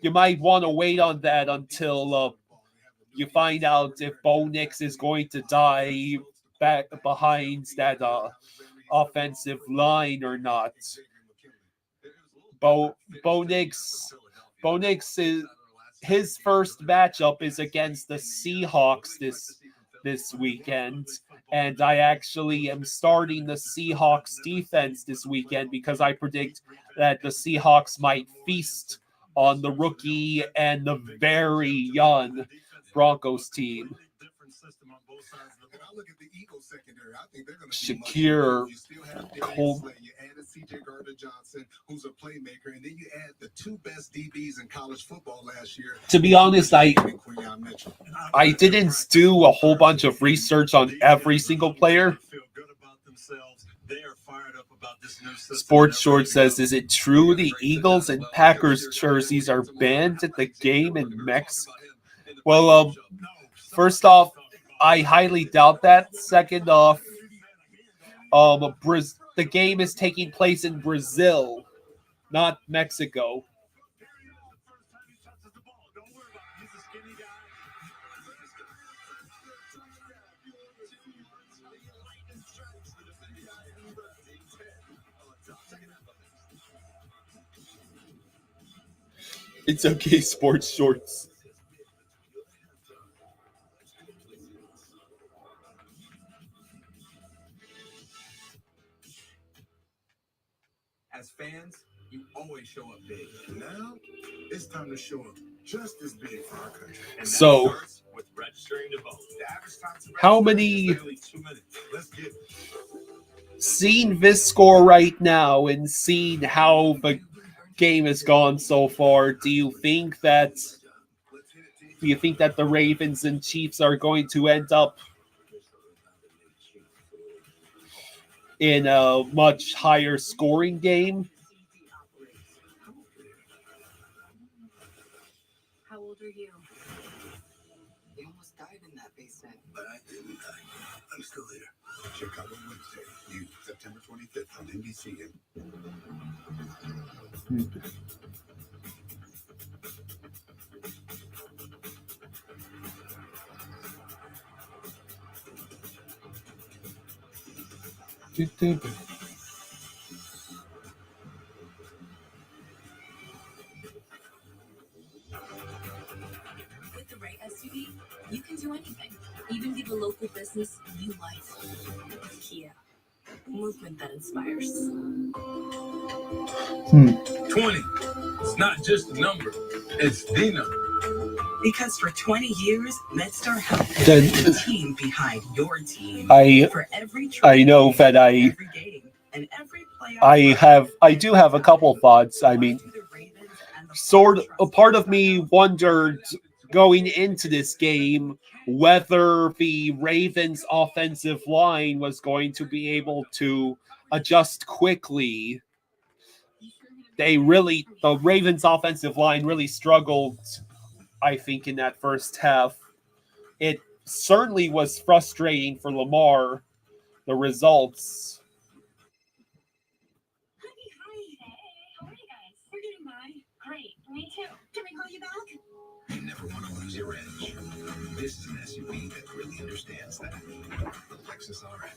you might want to wait on that until you find out if Bo Nix is going to die back behind that offensive line or not. Bo Nix is his first matchup is against the Seahawks this weekend, and I actually am starting the Seahawks defense this weekend because I predict that the Seahawks might feast on the rookie and the very young Broncos team. Shakir Cole. Who's a playmaker, and then you add the two best DBs in college football last year. To be honest, I didn't do a whole bunch of research on every single player. Sports Short says, is it true the Eagles and Packers jerseys are banned at the game in Mexico? Well, first off, I highly doubt that. Second off, the game is taking place in Brazil, not Mexico. It's okay, Sports Shorts. As fans, you always show up big. Now, it's time to show up just as big for our country. And that So, starts with registering to vote. The average time to how register many- is barely 2 minutes. Let's get it. Seeing this score right now and seeing how the game has gone so far, do you think that the Ravens and Chiefs are going to end up in a much higher scoring game? How old are you? They almost died in that basement. But I didn't die. I'm still here. Chicago Wednesday, you, September 25th on NBC. With the right SUV, you can do anything, even give a local business new life. Kia, movement that inspires. 20. It's not just a number, it's the number. Because for 20 years, MedStar Health has Then- been the team behind your team. I For every know that every game, and every playoff I do have a couple thoughts. I mean, a part of me wondered going into this game whether the Ravens offensive line was going to be able to adjust quickly. The Ravens offensive line really struggled, I think, in that first half. It certainly was frustrating for Lamar, the results. Hi. How are you guys? We're getting by. Great. Me too. Can we call you back? You never want to lose your edge. This is an SUV that really understands that. The Lexus RX.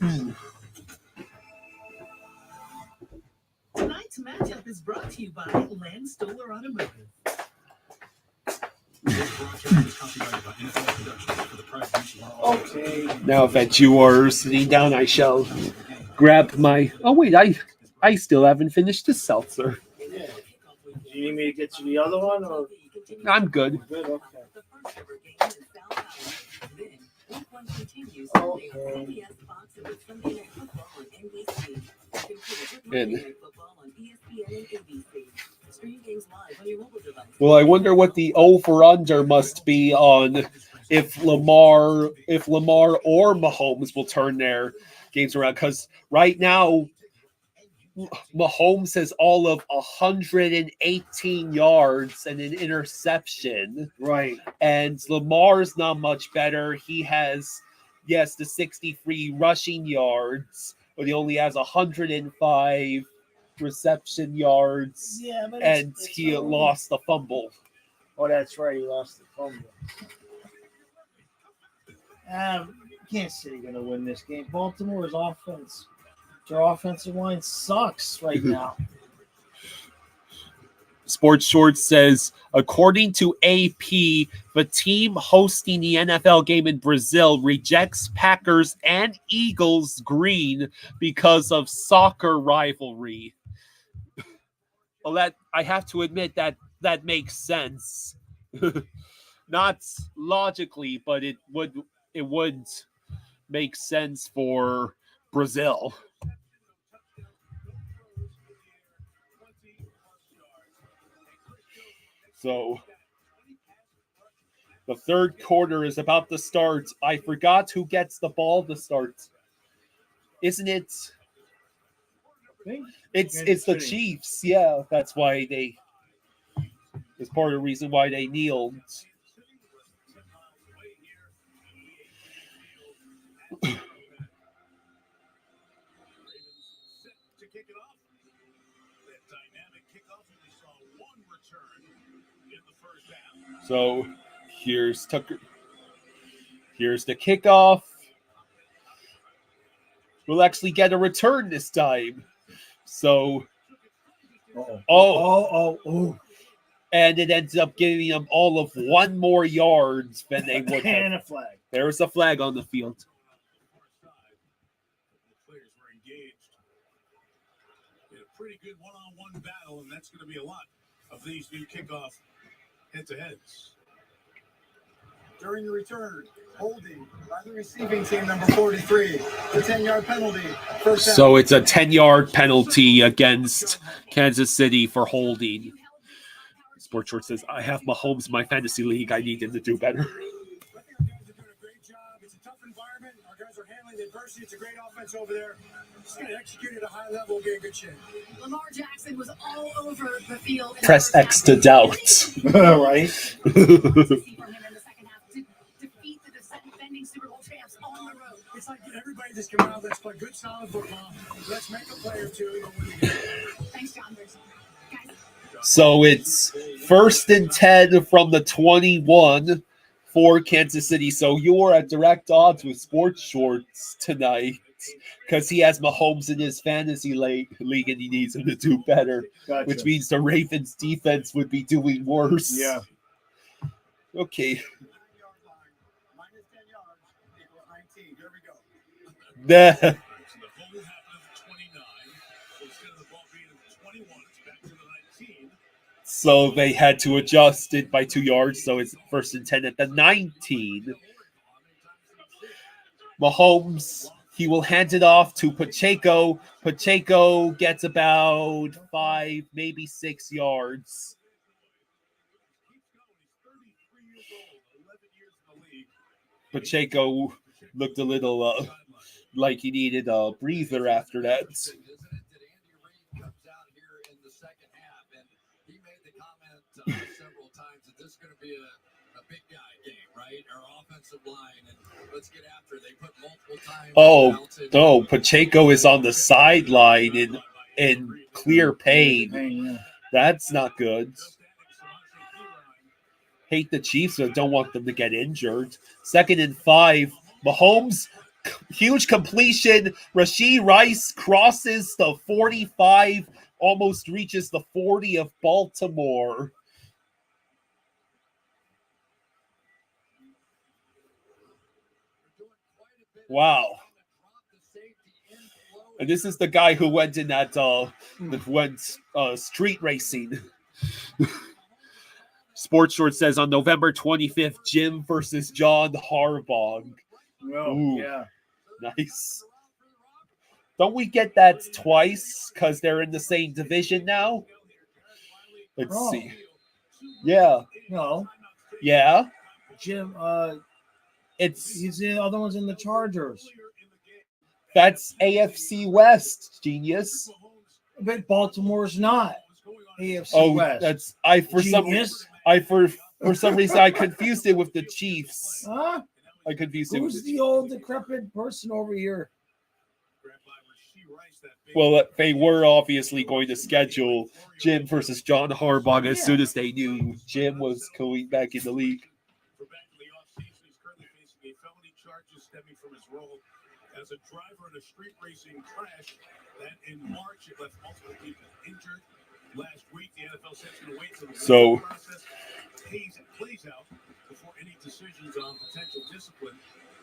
Tonight's matchup is brought to you by Land Stoller Automotive. This broadcast is copyrighted by NFL Productions for the privacy of all. Okay. Now that you are sitting down, I shall grab my... Oh, wait, I still haven't finished this seltzer. Yeah. Do you need me to get you the other one, or I'm good. good? Okay. The first ever game in South Alabama. Then, week one continues Sunday on CBS Fox and with Sunday Night Football on NBC. Compete with Monday Night Football on ESPN and ABC. Stream games live on your mobile device. Well, I wonder what the over-under must be on if Lamar or Mahomes will turn their games around. Because right now, Mahomes has all of 118 yards and an interception. Right. And Lamar's not much better. He has, yes, the 63 rushing yards, but he only has 105 reception yards. Yeah, but And he lost the fumble. Oh, that's right. He lost the fumble. Kansas City going to win this game. Baltimore's offense, their offensive line sucks right now. Sports Shorts says, according to AP, the team hosting the NFL game in Brazil rejects Packers and Eagles green because of soccer rivalry. Well, that I have to admit that makes sense. Not logically, but it would make sense for Brazil. So the third quarter is about to start. I forgot who gets the ball to start. Isn't it? It's the Chiefs. Yeah, that's why they. It's part of the reason why they kneeled. So here's Tucker. Here's the kickoff. We'll actually get a return this time. So, and it ends up giving them all of one more yards than they would have. And a flag. There's a flag on the field. The players were engaged in a pretty good one-on-one battle, and that's going to be a lot of these new kickoff head-to-heads. During the return, holding by the receiving team, number 43, the 10-yard penalty. First down. So it's a 10-yard penalty against Kansas City for holding. Sports Short says, I have Mahomes in my fantasy league. I need him to do better. I think our guys are doing a great job. It's a tough environment. Our guys are handling the adversity. It's a great offense over there. Just going to execute at a high level, get a good shape. Lamar Jackson was all over the field. Press X to doubt. Right? Defeat the defending Super Bowl champs on the road. It's like everybody just come out. Let's play good, solid football. Let's make a play or two. Thanks, John. Guys, So it's 1st and 10 from the 21 for Kansas City. So you're at direct odds with Sports Shorts tonight because he has Mahomes in his fantasy league and he needs him to do better, Gotcha. which means the Ravens defense would be doing worse. Yeah. Okay. Minus 10 yards, equals 19. Here we go. The- So the whole half of 29. So instead of the ball being at the 21, it's back to the 19. So they had to adjust it by 2 yards. So it's 1st and 10 at the 19. Mahomes, he will hand it off to Pacheco. Pacheco gets about 5, maybe 6 yards. Pacheco looked a little like he needed a breather after that. Isn't it that Andy Reid comes out here in the second half, and he made the comment several times that this is going to be a big guy game, right? Our offensive line, and let's get after it. They put multiple times. Oh, no, Pacheco is on the sideline in clear pain. That's not good. Hate the Chiefs, but don't want them to get injured. 2nd and 5. Mahomes, huge completion. Rashee Rice crosses the 45, almost reaches the 40 of Baltimore. Wow. And this is the guy who went in that street racing. Sports Short says on November 25th, Jim versus John Harbaugh. Ooh, Yeah. nice. Don't we get that twice because they're in the same division now? Let's see. Yeah. No. Yeah. Jim, It's he's the other one's in the Chargers. that's AFC West, genius. But Baltimore's not AFC Oh, West. that's Genius. for some reason I confused it with the Chiefs. Huh? I confused it with Who's the the old decrepit person over here? Well, they were obviously going to schedule Jim versus John Harbaugh as soon as they knew Jim was going back in the league. For back in the offseason, he's currently facing a felony charges stemming from his role as a driver in a street racing crash that in March it left multiple people injured. Last week, the NFL said it's going to wait until the process plays out before any decisions on potential discipline.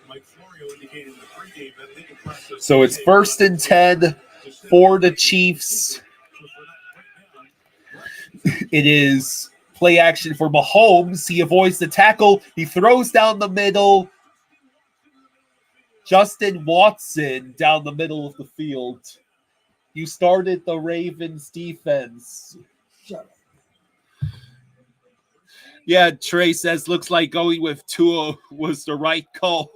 Mike Florio indicated in the pregame that legal process. So it's 1st and 10 for the Chiefs. It is play action for Mahomes. He avoids the tackle. He throws down the middle. Justin Watson down the middle of the field. You started the Ravens defense. Shut up. Yeah, Trey says looks like going with Tua was the right call.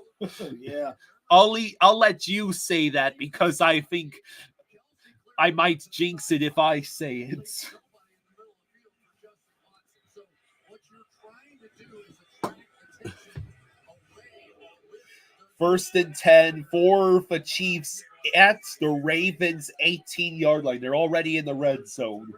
Yeah. I'll let you say that because I think I might jinx it if I say it. First and 10 for the Chiefs at the Ravens 18-yard line. They're already in the red zone.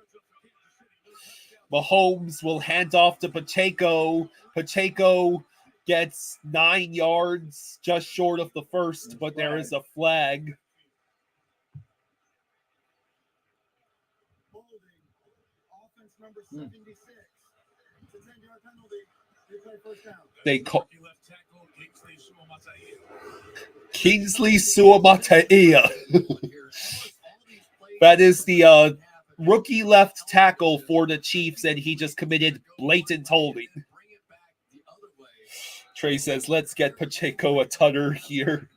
Mahomes will hand off to Pacheco. Pacheco gets 9 yards, just short of the first, but there is a flag. Offense number 76. It's a 10-yard penalty. They play first down. They call Kingsley Suamataia. That is the rookie left tackle for the Chiefs, and he just committed blatant holding. Trey says, let's get Pacheco a tutter here.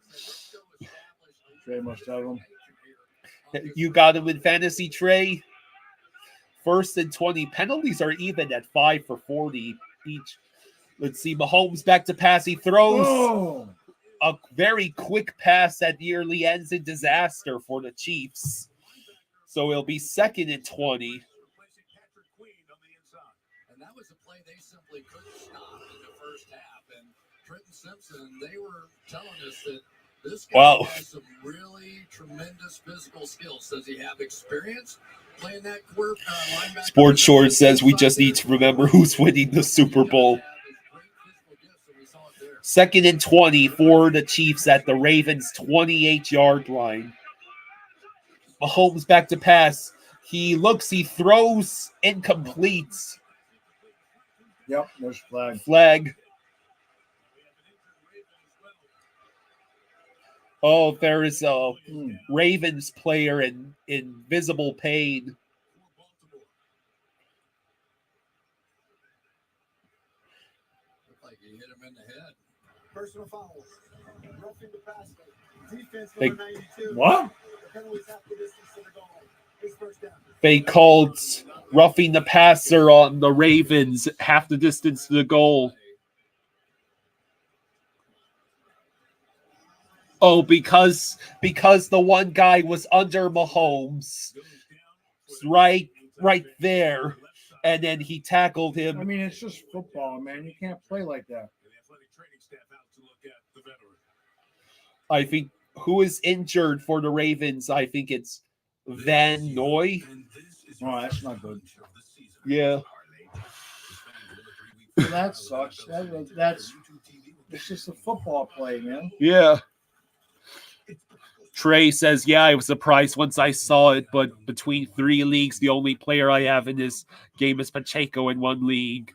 Trey must have him. You got him in fantasy, Trey. 1st and 20. Penalties are even at 5 for 40 each. Let's see. Mahomes back to pass. He throws a very quick pass that nearly ends in disaster for the Chiefs. So it'll be 2nd and 20. And that was a play they simply couldn't stop in the first half. And Trenton Simpson, they were telling us that this guy has some really tremendous physical skills. Does he have experience playing that linebacker? Sports Short says we just need to remember who's winning the Super Bowl. 2nd and 20 for the Chiefs at the Ravens 28-yard line. Mahomes back to pass. He throws, incomplete. Yep, there's flag. Flag. Oh, there is a Ravens player in visible pain. Looked like he hit him in the head. Personal foul. Roughing the passer. Defense They- number 92. What? The penalty's half the distance to the goal. It's first down. They called roughing the passer on the Ravens half the distance to the goal. Oh, because the one guy was under Mahomes, right there, and then he tackled I him. mean, it's just football, man. You can't play like that. The athletic training staff out to look at the veteran. I think who is injured for the Ravens? I think it's Van Noy. Oh, that's not good. Yeah. That sucks. That's it's just a football play, man. Yeah. Trey says, yeah, I was surprised once I saw it, but between 3 leagues, the only player I have in this game is Pacheco in 1 league.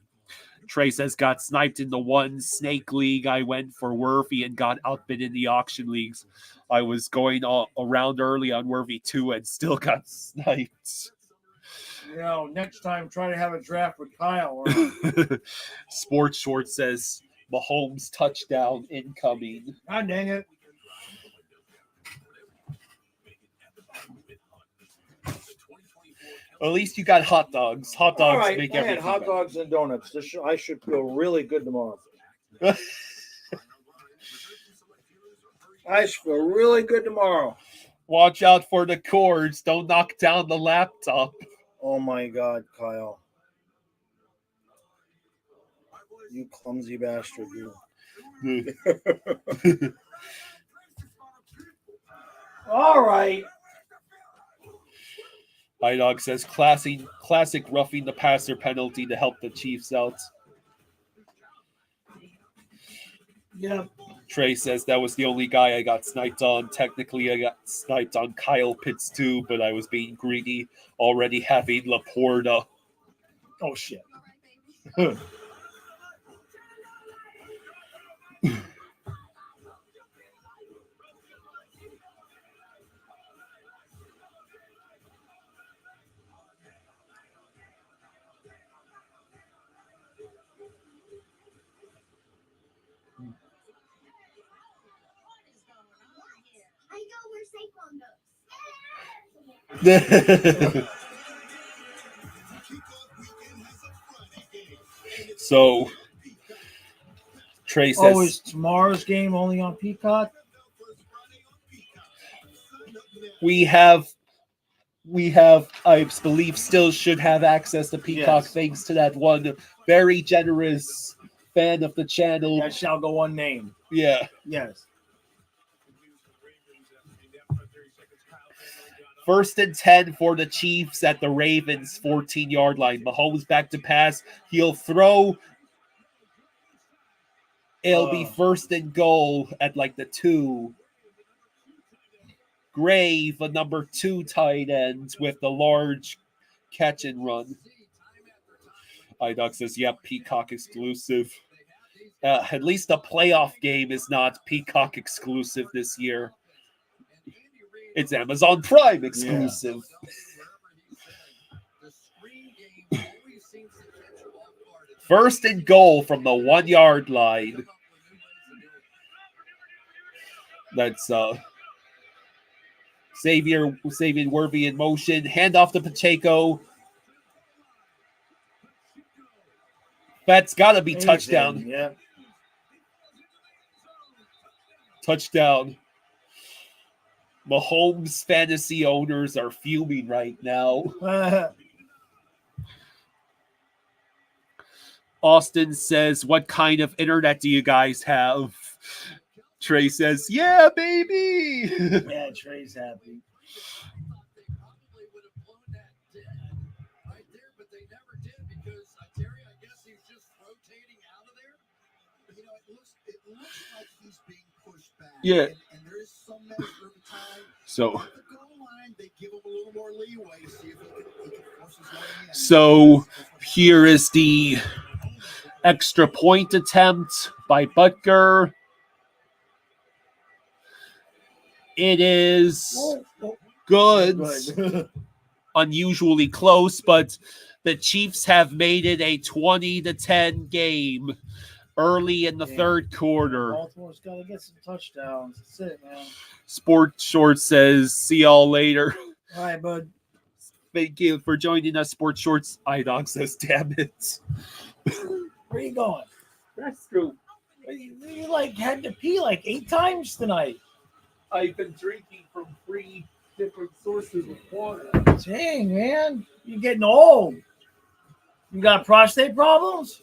Trey says, got sniped in the 1 snake league. I went for Worthy and got outbid in the auction leagues. I was going around early on Worthy 2 and still got sniped. You know, next time try to have a draft with Kyle. Sports Short says, Mahomes touchdown incoming. God dang it. At least you got hot dogs. Hot dogs All right, make I had everything hot better. dogs and donuts. I should feel really good tomorrow. I should feel really good tomorrow. Watch out for the cords. Don't knock down the laptop. Oh my God, Kyle. You clumsy bastard, you. All right. Dog says classic roughing the passer penalty to help the Chiefs out. Yep. Trey says that was the only guy I got sniped on. Technically, I got sniped on Kyle Pitts too, but I was being greedy, already having Laporta. Oh, shit. I go where Saquon goes. So Trey says, Oh, is tomorrow's game only on Peacock? we have, I believe, still should have access to Peacock Yes. thanks to that one very generous fan of the channel. That shall go unnamed. Yeah. Yes. 1st and 10 for the Chiefs at the Ravens 14-yard line. Mahomes back to pass. He'll throw. It'll be 1st and goal at like the 2. Grave, a number 2 tight end with the large catch and run. iDoc says, yep, Peacock exclusive. At least the playoff game is not Peacock exclusive this year. It's Amazon Prime exclusive. Yeah. 1st and goal from the 1-yard line. That's Xavier Worthy in motion. Hand off to Pacheco. That's got to be touchdown. Yeah. Touchdown. Mahomes fantasy owners are fuming right now. Austin says, what kind of internet do you guys have? Trey says, yeah, baby. Yeah, Trey's happy. Yeah. And there is some measure of time. So, At the goal line, they give him a little more leeway to see if he can force his way in. so here is the extra point attempt by Butker. It is good. Unusually close, but the Chiefs have made it a 20-10 game early in the third quarter. Baltimore's got to get some touchdowns. That's it, man. Sports Short says, see y'all later. All right, bud. Thank you for joining us, Sports Shorts. iDog says, damn it. Where you going? That's true. You like had to pee like 8 times tonight. I've been drinking from 3 different sources of water. Dang, man. You're getting old. You got prostate problems?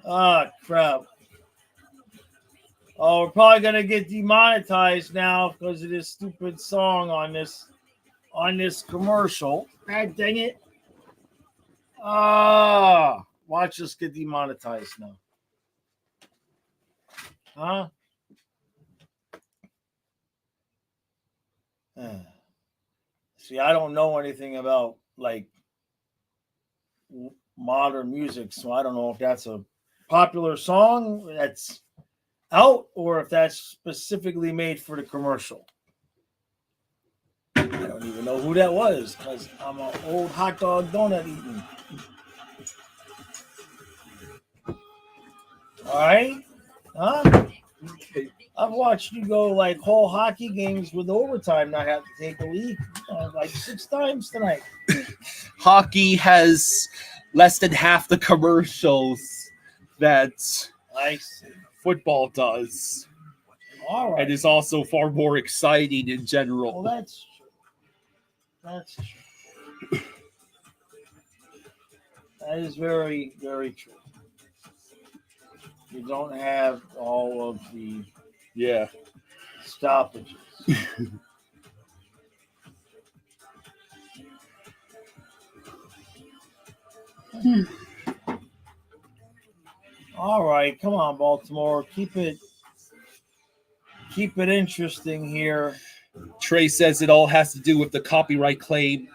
Ah, crap. Oh, we're probably gonna get demonetized now because of this stupid song on this commercial. God dang it. Watch us get demonetized now. Huh? See, I don't know anything about like modern music, so I don't know if that's a popular song that's out or if that's specifically made for the commercial. I don't even know who that was because I'm an old hot dog donut eating. All right? Huh? Okay. I've watched you go like whole hockey games with overtime, not have to take a leak like 6 times tonight. Hockey has less than half the commercials that Nice. football does. All right. and is also far more exciting in general. Well, that's true. That's true. That is very, very true. You don't have all of the Yeah. stoppages. All right, come on, Baltimore. Keep it interesting here. Trey says it all has to do with the copyright claim.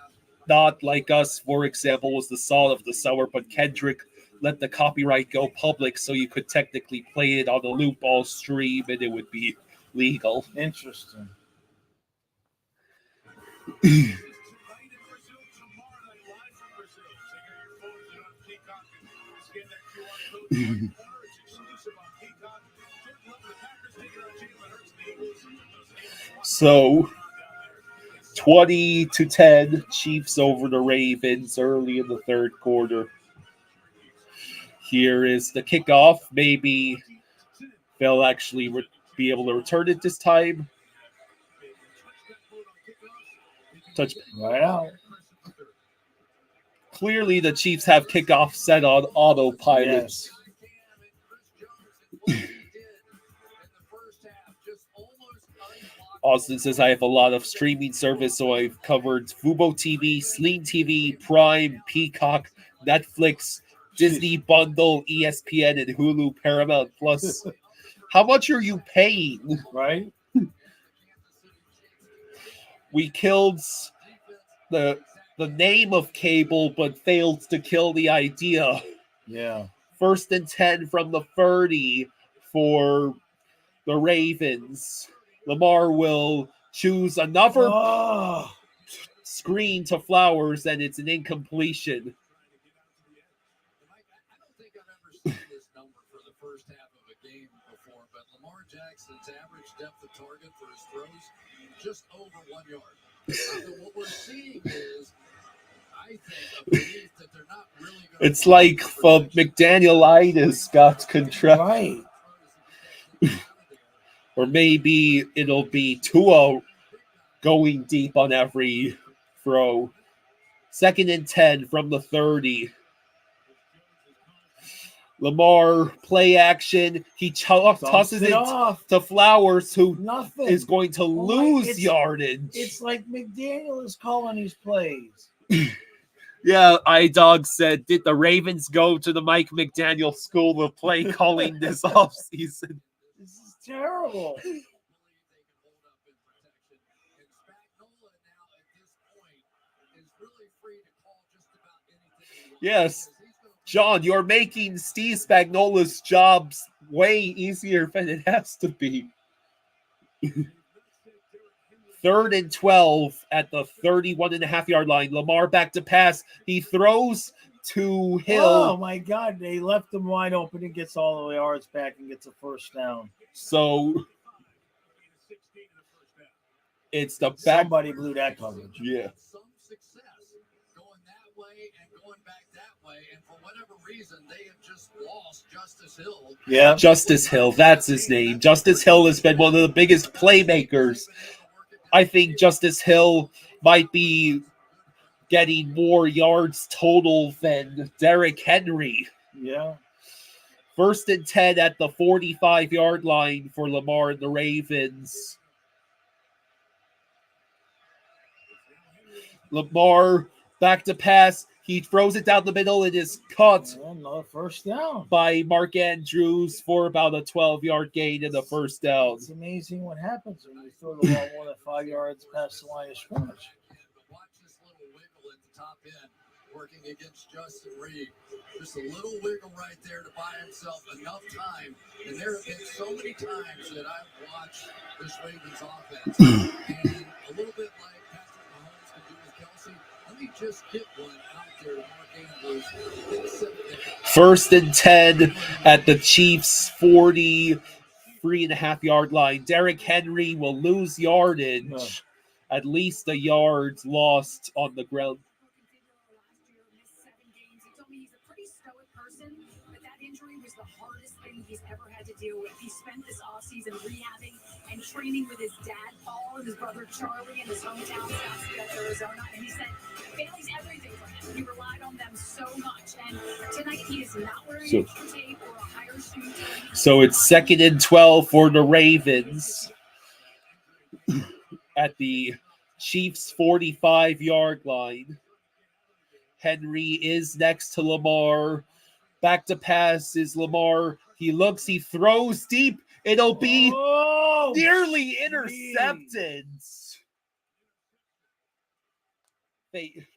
Not like us, for example, was the song of the summer, but Kendrick let the copyright go public so you could technically play it on the loop ball stream and it would be legal. Interesting. Tonight in Brazil, tomorrow night live from Brazil. Check out your phones and on Peacock and scan that QR code in the right corner. It's exclusive on Peacock. Jordan Love, the Packers taking on Jalen Hurts, the Eagles. So 20-10, Chiefs over the Ravens early in the third quarter. Here is the kickoff. Maybe they'll actually be able to return it this time. Touch Right out. Clearly, the Chiefs have kickoff set on autopilot. Yes. Austin says, I have a lot of streaming service, so I've covered Fubo TV, Sling TV, Prime, Peacock, Netflix, Disney Bundle, ESPN, and Hulu, Paramount Plus. How much are you paying? Right? We killed the name of cable, but failed to kill the idea. Yeah. 1st and 10 from the 30 for the Ravens. Lamar will choose another screen to Flowers, and it's an incompletion. I don't think I've ever seen this number for the first half of a game before, but Lamar Jackson's average depth of target for his throws, just over 1 yard. So what we're seeing is, I think, a belief that they're not really going to... It's like McDanielitis got contract. Right. Or maybe it'll be Tua going deep on every throw. 2nd and 10 from the 30. Lamar, play action. He tosses it off to Flowers, who Nothing. is going to lose yardage. It's like McDaniel is calling these plays. Yeah, iDog said, did the Ravens go to the Mike McDaniel School of Play calling this offseason? This is terrible. Yes. John, you're making Steve Spagnola's jobs way easier than it has to be. 3rd and 12 at the 31.5-yard line. Lamar back to pass. He throws to Hill. Oh, my God. They left him wide open and gets all the yards back and gets a first down. So it's the back. Somebody blew that coverage. Yeah. Some success going that way and going back that way, and for whatever reason, they have just lost Justice Hill. Yeah. Justice Hill, that's his name. Justice Hill has been one of the biggest playmakers. I think Justice Hill might be getting more yards total than Derrick Henry. Yeah. 1st and 10 at the 45-yard line for Lamar and the Ravens. Lamar back to pass. He throws it down the middle. It is caught Another first down by Mark Andrews for about a 12-yard gain in the first down. It's amazing what happens when you throw the ball more than 5 yards past the line of scrimmage. Watch this little wiggle at the top end, working against Justin Reed. Just a little wiggle right there to buy himself enough time. And there have been so many times that I've watched this Ravens offense, and a little bit like Patrick Mahomes can do with Kelsey. Let me just get one out there to Mark Andrews. 1st and 10 at the Chiefs' 43.5-yard line. Derrick Henry will lose yardage. At least a yard lost on the ground. person, but that injury was the hardest thing he's ever had to deal with. He spent this offseason rehabbing and training with his dad, Paul, and his brother, Charlie, in his hometown, Scottsdale, Arizona. And he said family's everything for him. He relied on them so much. And tonight he is not wearing extra tape or a higher shoe. So it's 2nd and 12 for the Ravens at the Chiefs' 45-yard line. Henry is next to Lamar. Back to pass is Lamar. He looks, he throws deep. It'll be nearly intercepted.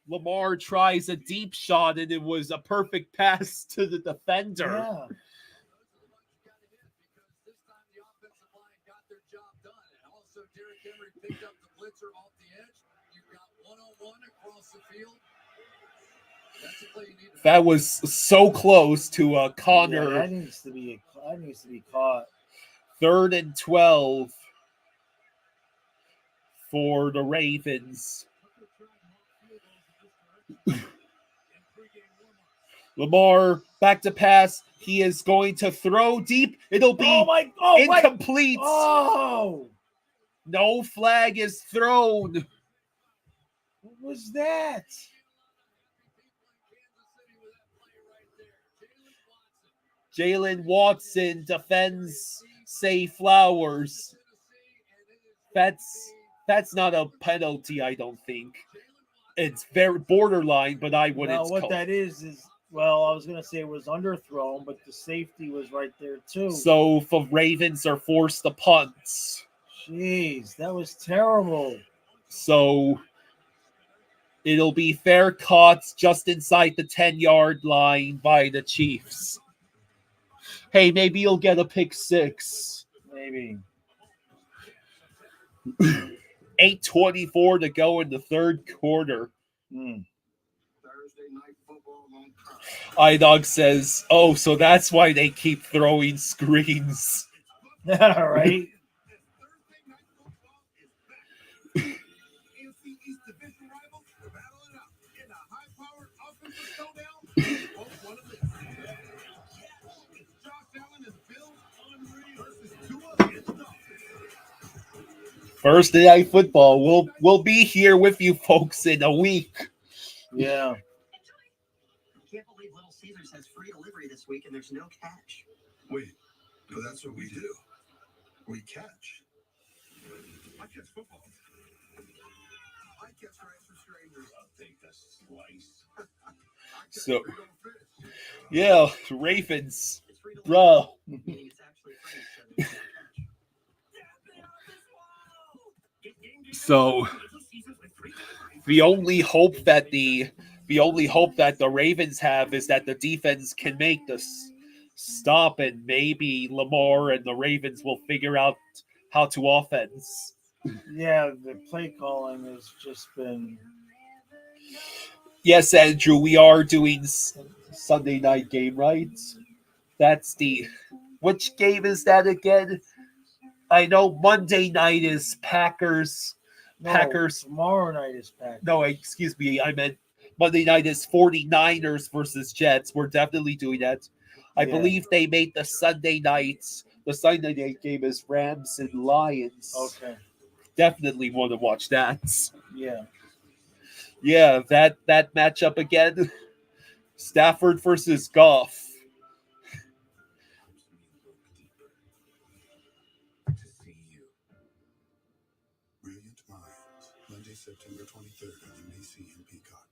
Lamar tries a deep shot, and it was a perfect pass to the defender. Yeah. This time the offensive line got their job done. And also Derrick Henry picked up the blitzer off the edge. You've got one-on-one across the field. That's a play you need to That was so close to Connor. Yeah, that needs to be caught. 3rd and 12 for the Ravens. Lamar back to pass. He is going to throw deep. It'll be incomplete. Oh, No flag is thrown. what was that? Jalen Watson defends Say Flowers. That's not a penalty, I don't think. It's very borderline, but I wouldn't. No, what that is, well, I was going to say it was underthrown, but the safety was right there too. So the Ravens are forced to punt. Jeez, that was terrible. So it'll be fair caught just inside the 10-yard line by the Chiefs. Hey, maybe you'll get a pick six. Maybe. 8:24 to go in the third quarter. Thursday night football on Prime. iDog says, oh, so that's why they keep throwing screens. All right. Thursday night football is back. AFC East division rivals are battling out in a high-powered offensive showdown. Both one of them. It's Josh Allen and Bill Henry versus Tua and the Dolphins. Thursday night football. We'll be here with you folks in a week. Yeah. Can't believe Little Caesars has free delivery this week and there's no catch. Wait, but that's what we do. We catch. I catch football. I catch fries for strangers. I'll take the slice. So, yeah, Ravens. Bro. So the only hope that the Ravens have is that the defense can make this stop, and maybe Lamar and the Ravens will figure out how to offense. Yeah, the play calling has just been. Yes, Andrew, we are doing Sunday night game, right? That's which game is that again? I know Monday night is Packers. Tomorrow night is Packers. No, excuse me. I meant Monday night is 49ers versus Jets. We're definitely doing that. I believe they made the Sunday nights. The Sunday night game is Rams and Lions. Okay. Definitely want to watch that. Yeah. Yeah, that matchup again. Stafford versus Goff. Brilliant Minds, Monday, September 23rd on NBC and Peacock.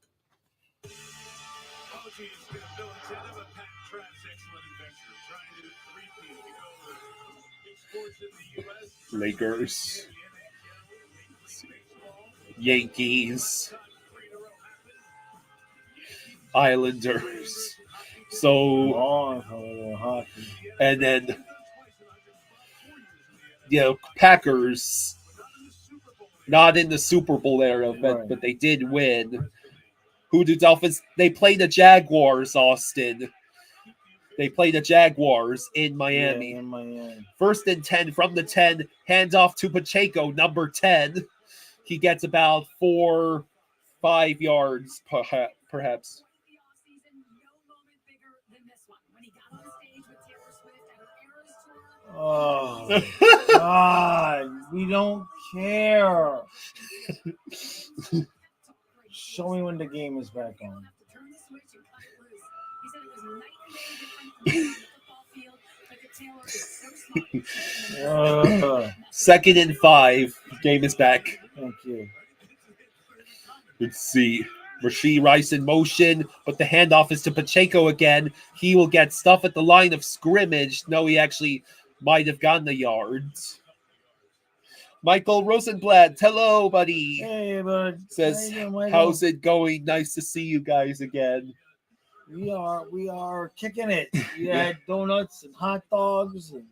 All teams get a bill intent of a Pat Travis excellent adventure, trying to repeat the goal of big sports in the U.S. Lakers. Yankees. Islanders. So, and then, Packers, not in the Super Bowl era, but they did win. Who do Dolphins? They play the Jaguars, Austin. They play the Jaguars in Miami. Yeah, in Miami. 1st and 10 from the 10, hands off to Pacheco, number 10. He gets about 4-5 yards, perhaps. The offseason, no moment bigger than this Oh, God. We don't care. Show me when the game is back on. Second and 5. Game is back. Thank you. Let's see. Rashee Rice in motion, but the handoff is to Pacheco again. He will get stuff at the line of scrimmage. No, he actually might have gotten the yards. Michael Rosenblatt, hello, buddy. Hey, bud. Says, How you doing, Michael? how's it going? Nice to see you guys again. We are kicking it. We had donuts and hot dogs and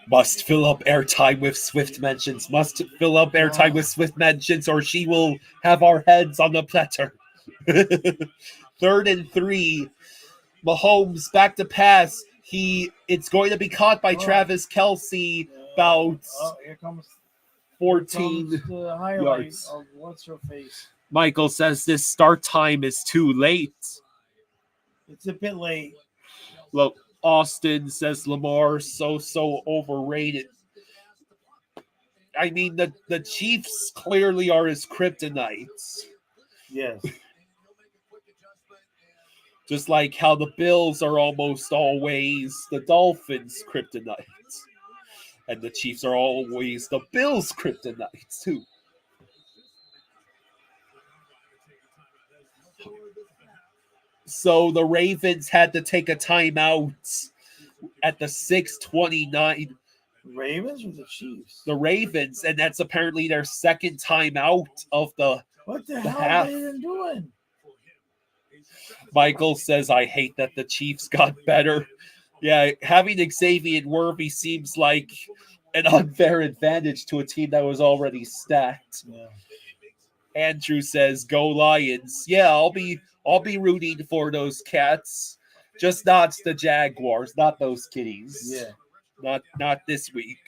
Must fill up airtime with Swift mentions. Must fill up airtime with Swift mentions, or she will have our heads on the platter. 3rd and 3. Mahomes back to pass. It's going to be caught by Travis Kelce. About here comes 14 the highlight yards. of what's her face. Michael says this start time is too late. It's a bit late. Well, Austin says Lamar so overrated. I mean, the Chiefs clearly are his kryptonites. Yes. Just like how the Bills are almost always the Dolphins' kryptonites. And the Chiefs are always the Bills' kryptonites, too. So the Ravens had to take a timeout at the 6:29. Ravens or the Chiefs? The Ravens, and that's apparently their second timeout of the What the hell half. are they even doing? Michael says, I hate that the Chiefs got better. Yeah, having Xavier Worthy seems like an unfair advantage to a team that was already stacked. Yeah. Andrew says, "Go Lions!" Yeah, I'll be rooting for those Cats, just not the Jaguars, not those kitties. Yeah. Not this week.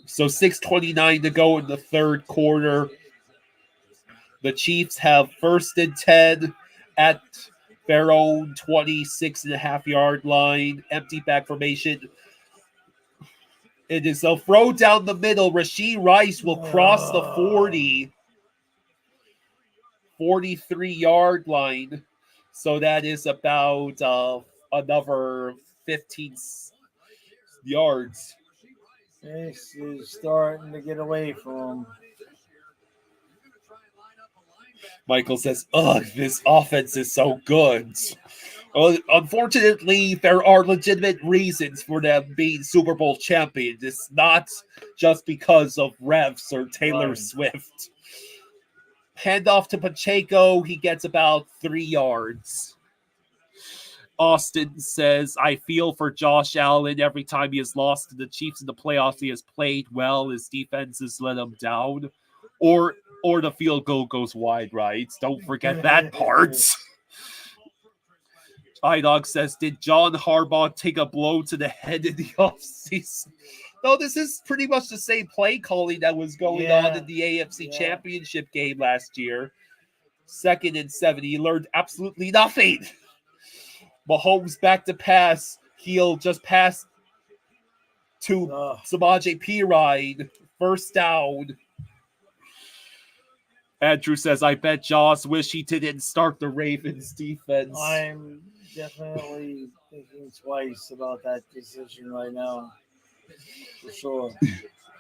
So 6:29 to go in the third quarter. The Chiefs have 1st and 10 at their own 26.5-yard line. Empty back formation. It is a throw down the middle. Rashee Rice will cross the 43-yard line. So that is about another 15 yards. This is starting to get away from him. Michael says, ugh, this offense is so good. Well, unfortunately, there are legitimate reasons for them being Super Bowl champions. It's not just because of refs or Taylor Swift. Handoff to Pacheco. He gets about 3 yards. Austin says, I feel for Josh Allen. Every time he has lost to the Chiefs in the playoffs, he has played well. His defense has let him down. Or the field goal goes wide, right? Don't forget that part. iDog says, did John Harbaugh take a blow to the head in the offseason? No, this is pretty much the same play calling that was going on in the AFC Championship game last year. 2nd and 7. He learned absolutely nothing. Mahomes back to pass. He'll just pass to Samaje Perine. 1st down. Andrew says, I bet Jaws wish he didn't start the Ravens defense. I'm definitely thinking twice about that decision right now. For sure.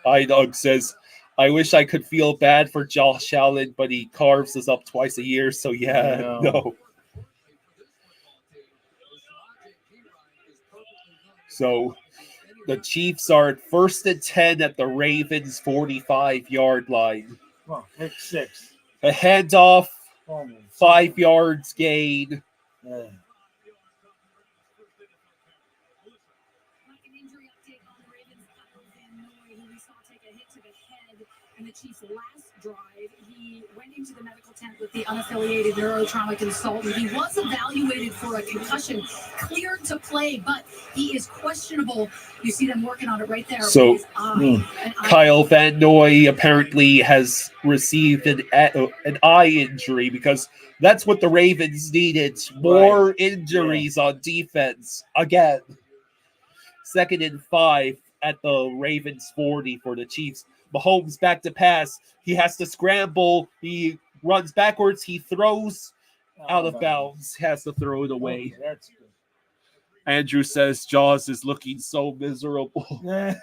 iDog says, I wish I could feel bad for Josh Allen, but he carves us up twice a year, so no. So the Chiefs are at 1st and 10 at the Ravens' 45-yard line. Come on, pick 6. A handoff, 5 yards gain. Yeah. Like an injury update on the Ravens, Kyle Van Noy, who we saw take a hit to the head in the Chiefs' last drive. He went into the medical With the unaffiliated neurotrauma consultant, he was evaluated for a concussion, cleared to play, but he is questionable. You see them working on it right there. So, with his eye. Kyle Van Noy apparently has received an eye injury because that's what the Ravens needed. More injuries on defense. Again, 2nd and 5 at the Ravens 40 for the Chiefs. Mahomes back to pass. He has to scramble. He runs backwards. He throws out of bounds. Has to throw it away. Okay, that's good. Andrew says Jaws is looking so miserable. It really is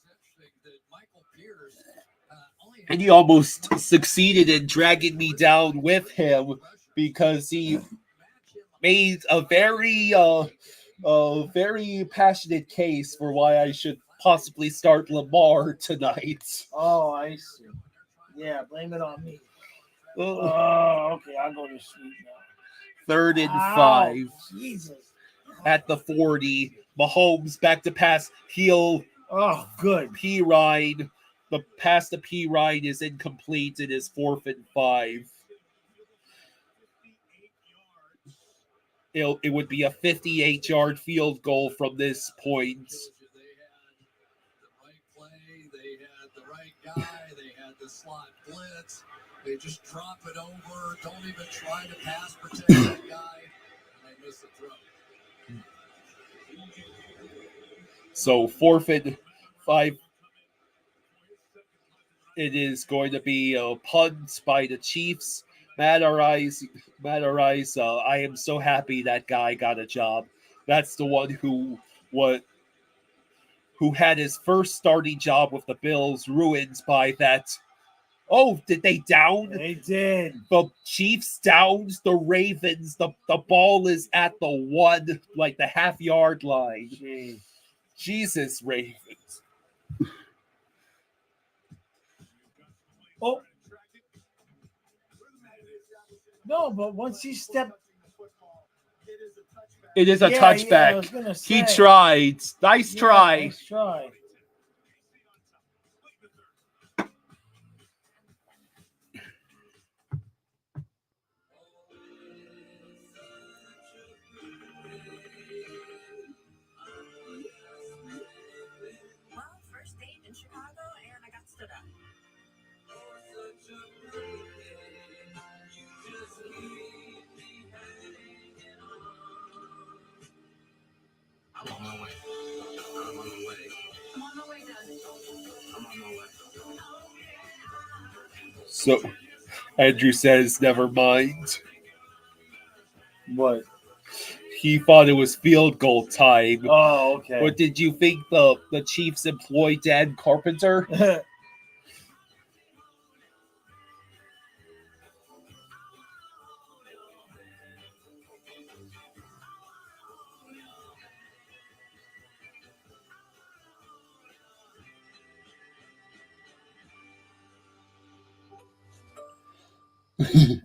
interesting that Michael Pierce only And he almost succeeded in dragging me down with him because he made a very passionate case for why I should possibly start Lamar tonight. Oh, I see. Yeah, blame it on me. Oh, okay. I'll go to sleep now. 3rd and Ow, 5 Jesus. at the 40. Mahomes back to pass. Heel Oh, good. P. Ryan. The pass to P. Ryan is incomplete. It is 4th and 5. It would be a 58-yard field goal from this point. They had the right play, they had the right guy, they had the slot blitz. They just drop it over, don't even try to pass protect that guy, and they miss the throw. So 4th and 5. It is going to be a punt by the Chiefs. Matt Arise, I am so happy that guy got a job. That's the one who had his first starting job with the Bills ruined by that. Oh, did they down? They did. The Chiefs downed the Ravens. The ball is at the 1, like the half-yard line. Jeez. Jesus, Ravens. Oh. No, but once he stepped. It is a Yeah, touchback. I was gonna He say. tried. Nice try. Nice try. Well, first date in Chicago, and I got stood up. I'm on my way. I'm on the way. I'm on my way, Doug. I'm on my way. So Andrew says, never mind. What? He thought it was field goal time. Oh, okay. But did you think the Chiefs employed Dan Carpenter?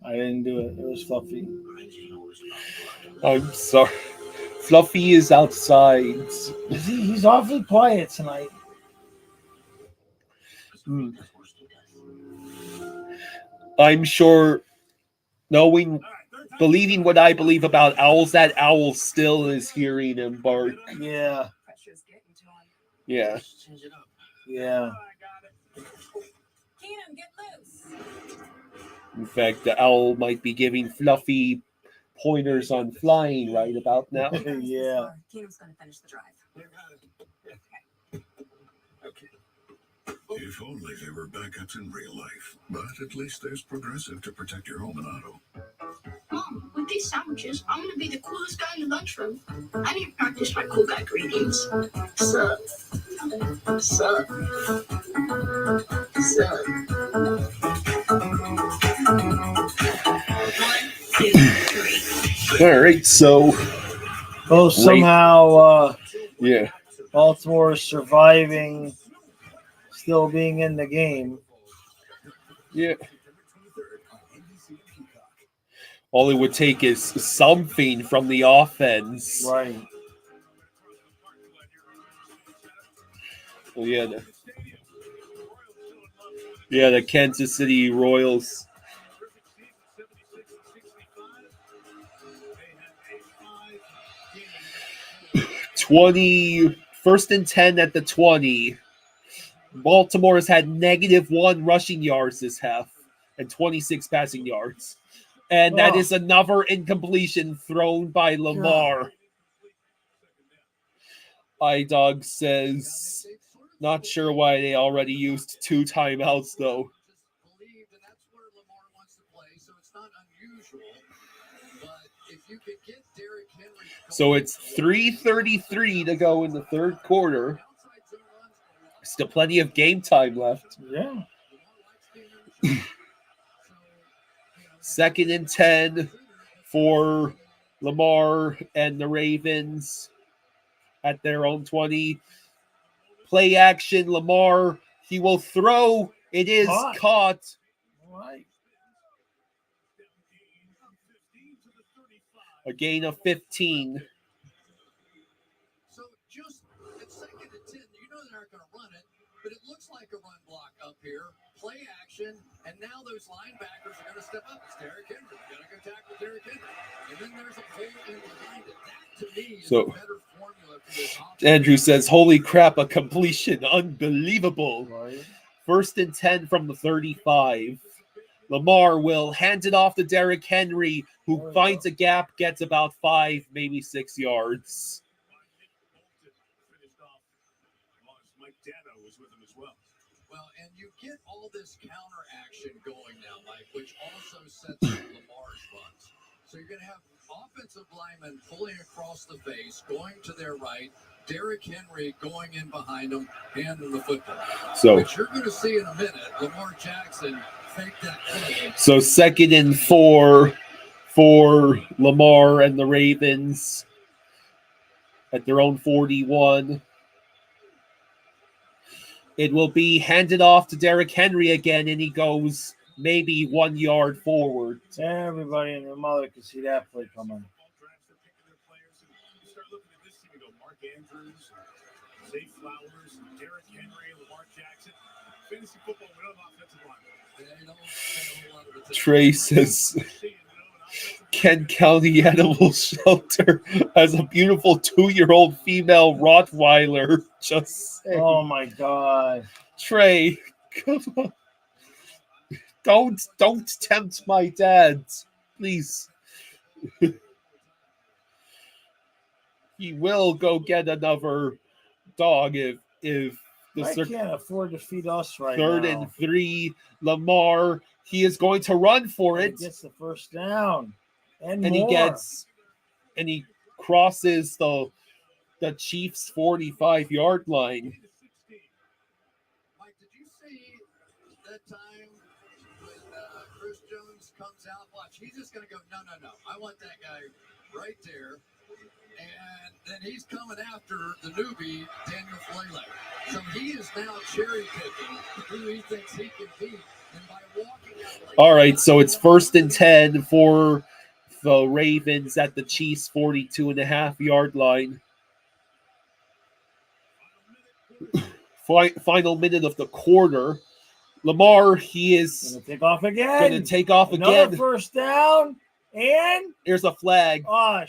I didn't do it. It was Fluffy. I'm sorry. Fluffy is outside. He's awfully quiet tonight. I'm sure, believing what I believe about owls, that owl still is hearing him bark. Yeah. Pressure's getting to him. Yeah. Yeah. Keenan, get loose. In fact, the owl might be giving Fluffy pointers on flying right about now. Yeah. Keenan's going to finish the drive. If only there were backups in real life. But at least there's Progressive to protect your home and auto. Mom, with these sandwiches, I'm gonna be the coolest guy in the lunchroom. I need to practice my cool guy greetings. Sup? Sup? Sup? 1, 2, 3. All right, so Oh, somehow yeah. Baltimore is surviving, still being in the game. Yeah. All it would take is something from the offense. Right. Well, yeah. Yeah, the Kansas City Royals. Terrific season, 76 and 65. They have a 5-game 21st and 10 at the 20. Baltimore has had -1 rushing yards this half and 26 passing yards. And that is another incompletion thrown by Lamar. iDog says, not sure why they already used 2 timeouts, though. Believed, and that's where Lamar wants to play, so it's not unusual. But if you could get Derrick Henry, So it's 3:33 to go in the third quarter. Still plenty of game time left. Yeah. 2nd and 10 for Lamar and the Ravens at their own 20. Play action, Lamar. He will throw. It is caught. All right. A gain of 15. So just at 2nd and 10, you know they're not going to run it, but it looks like a run block up here. Play action, and now those linebackers are going to step up. It's Derrick Henry. You got to go tackle Derrick Henry. And then there's a pull in behind it. That, to me, is a better formula for this offense. Andrew says, holy crap, a completion. Unbelievable. Right. 1st and 10 from the 35. Lamar will hand it off to Derrick Henry, who finds a gap, gets about 5, maybe 6 yards. Mike Dano was with him as well. Well, and you get all this counter action going now, Mike, which also sets up Lamar's runs. So you're going to have offensive linemen pulling across the face, going to their right, Derrick Henry going in behind them, handing the football. So, which you're going to see in a minute, Lamar Jackson fake that play. So 2nd and 4 for Lamar and the Ravens at their own 41. It will be handed off to Derrick Henry again, and he goes maybe 1 yard forward. Everybody and their mother can see that play coming. You start looking at this team and go, Mark Andrews, Zay Flowers, Derrick Henry, Lamar Jackson. Fantasy football, we don't have offensive line. Trey says, Kent County Animal Shelter has a beautiful 2-year-old female Rottweiler. Just saying. Oh my God. Trey, come on. Don't tempt my dad, please. He will go get another dog if the I can't afford to feed us right now. 3rd and 3. Lamar, he is going to run for it. He gets the first down. And he crosses the Chiefs' 45-yard line. Mike, did you see that time when Chris Jones comes out? Watch, he's just going to go, no. I want that guy right there. And then he's coming after the newbie, Daniel Flale. So he is now cherry picking who he thinks he can beat. And by walking out like all right, so it's 1st and 10 for the Ravens at the Chiefs' 42.5-yard line. Final minute of the quarter. Lamar, he is going to take off again. Going to take off Another again. First down. And there's a flag. Oh,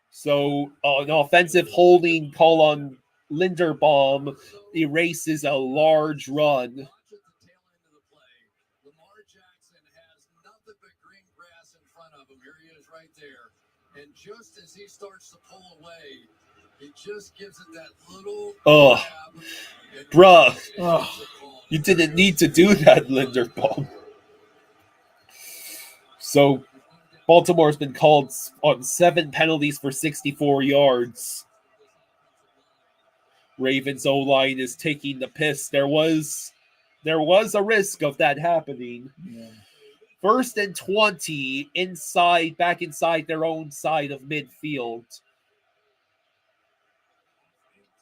So an offensive holding call on Linderbaum erases a large run. Lamar Jackson has nothing but green grass in front of him. Here he is right there. And just as he starts to pull away, he just gives it that little you didn't need to do that, Linderbaum. So Baltimore's been called on 7 penalties for 64 yards. Ravens O-line is taking the piss. There was a risk of that happening. Yeah. 1st and 20 back inside their own side of midfield.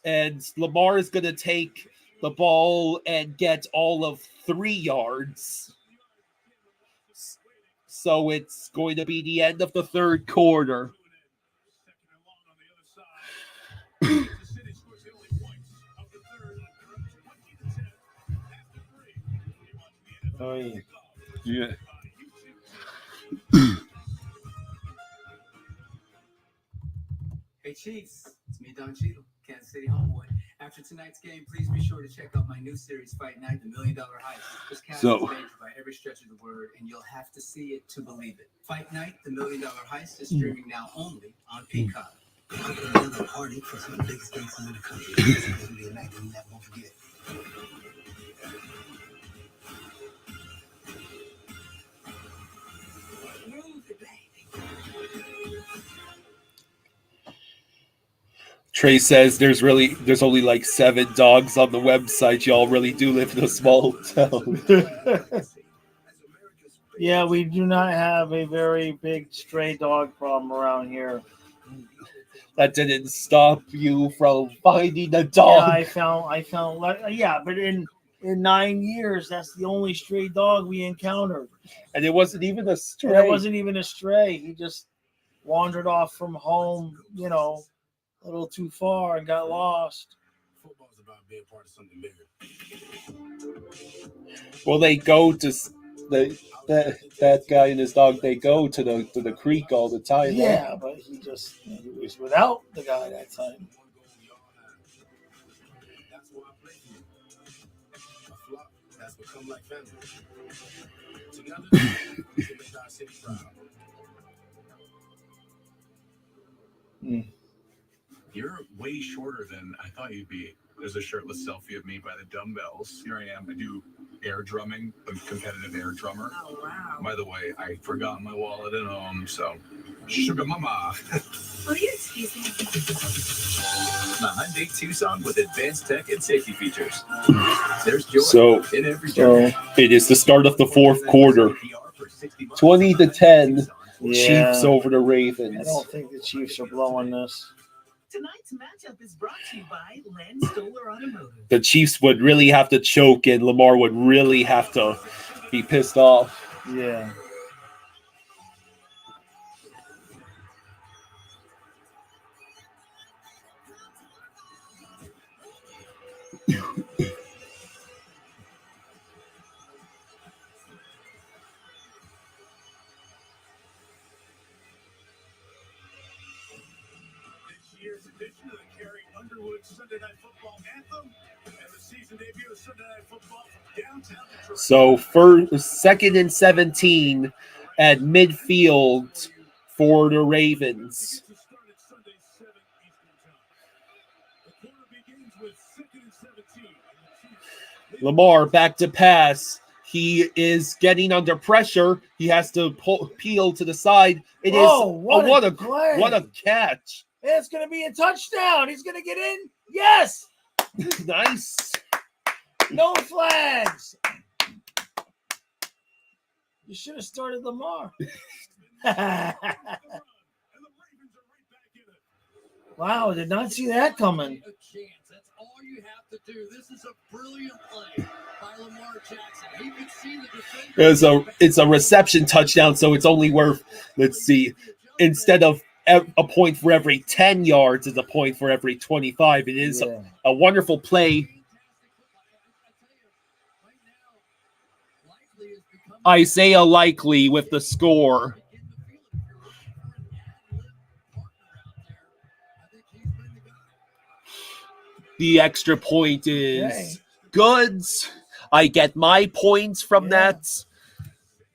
And Lamar is going to take the ball and get all of 3 yards. So it's going to be the end of the third quarter. Kansas City scores the only points of the third after a 20-10 after 3. You watch the NFL Oh, yeah. kickoff. Yeah. Hey Chiefs, it's me, Don Cheadle, Kansas City homeboy. After tonight's game, please be sure to check out my new series, Fight Night, The $1 Million Heist. This cast So- is major by every stretch of the word, and you'll have to see it to believe it. Fight Night, The $1 Million Heist is streaming now only on Peacock. Another party for some of the biggest gangsters in the country. It's going to be a night that we never won't forget. Move it, baby. Trey says there's only like 7 dogs on the website. Y'all really do live in a small town. Yeah, we do not have a very big stray dog problem around here. That didn't stop you from finding a Yeah, dog. I found. Yeah, but in 9 years, that's the only stray dog we encountered. And it wasn't even a And stray. it wasn't even a stray. He just wandered off from home, a little too far and got lost. Football's about being part of something bigger. Well, they go to that guy and his dog. They go to the creek all the time. Yeah, but he was without the guy that time. That's why I play for you. A flock that's become like family. Together, we can make our city proud. You're way shorter than I thought you'd be. There's a shirtless selfie of me by the dumbbells. Here I am. I do air drumming, a competitive air drummer. Oh, wow. By the way, I forgot my wallet at home, so sugar mama. Will you excuse me? My Hyundai Tucson with advanced tech and safety features. There's joy So- in every journey. It is the start of the fourth quarter. 20-10, Chiefs over the I Ravens. don't think the Chiefs are blowing this. Tonight's matchup is brought to you by Len Stoller Automotive. The Chiefs would really have to choke, and Lamar would really have to be pissed off. Yeah. This year's edition of the Carrie Underwood Sunday Night Football Anthem and the season debut of Sunday Night Football from downtown Detroit. So, for 2nd and 17 at midfield for the Ravens. To start at Sunday 7 Eastern Time. The quarter begins with 2nd and 17. And the Chiefs Lamar back to pass. He is getting under pressure. He has to peel to the side. It is Oh, what a play. what a catch. It's going to be a touchdown. He's going to get in. Yes. Nice. No flags. You should have started Lamar. Wow, did not see that coming. A chance. That's all you have to do. This is a brilliant play by Lamar Jackson. He could see the defender. It's a reception touchdown, so it's only worth, let's see, instead of a point for every 10 yards, it's a point for every 25. It is Yeah. a wonderful play. Isaiah Likely with the score. The extra point is Okay. goods. I get my points from Yeah. that.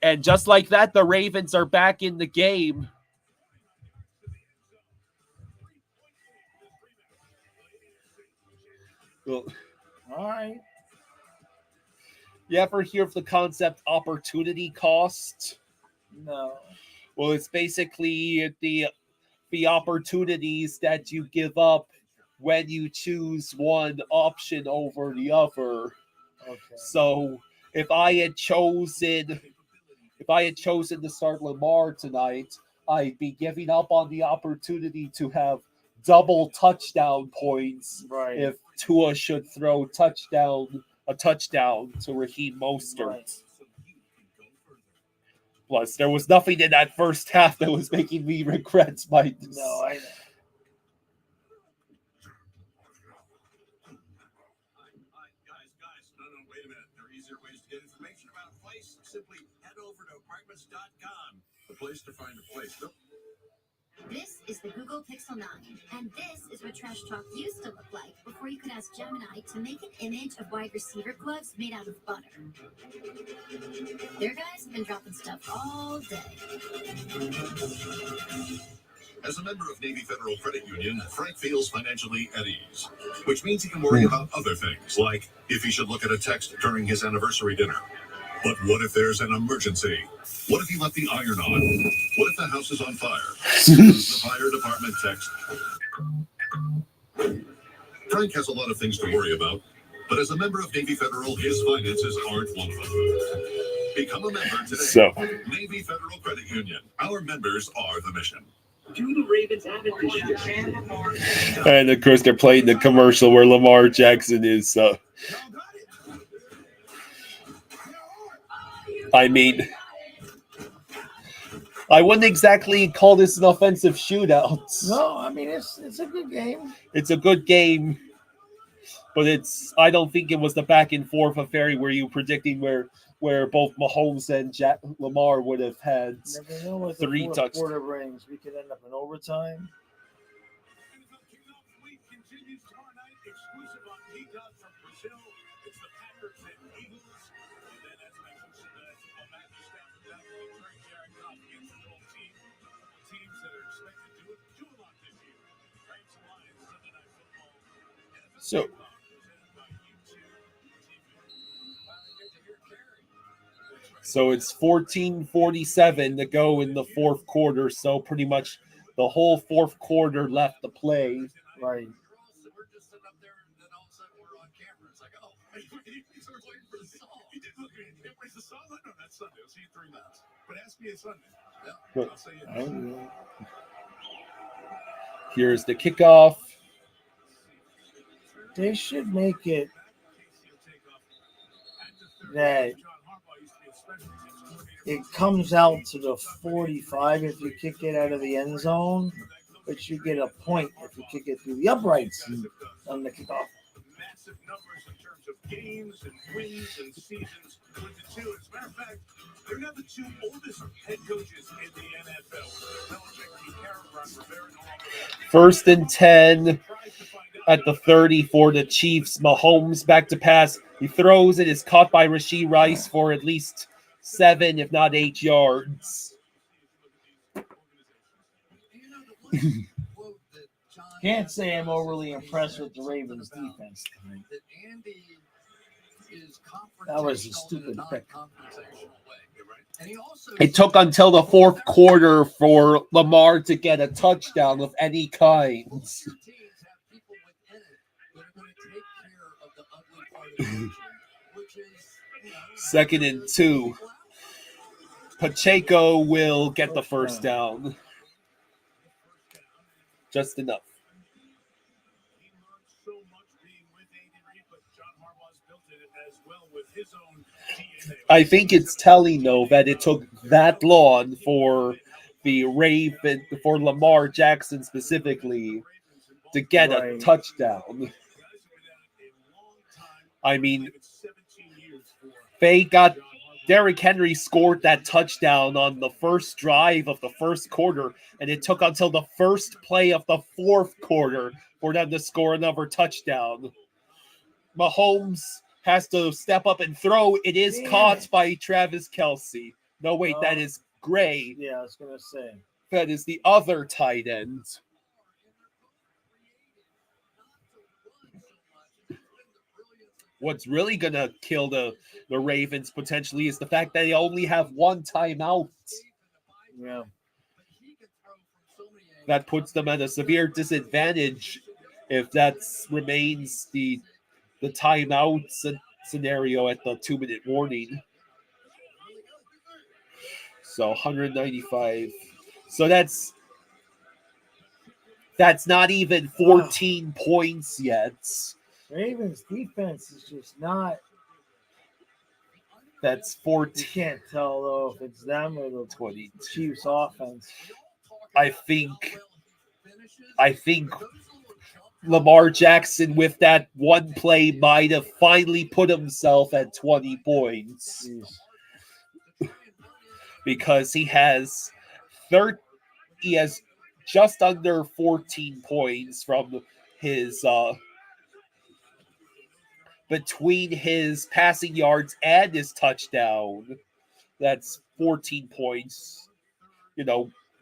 And just like that, the Ravens are back in the game. Well, All right. you ever hear of the concept opportunity cost? No. Well, it's basically the opportunities that you give up when you choose one option over the other. Okay. So if I had chosen to start Lamar tonight, I'd be giving up on the opportunity to have double touchdown points Right. if Tua should throw a touchdown to Raheem Mostert. Right. Plus, there was nothing in that first half that was making me regret my No, I know. easier ways to get information about a place, simply head over to apartments.com. The place to find a place. This is the Google Pixel 9, and this is what trash talk used to look like before you could ask Gemini to make an image of wide receiver gloves made out of butter. Their guys have been dropping stuff all day. As a member of Navy Federal Credit Union, Frank feels financially at ease, which means he can worry about other things, like if he should look at a text during his anniversary dinner. But what if there's an emergency? What if he left the iron on? What if the house is on fire? This is the fire department text. Frank has a lot of things to worry about, but as a member of Navy Federal, his finances aren't one of them. Become a member today. So. Navy Federal Credit Union. Our members are the mission. Do the Ravens have it this year? And of course, they're playing the commercial where Lamar Jackson is. I mean, I wouldn't exactly call this an offensive shootout. No, I mean it's a good game. It's a good game, but I don't think it was the back and forth affair where you predicting where both Mahomes and Lamar would have had Never know what 3 touchdowns. Quarter brings. We could end up in overtime. NFL Kickoff Week continues tomorrow night, exclusive on Peacock from Brazil. It's the Packers and Eagles. And then, as mentioned, football matches down from Dallas, Trey Jared Goff against the little teams that are expected to do a lot this year. Rams and Lions, Sunday Night Football. NFL So. Kickoff presented by YouTube TV. Get to hear Carrie. So it's 14:47 to go in the fourth quarter. So pretty much the whole fourth quarter left to play. Right. We're just sitting up there, and then all of a sudden we're on camera. It's like, oh, so we're waiting for the song. He did look at me. Where's the song? No, that's Sunday. I'll see you in 3 minutes. But ask me a Sunday. Yeah. But- I'll say it. Here's the kickoff. They should make it that it comes out to the 45 if you kick it out of the end zone, but you get a point if you kick it through the uprights on the kickoff. Massive numbers in terms of games and wins and seasons with the two. As a matter of fact, they're now the 2 oldest head coaches in the NFL. Belichick, Pete Carroll, Ron Rivera, and all of that. 1st and 10 at the 30 for the Chiefs. Mahomes back to pass. He throws it. It's caught by Rashee Rice for at least 7, if not 8 yards. Can't say I'm overly impressed with the Ravens defense tonight. That was a stupid pick. It took until the fourth quarter for Lamar to get a touchdown of any kind. 2nd and 2. Pacheco will get the first down. Just enough. He learned so much being with Andy Reid, but John Harbaugh's built it as well with his own DNA. I think it's telling, though, that it took that long for for Lamar Jackson specifically to get a touchdown. I mean, Derrick Henry scored that touchdown on the first drive of the first quarter, and it took until the first play of the fourth quarter for them to score another touchdown. Mahomes has to step up and throw. It is caught by Travis Kelce. No, wait, that is Gray. Yeah, I was going to say. That is the other tight end. What's really going to kill the Ravens potentially is the fact that they only have 1 timeout. Yeah. That puts them at a severe disadvantage if that remains the timeout scenario at the 2-minute warning. So 195. So that's not even 14 points yet. Ravens defense is just not. That's You 14. can't tell though if it's them or the 20. Chiefs offense. I think Lamar Jackson with that one play might have finally put himself at 20 points because he has just under 14 points from his between his passing yards and his touchdown. That's 14 points,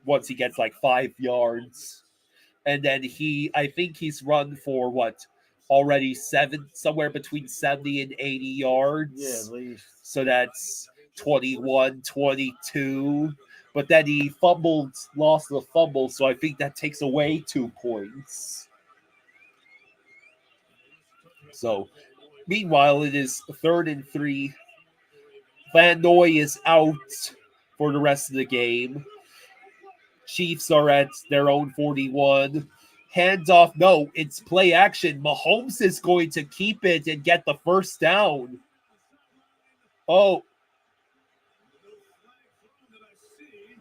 once he gets like 5 yards. And then I think he's run for already somewhere between 70 and 80 yards. Yeah, at least. So that's 21, 22. But then he lost the fumble, so I think that takes away 2 points. So, meanwhile, it is 3rd and 3. Van Noy is out for the rest of the game. Chiefs are at their own 41. Handoff. No, it's play action. Mahomes is going to keep it and get the first down. Oh.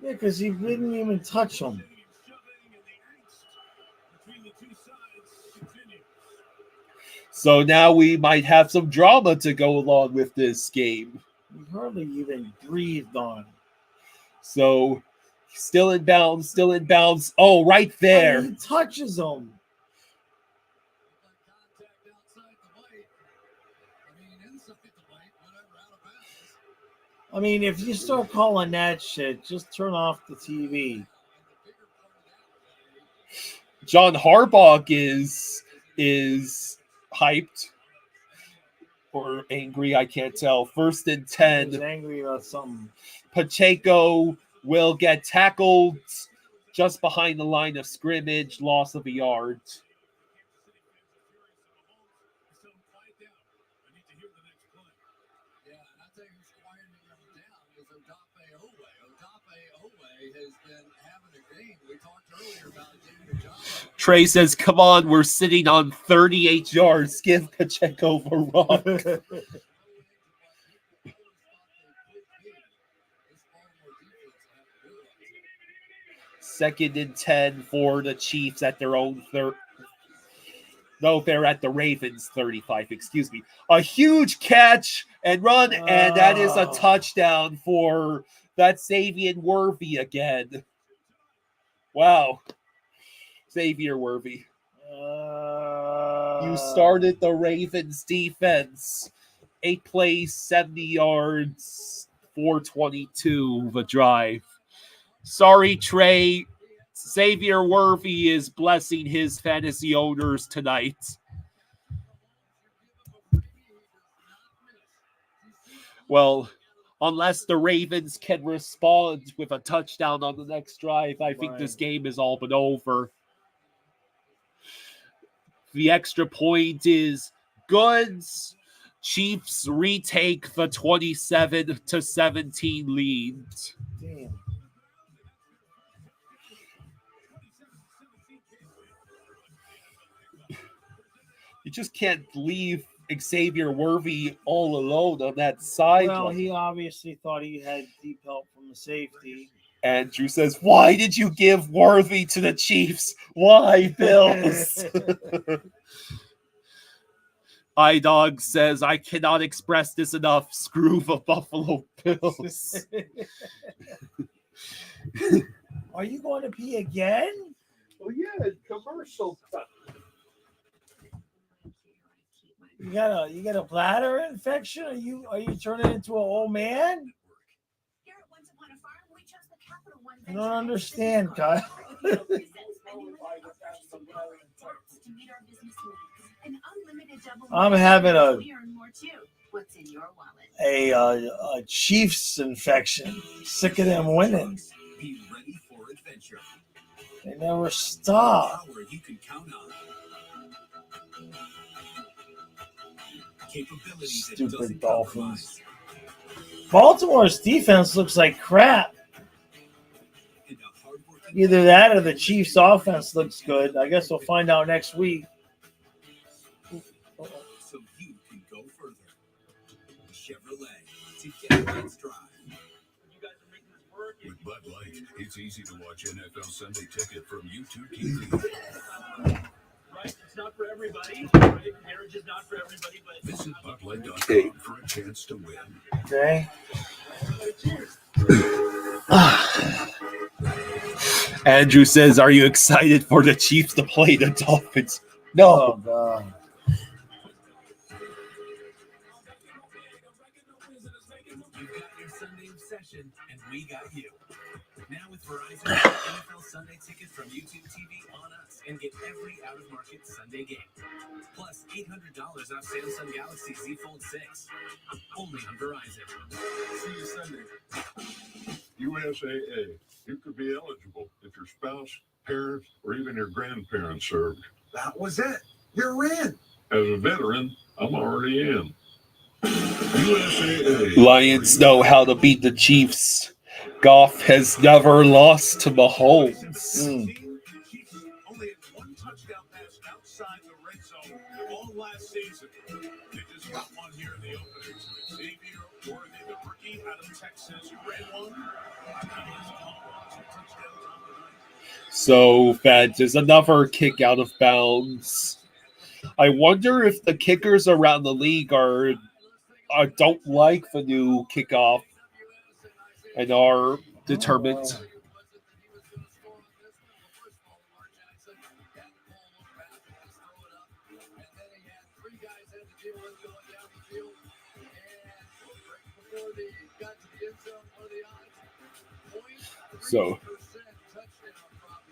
Yeah, because he didn't even touch him. So now we might have some drama to go along with this game. He hardly even breathed on. So, still in bounds. Oh, right there. He touches him. I mean, if you start calling that shit, just turn off the TV. John Harbaugh is hyped or angry, I can't tell. 1st and 10. He's angry about something. Pacheco will get tackled just behind the line of scrimmage, loss of a yard. Trey says, come on, we're sitting on 38 yards. Give Pacheco a run. 2nd and 10 for the Chiefs at their own No, they're at the Ravens 35, excuse me. A huge catch and run, and that is a touchdown for that Xavier Worthy again. Wow. Xavier Worthy. You started the Ravens defense. 8 plays, 70 yards, 422 the drive. Sorry, Trey. Xavier Worthy is blessing his fantasy owners tonight. Well, unless the Ravens can respond with a touchdown on the next drive, I think this game is all but over. The extra point is good. Chiefs retake the 27-17 lead. Damn. You just can't leave Xavier Worthy all alone on that side. Well, he obviously thought he had deep help from the safety. Andrew says, why did you give Worthy to the Chiefs? Why, Bills? iDog says, I cannot express this enough. Screw the Buffalo Bills. Are you going to pee again? Oh, yeah, commercial cut. You got a bladder infection? Are you turning into an old man? I don't understand, Kyle. I'm having a Chiefs infection. Sick of them winning. Be ready for adventure. They never stop. Power you can count on. Capabilities that Stupid doesn't Dolphins. compromise. Baltimore's defense looks like crap. And a hard-working Either that or the Chiefs' offense looks good. I guess we'll find out next week. so you can go further. Chevrolet, together in stride. With Bud Light, it's easy to watch NFL Sunday Ticket from YouTube TV. It's not for everybody, right? Marriage is not for everybody, but Visit BudLight.com for a chance to win. Okay. Andrew says, "Are you excited for the Chiefs to play the Dolphins?" No. Oh God. you've got your Sunday obsession, and we got you. Now with Verizon, get NFL Sunday tickets from YouTube TV on us and get every out-of-market Sunday game. Plus $800 off Samsung Galaxy Z Fold 6. Only on Verizon. See you Sunday. USAA. You could be eligible if your spouse, parents, or even your grandparents served. That was it. You're in. As a veteran, I'm already in. USAA. Lions know how to beat the Chiefs. Goff has never lost to Mahomes. Only had one touchdown pass outside the red zone all last season. They just got one here in the opening. Xavier Worthy, the rookie out of Texas, ran one. So, fans, there's another kick out of bounds. I wonder if the kickers around the league don't like the new kickoff and are determined. So,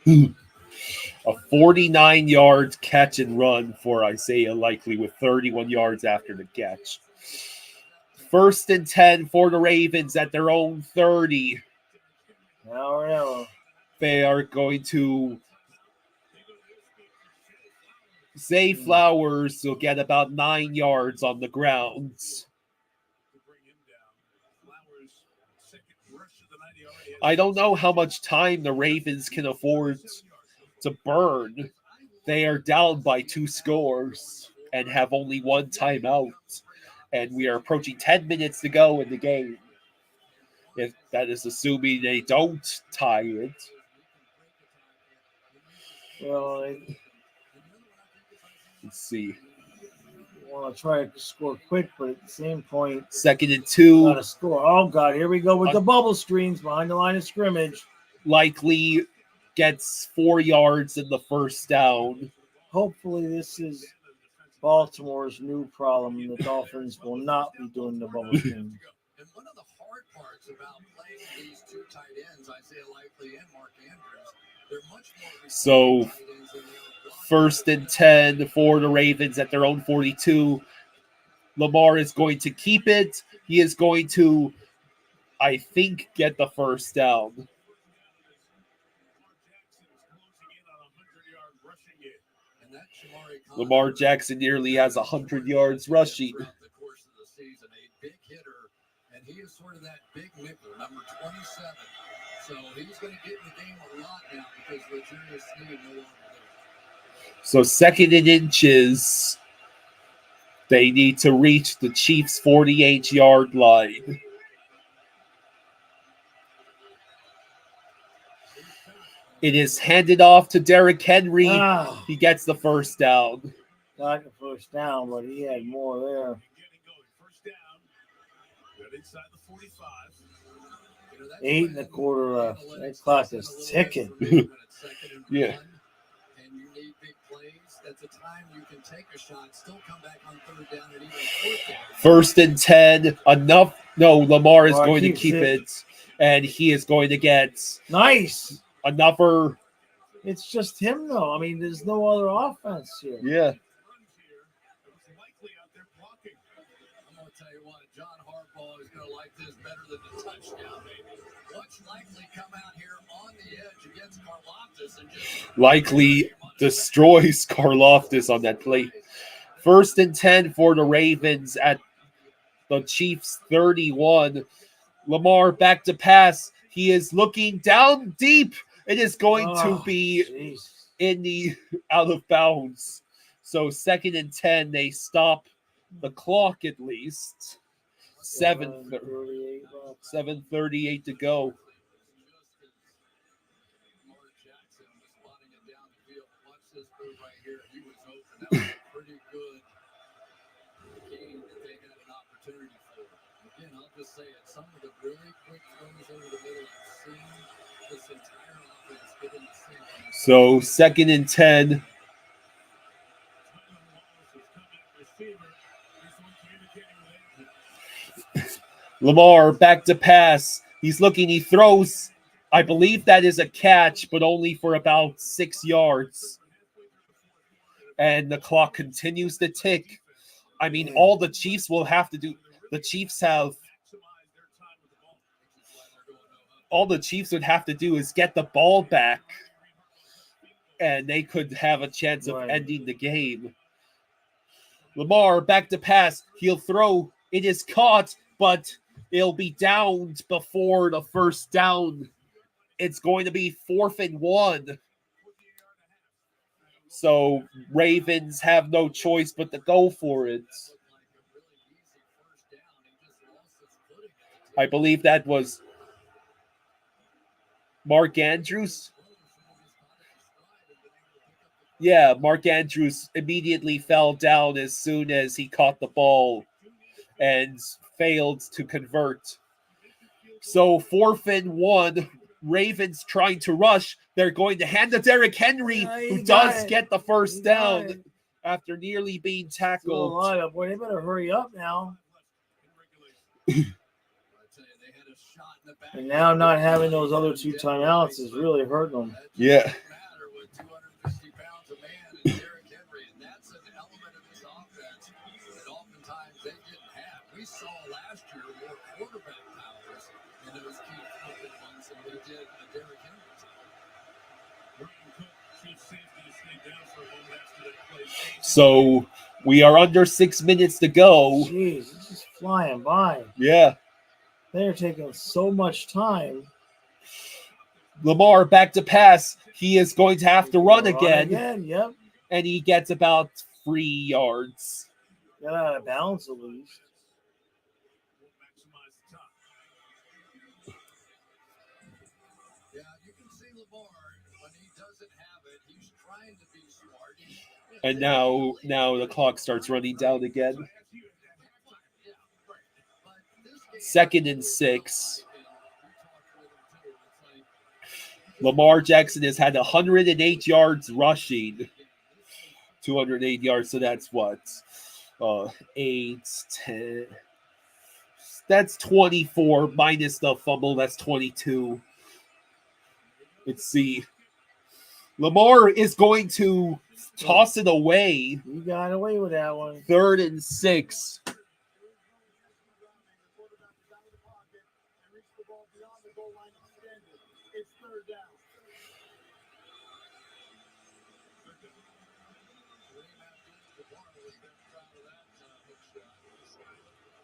a 49-yard catch and run for Isaiah Likely with 31 yards after the catch. 1st and 10 for the Ravens at their own 30. No. They are going to Zay Flowers will get about 9 yards on the ground. I don't know how much time the Ravens can afford to burn. They are down by 2 scores and have only 1 timeout. And we are approaching 10 minutes to go in the game. If that is assuming they don't tie it. Well, Let's see. want to try to score quick, but at the same point, 2nd and 2. got to score. Oh God, here we go with the bubble screens behind the line of scrimmage. Likely gets 4 yards in the first down. Hopefully, this is Baltimore's new problem. The Dolphins will not be doing the bubble screens. And one of the hard parts about playing these two tight ends, Isaiah Likely and Mark Andrews, they're much more So, tight ends than they are 1st and 10 for the Ravens at their own 42. Lamar is going to keep it. He is going to, I think, get the first down. Lamar Jackson nearly has 100 yards rushing. throughout the course of the season. A big hitter, and he is sort of that big nickel, number 27. So he's going to get in the game a lot now because Legarius Sneed no longer there. So 2nd and inches. They need to reach the Chiefs' 48-yard line. It is handed off to Derrick Henry. He gets the first down. Got the first down, but he had more there. First down. Right inside the 45. 8 1/4 left. That clock is ticking. Yeah. And you need big plays. That's a time you can take a shot, still come back on 3rd down and even 4th down. 1st and 10. Enough. No, Lamar is going to keeps keep it. it. And he is going to get Nice. another. It's just him, though. I mean, there's no other offense here. Yeah. I'm going to tell you what, John Harbaugh is going to like this better than the touchdown, maybe. Watch Likely come out here on the edge against Karlaftis and just Likely destroys Karlaftis on that play. 1st and 10 for the Ravens at the Chiefs' 31. Lamar back to pass. He is looking down deep. It is going to be in the out of bounds. So 2nd and 10, they stop the clock at least. 7:38 to go. say it. Some of the really quick throws over the middle I've seen this entire offense get in the sync. So 2nd and 10. Lamar back to pass. He's looking. He throws. I believe that is a catch, but only for about 6 yards. And the clock continues to tick. I mean, all the Chiefs will have to do. The Chiefs have. All the Chiefs would have to do is get the ball back, and they could have a chance of ending the game. Lamar back to pass. He'll throw. It is caught, but it'll be downed before the first down. It's going to be 4th and 1. So Ravens have no choice but to go for it. I believe that was Mark Andrews. Yeah, Mark Andrews immediately fell down as soon as he caught the ball and failed to convert. So 4th and 1, Ravens trying to rush. They're going to hand to Derrick Henry, who does get the first down after nearly being tackled. Boy, they better hurry up now. And now not having those other 2 timeouts is really hurting them. Yeah. We saw last year more quarterback powers in those key open ones than we did a Derrick Henry. So we are under 6 minutes to go. Jeez, it's just flying by. Yeah. They're taking so much time. Lamar back to pass. He is going to have to run again. Yep. And he gets about 3 yards. Got out of bounds at least. Yeah, you can see Lamar when he doesn't have it. He's trying to be smart. And now the clock starts running down again. 2nd and 6. Lamar Jackson has had 108 yards rushing. 208 yards, so that's what? 8, 10. That's 24 minus the fumble. That's 22. Let's see. Lamar is going to toss it away. You got away with that one. 3rd and 6.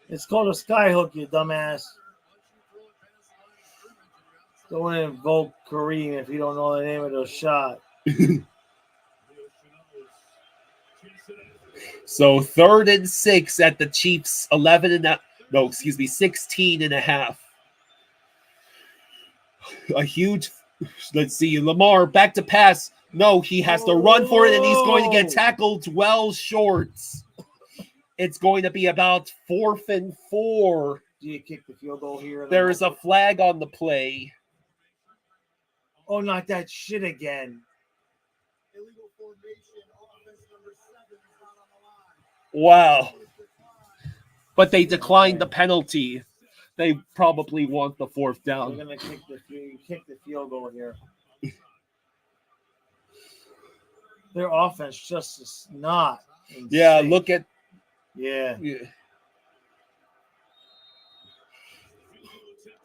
It's called a skyhook, you dumbass. Don't invoke Kareem if you don't know the name of the shot. So 3rd and 6 at the Chiefs 16 and a half. A huge, let's see, Lamar back to pass. No, he has to run for it, and he's going to get tackled well short. It's going to be about 4th and 4. Do you kick the field goal here? There is a flag on the play. Oh, not that shit again. Illegal formation, offense number 7 is not on the line. Wow. But they declined the penalty. They probably want the 4th down. We're going to kick the field goal here. Their offense just is not insane. Yeah, look at. Yeah.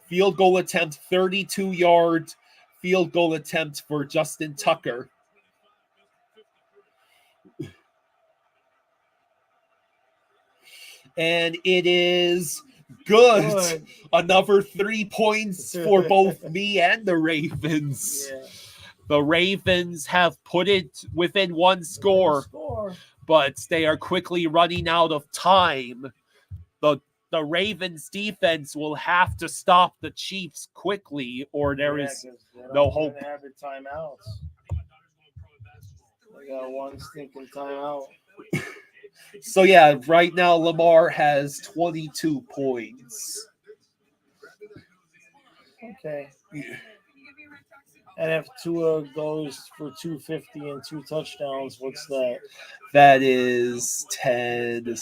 Field goal attempt, 32-yard field goal attempt for Justin Tucker. And it is good. Another 3 points for both me and the Ravens. Yeah. The Ravens have put it within one score, but they are quickly running out of time. The Ravens defense will have to stop the Chiefs quickly, or there is no hope. They have the timeouts. They got one stinking timeout. So, yeah, right now Lamar has 22 points. Okay. And if Tua goes for 250 and 2 touchdowns, what's that? That is 10.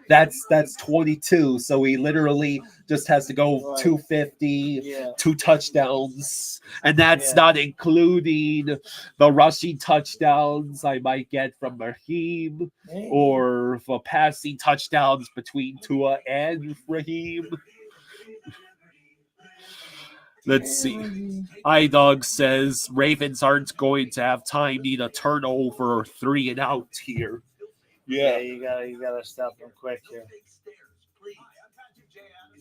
That's 22. So he literally just has to go Right. 250, Yeah. 2 touchdowns, and that's Yeah. not including the rushing touchdowns I might get from Raheem Hey. or the passing touchdowns between Tua and Raheem. Let's see. iDog says Ravens aren't going to have time, need a turnover or 3 and out here. Yeah, you gotta stop them quick here. Is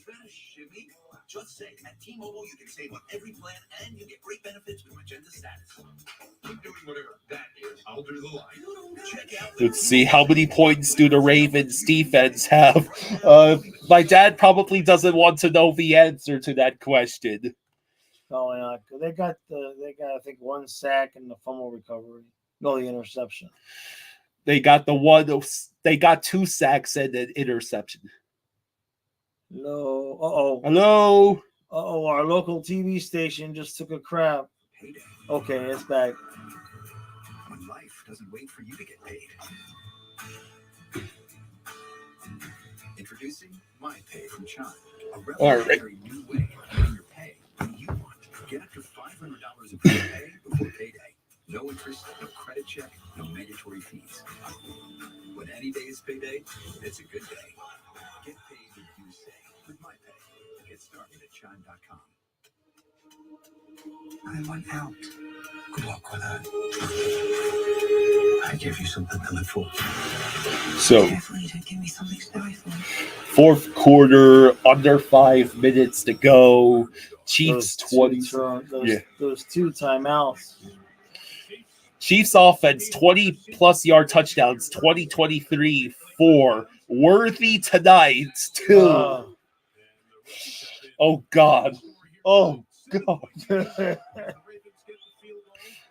that a shimmy? Just say at T-Mobile you can save on every plan and you get great benefits with Magenta Status. Keep doing whatever that is. I'll do the line. Check out. Let's see, how many points do the Ravens defense have? My dad probably doesn't want to know the answer to that question. Probably not. They got I think 1 sack and the fumble recovery. No, the interception. They got 2 sacks and an interception. No. Hello? Our local TV station just took a crap. Payday. Okay, it's back. When life doesn't wait for you to get paid. Introducing My Pay from Chime, a revolutionary new way of getting your pay when you want. Get up to $500 in free pay before payday. No interest, no credit check, no mandatory fees. When any day is payday, it's a good day. Get paid when you say with My Pay. Get started at chime.com. I want out. Good luck with that. I give you something to live for. So, Definitely did give me something to die for. fourth quarter, under 5 minutes to go. Chiefs 20. Those 2 timeouts. Chiefs offense, 20-plus yard touchdowns, 2023, 4. Worthy tonight, 2. Oh, God. Oh, God.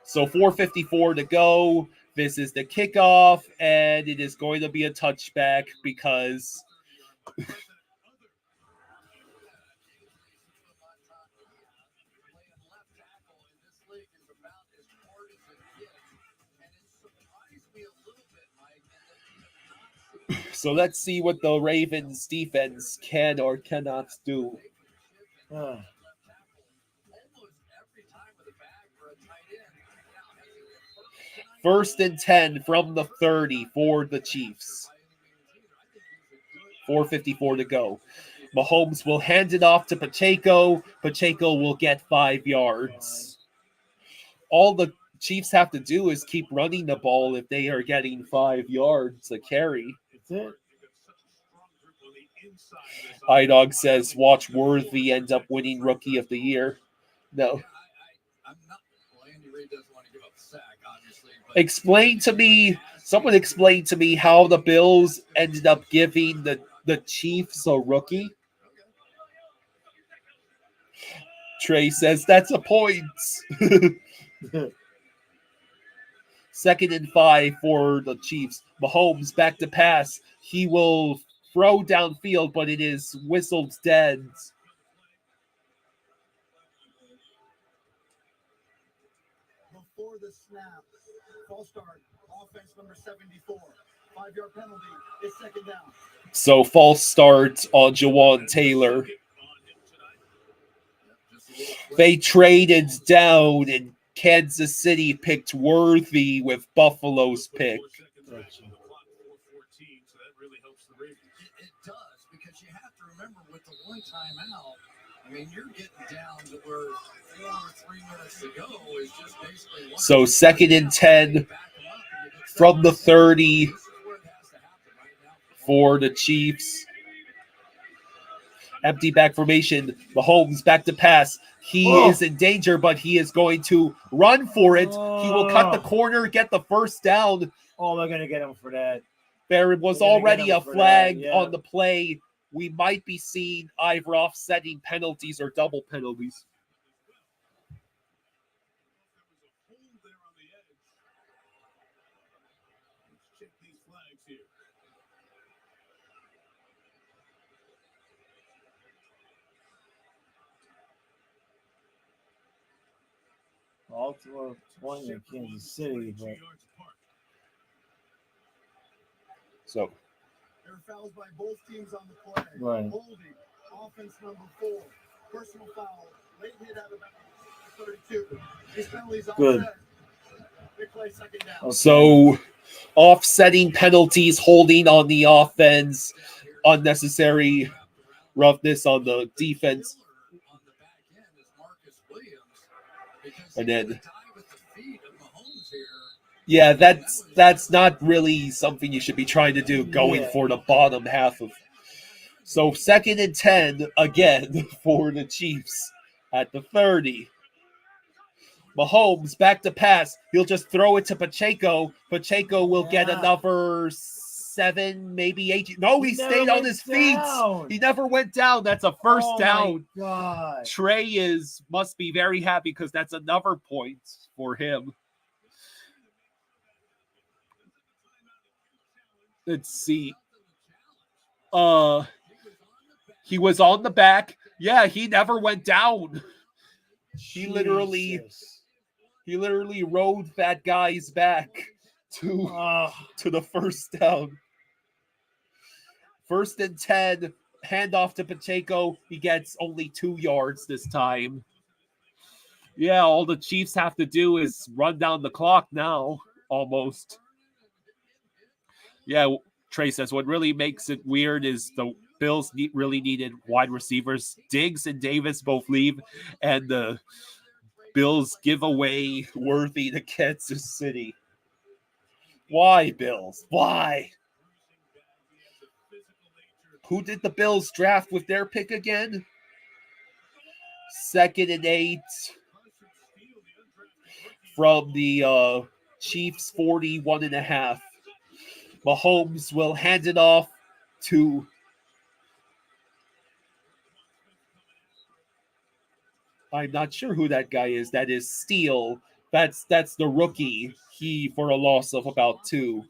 So 4:54 to go. This is the kickoff, and it is going to be a touchback because so let's see what the Ravens defense can or cannot do. First and 10 from the 30 for the Chiefs. 4:54 to go. Mahomes will hand it off to Pacheco. Pacheco will get 5 yards. All the Chiefs have to do is keep running the ball if they are getting 5 yards a carry. That's it. iDog says, watch Worthy end up winning Rookie of the Year. No. Someone explain to me how the Bills ended up giving the Chiefs a rookie. Trey says, that's a point. 2nd and 5 for the Chiefs. Mahomes back to pass. He will throw downfield, but it is whistled dead. Before the snap, false start, offense number 74. 5-yard penalty. It's 2nd down. So false start on Jawan Taylor. They traded down, and Kansas City picked Worthy with Buffalo's pick. It does, because you have to remember with the 1 timeout, I mean, you're getting down to where 4 or 3 minutes to go is just basically. So 2nd and 10 from the 30 for the Chiefs. Empty back formation. Mahomes back to pass. He is in danger, but he is going to run for it. He will cut the corner, get the first down. Oh, they're going to get him for that. There was already a flag on the play. We might be seeing either offsetting penalties or double penalties. Baltimore 20 in Kansas City, but So There are fouls by both teams on the play. Right. Holding, offense number 4. Personal foul, late hit out of bounds. 32. These penalties Good. offset. Big play, second down. okay. So offsetting penalties, holding on the offense, unnecessary roughness on the defense. And then yeah, that's not really something you should be trying to do going for the bottom half of. So 2nd and 10 again for the Chiefs at the 30. Mahomes back to pass. He'll just throw it to Pacheco. Pacheco will get another 7, maybe 8. No, he stayed on his feet. He never went down. That's a first down. My God. Trey must be very happy because that's another point for him. Let's see. He was on the back. Yeah, he never went down. He literally rode that guy's back to the first down. 1st and 10, handoff to Pacheco. He gets only 2 yards this time. Yeah, all the Chiefs have to do is run down the clock now, almost. Yeah, Trey says what really makes it weird is the Bills really needed wide receivers. Diggs and Davis both leave, and the Bills give away Worthy to Kansas City. Why, Bills? Why? Who did the Bills draft with their pick again? 2nd and 8 from the Chiefs 41.5. Mahomes will hand it off to I'm not sure who that guy is. That is Steele. That's the rookie. He for a loss of about 2.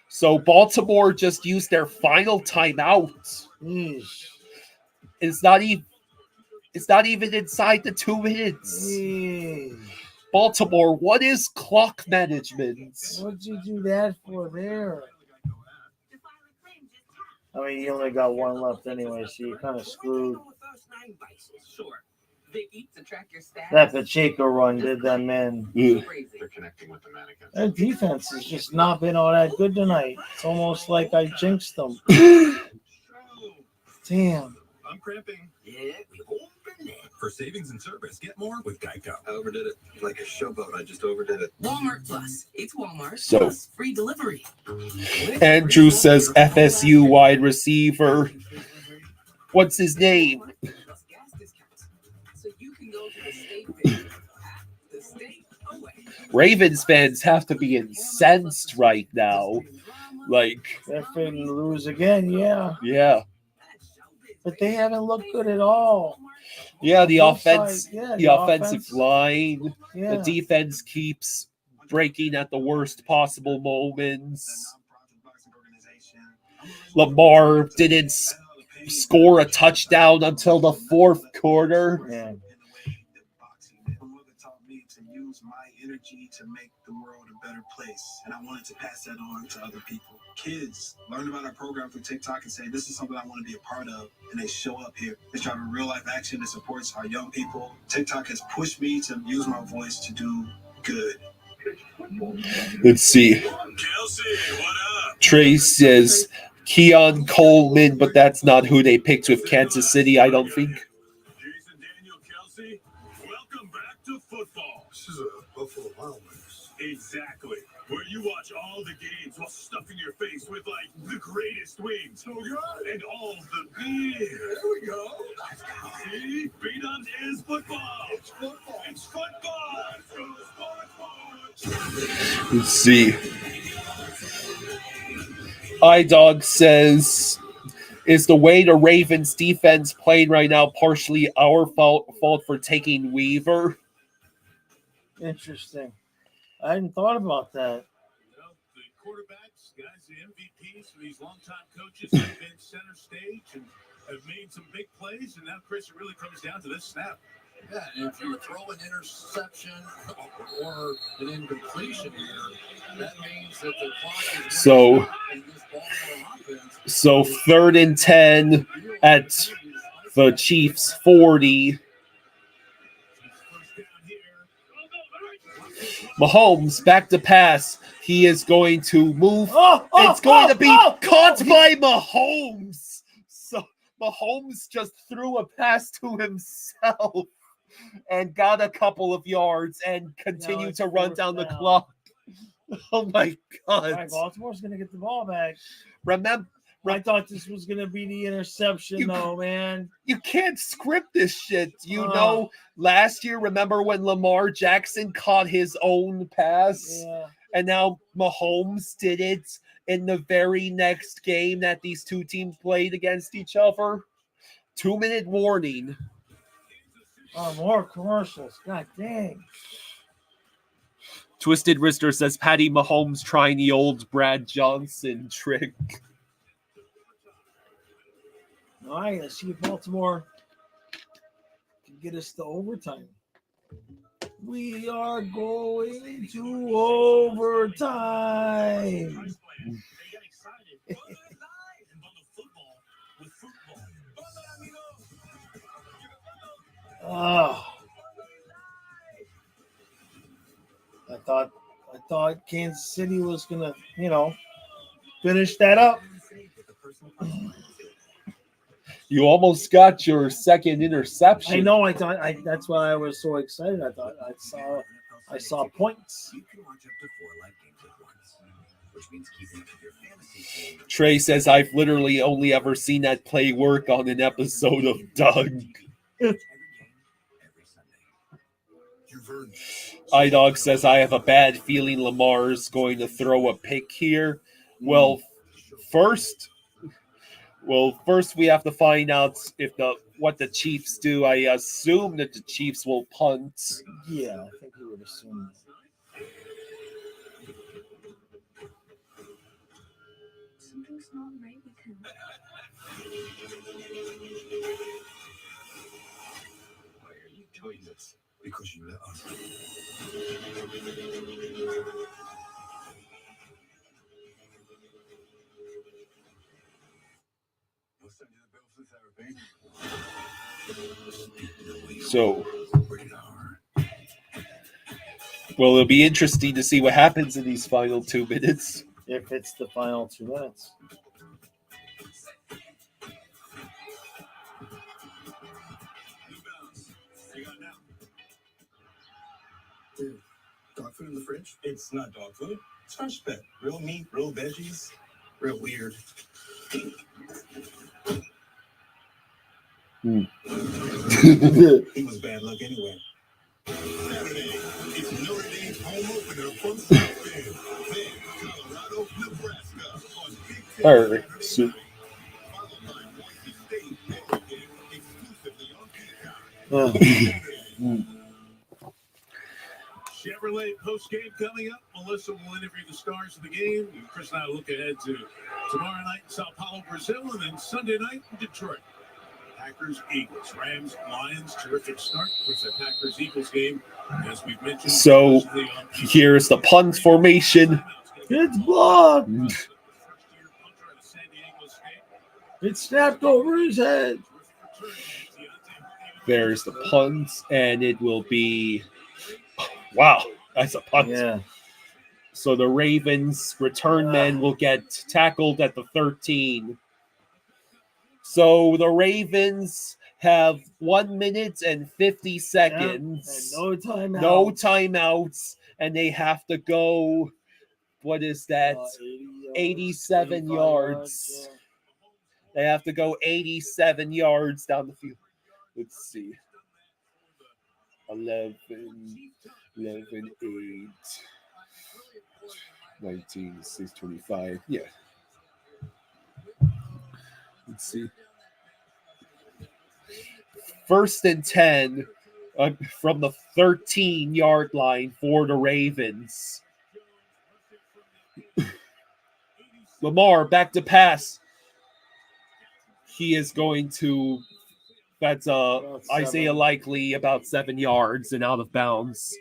So Baltimore just used their final timeout. It's not even inside the 2 minutes. Baltimore, what is clock management? What'd you do that for there? I mean, you only got one left anyway, so you're kind of screwed. That Pacheco run did them in. They're connecting with the mannequin. Their defense has just not been all that good tonight. It's almost like I jinxed them. Damn. I'm cramping. Yeah, we opened it. For savings and service, get more with Geico. I overdid it. Like a showboat. I just overdid it. Walmart Plus. It's Walmart So- Plus free delivery. Andrew says FSU wide receiver. What's his name? Plus gas discounts. So you can go to the state fair. The state away. Ravens fans have to be incensed right now. Like, They're finna lose again, yeah. yeah. But they haven't looked good at all. Yeah, the Both offense, sides, yeah, the the offensive offense. line, Yeah. the defense keeps breaking at the worst possible moments. Lamar didn't score a touchdown until the 4th quarter. Yeah. My energy to make the world a better place, and I wanted to pass that on to other people. Kids learn about our program through TikTok and say, this is something I want to be a part of, and they show up here. They try to real life action that supports our young people. TikTok has pushed me to use my voice to do good. Let's see. Kelsey, what up? Trey says Keon Coleman, but that's not who they picked with Kansas City, I don't think. Jason Daniel Kelsey, welcome back to football. This is a Buffalo Wild Wings. Exactly. Where you watch all the games while stuffing your face with, like, the greatest wings. Oh, God. And all the beer. There we go. See? B-Dubs is football. It's football. It's football. Let's go sports. Let's see. iDog says, is the way the Ravens defense playing right now partially our fault for taking Weaver? Interesting. I hadn't thought about that. Well, the quarterbacks, guys, the MVPs for these longtime coaches have been center stage, and have made some big plays, and now, Chris, it really comes down to this snap. Yeah, and if you throw an interception or an incompletion here, that means that the clock is So, in this Baltimore offense. so 3rd and 10 at the Chiefs 40. Mahomes back to pass. He is going to move. It's going to be caught by Mahomes. So Mahomes just threw a pass to himself and got a couple of yards and continued to run down the clock. Oh my God. All right, Baltimore's going to get the ball back. Remember, I thought this was going to be the interception, though, man. you can't script this shit. You know, last year, remember when Lamar Jackson caught his own pass? Yeah. And now Mahomes did it in the very next game that these two teams played against each other. 2-minute warning. Oh, more commercials. God dang. Twisted Wrister says Patty Mahomes trying the old Brad Johnson trick. All right, let's see if Baltimore can get us to overtime. We are going to overtime. Oh, I thought Kansas City was gonna, finish that up. You almost got your second interception. I know. I thought that's why I was so excited. I thought I saw points. You can watch up to 4 live games at once, which means keeping up with your fantasy team. Trey says, I've literally only ever seen that play work on an episode of Doug. Every Sunday. iDog says, I have a bad feeling Lamar's going to throw a pick here. Well, first we have to find out if what the Chiefs do. I assume that the Chiefs will punt. Yeah, I think we would assume. Something's not right with him. Why are you doing this? Because you let us. We'll send you the bill for therapy. So, well, it'll be interesting to see what happens in these final 2 minutes. If it's the final 2 minutes. Dog food in the fridge? It's not dog food. It's fresh pet. Real meat, real veggies. Real weird. He was bad luck anyway. Saturday, it's Notre Dame's home opener from South Bend. Then Colorado, Nebraska on Big Ten. All right. So, Followed by Boise State, Michigan, exclusively on Peacock. Chevrolet post-game coming up. Melissa will interview the stars of the game. Chris and I look ahead to tomorrow night in Sao Paulo, Brazil, and then Sunday night in Detroit. Packers, Eagles, Rams, Lions, terrific start. Of course, that Packers-Eagles game, as we've mentioned. So, here's the punt formation. It's blocked. It snapped over his head. There's the punt, and it will be... Wow, that's a punt. Yeah. So the Ravens return men will get tackled at the 13. So the Ravens have 1 minute and 50 seconds. And no timeouts. No timeouts. And they have to go, what is that? 87 yards. Yeah. They have to go 87 yards down the field. Let's see. 11, 8, 19, 6, 25. Yeah. Let's see. 1st and 10 from the 13-yard line for the Ravens. Lamar back to pass. he is going to. That's Isaiah Likely about 7 yards and out of bounds.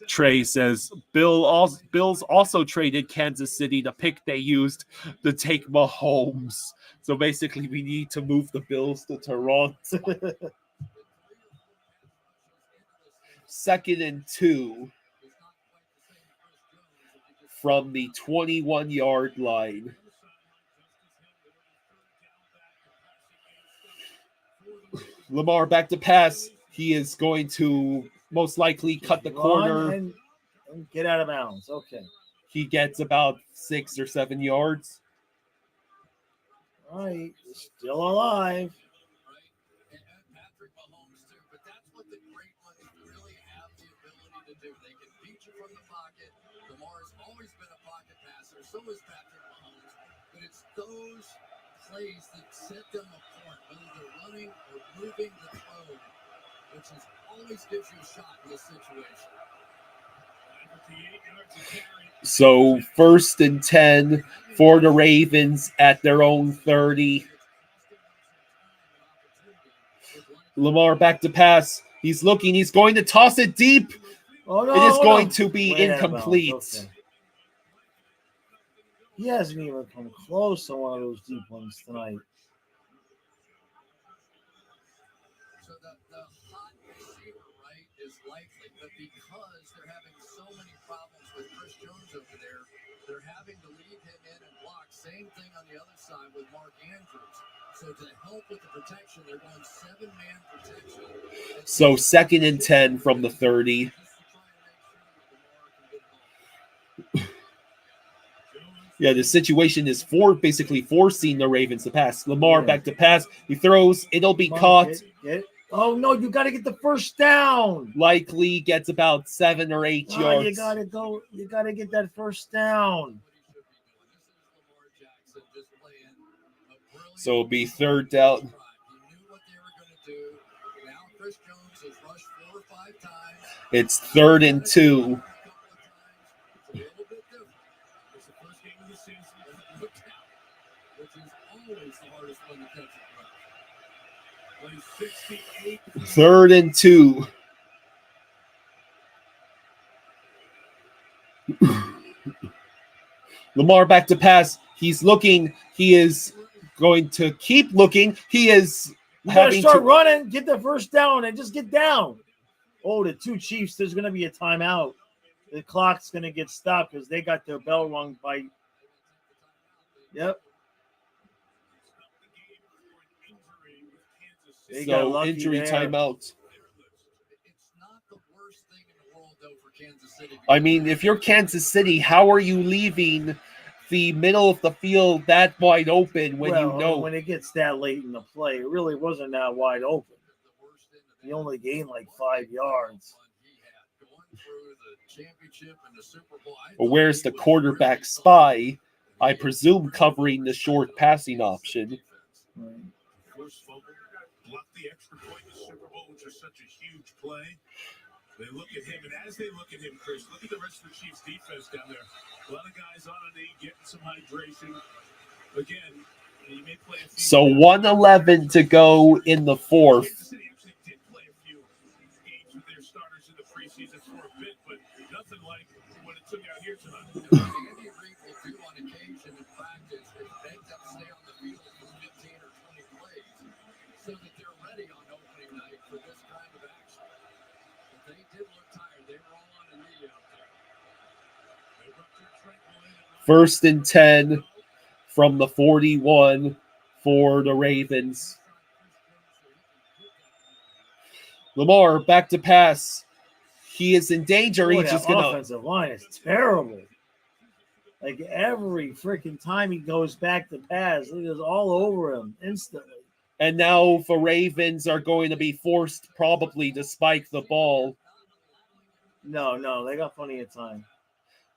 Trey says Bills also traded Kansas City the pick they used to take Mahomes. So basically, we need to move the Bills to Toronto. 2nd and 2 from the 21-yard line. Lamar back to pass. He is going to most likely cut the corner. And get out of bounds. Okay. He gets about 6 or 7 yards. All right. Still alive. And Patrick Mahomes too, but that's what the great ones really have the ability to do. They can beat you from the pocket. Lamar's always been a pocket passer, so is Patrick Mahomes. But it's those plays that set them apart, whether they're running or moving the throw, which always gives you a shot in this situation. So 1st and 10 for the Ravens at their own 30. Lamar back to pass. He's looking. He's going to toss it deep. Oh, no, it is going to be incomplete. Okay. He hasn't even come close to one of those deep ones tonight. So the hot receiver, right, is likely, but because they're having so many problems with Chris Jones over there, they're having to leave him in and block. Same thing on the other side with Mark Andrews. So to help with the protection, they're going 7-man protection. So 2nd and 10 from the 30. Yeah, the situation is basically forcing the Ravens to pass. Lamar back to pass. He throws. It'll be caught. Oh, no, you got to get the first down. Likely gets about 7 or 8 yards. You got to go. You got to get that first down. So it'll be 3rd down. He knew what they were going to do. Now Chris Jones has rushed 4 or 5 times. It's 3rd and 2. Third and 2. Lamar back to pass. He's looking. He is going to keep looking. He is having to start running, get the first down, and just get down. Oh, the 2 Chiefs, there's going to be a timeout. The clock's going to get stopped because they got their bell rung by. Yep. So injury timeout. It's not the worst thing in the world, though, for Kansas City. I mean, if you're Kansas City, how are you leaving the middle of the field that wide open when you know when it gets that late in the play? It really wasn't that wide open. He only gained like 5 yards. Well, where's the quarterback spy? I presume covering the short passing option. Block the extra point in the Super Bowl, which is such a huge play. They look at him, and as they look at him, Chris, look at the rest of the Chiefs' defense down there. A lot of guys on a knee, getting some hydration. Again, you may play a few. So 1:11 to go in the 4th. Kansas City actually did play a few games with their starters in the preseason for a bit, but nothing like what it took out here tonight. Andy Reid will do on occasion in practice is make them stay on the field for 15 or 20 plays so that they're ready on opening night for this kind of action. But they did look tired. They were all on a knee out there. 1st and 10 from the 41 for the Ravens. Lamar back to pass. He is in danger. Boy, He's just gonna. Offensive line is terrible. Like every freaking time he goes back to pass, it is all over him instantly. And now the Ravens are going to be forced probably to spike the ball. No, they got plenty of time.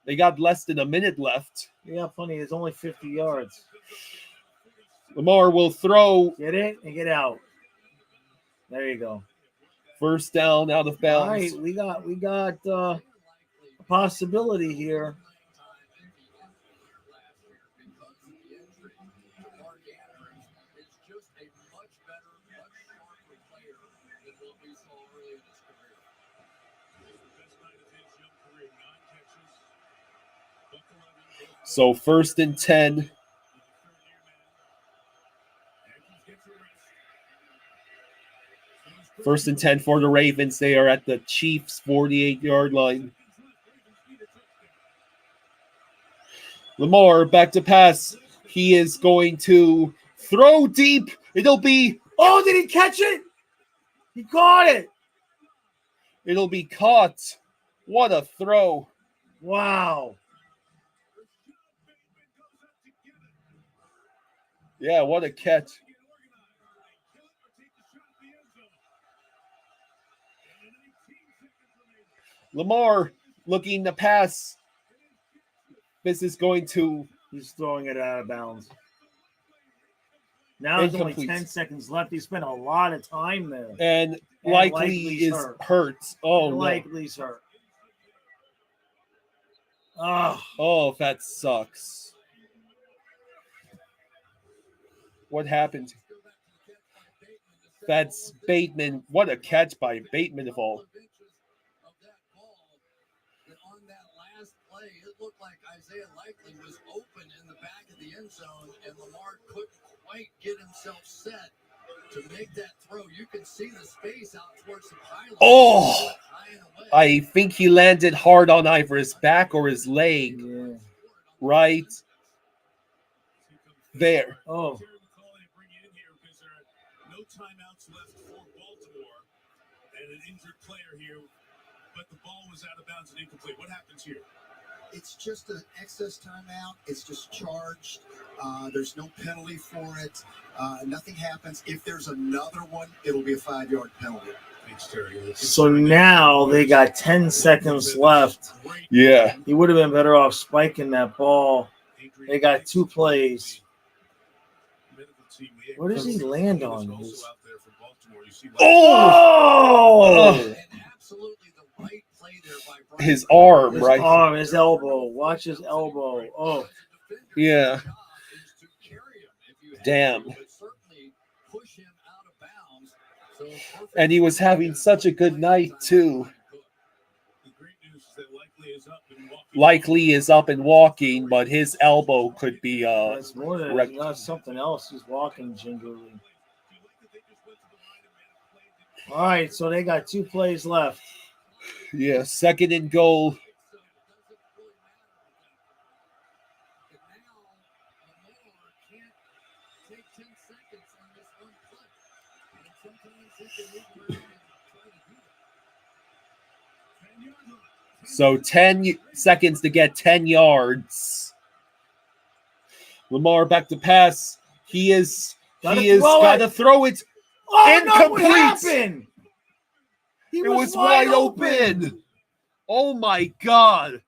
They got less than a minute left. They got plenty. It's only 50 yards. Lamar will throw. Get it and get out. There you go. 1st down out of bounds. All right, we got a possibility here. So 1st and 10. First and 10 for the Ravens. They are at the Chiefs' 48-yard line. Lamar back to pass. He is going to throw deep. It'll be... Oh, did he catch it? He caught it. It'll be caught. What a throw. Wow. Yeah, what a catch. Lamar looking to pass. This is going to... He's throwing it out of bounds. Now there's only 10 seconds left. He spent a lot of time there. And likely is hurt. Oh, Likely's hurt. Oh, that sucks. What happened? That's Bateman. What a catch by Bateman of all. On that last play, it looked like Isaiah Likely was open in the back of the end zone, and Lamar couldn't quite get himself set to make that throw. You can see the space out towards the pylon. Oh, I think he landed hard on either his back or his leg. Yeah. Right there. Oh. No timeouts left for Baltimore, and an injured player here, but the ball was out of bounds and incomplete. What happens here? It's just an excess timeout. It's just charged. There's no penalty for it. Nothing happens. If there's another one, it'll be a 5-yard penalty. Thanks, Terry. So now they got 10 seconds left. Yeah. He would have been better off spiking that ball. They got 2 plays. Where does he land on? Oh! His arm, His right? arm, his elbow. Watch his elbow. Oh. Yeah. Damn. And he was having such a good night, too. Likely is up and walking, but his elbow could be That's more than not something else. He's walking gingerly. All right, so they got 2 plays left. Yeah, 2nd and goal. So 10 seconds to get 10 yards. Lamar back to pass. He is got to throw it. Oh, incomplete. No, what happened? It was wide open. Oh my God.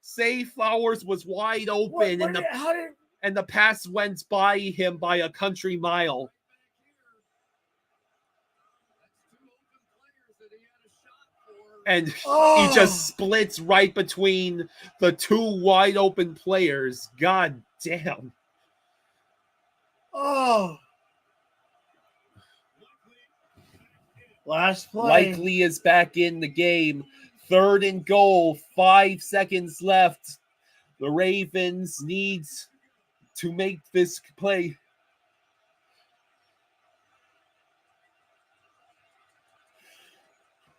Say Flowers was wide open and the pass went by him by a country mile. And he just splits right between the 2 wide open players. God damn. Oh. Last play. Likely is back in the game. 3rd and goal. 5 seconds left. The Ravens needs to make this play.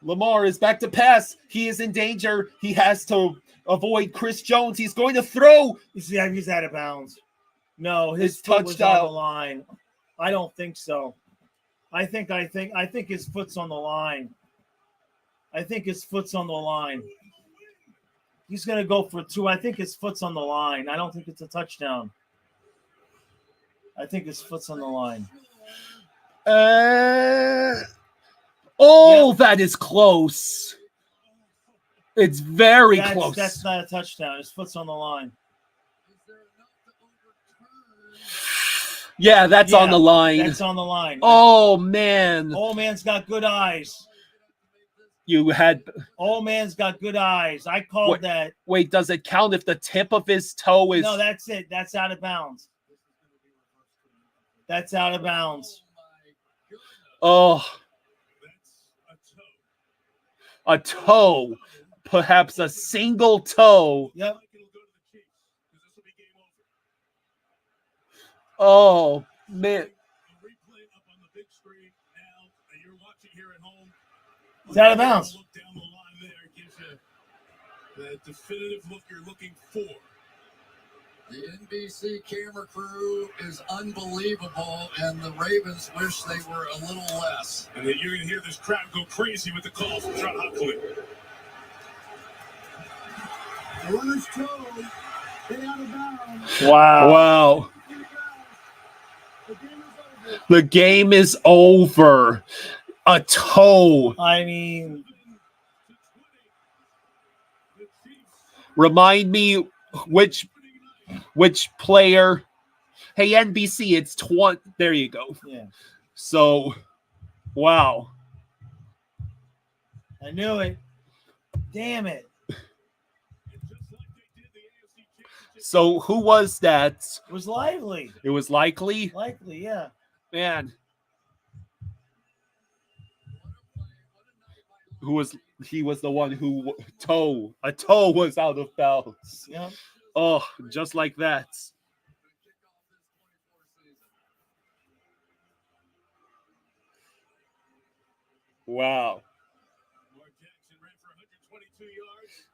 Lamar is back to pass. He is in danger. He has to avoid Chris Jones. He's going to throw. He's out of bounds. No, his touchdown was on the line. I don't think so. I think his foot's on the line. I think his foot's on the line. He's going to go for 2. I think his foot's on the line. I don't think it's a touchdown. I think his foot's on the line. That is close. It's very close. That's not a touchdown. His foot's on the line. Yeah, that's on the line. That's on the line. Oh, man. Old man's got good eyes. Old man's got good eyes. I called that. Wait, does it count if the tip of his toe is... No, that's it. That's out of bounds. That's out of bounds. Oh. A toe. Perhaps a single toe. Yep. Oh man. A replay up on the big screen now. You're watching here at home. It's out of bounds. Look down the line there gives you the definitive look you're looking for. The NBC camera crew is unbelievable, and the Ravens wish they were a little less. And then you're going to hear this crowd go crazy with the calls from John Huckley. The runner's toe. Get out of bounds. Wow. Wow. The game is over. The game is over. A toe. I mean, Remind me which player. Hey, NBC, it's 20. There you go. yeah. So, wow. I knew it. Damn it. So, who was that? It was lively. It was likely. Likely, yeah. Man. He was the one who a toe was out of bounds. Yep. Oh, just like that. Wow. Lamar Jackson ran for 122 yards.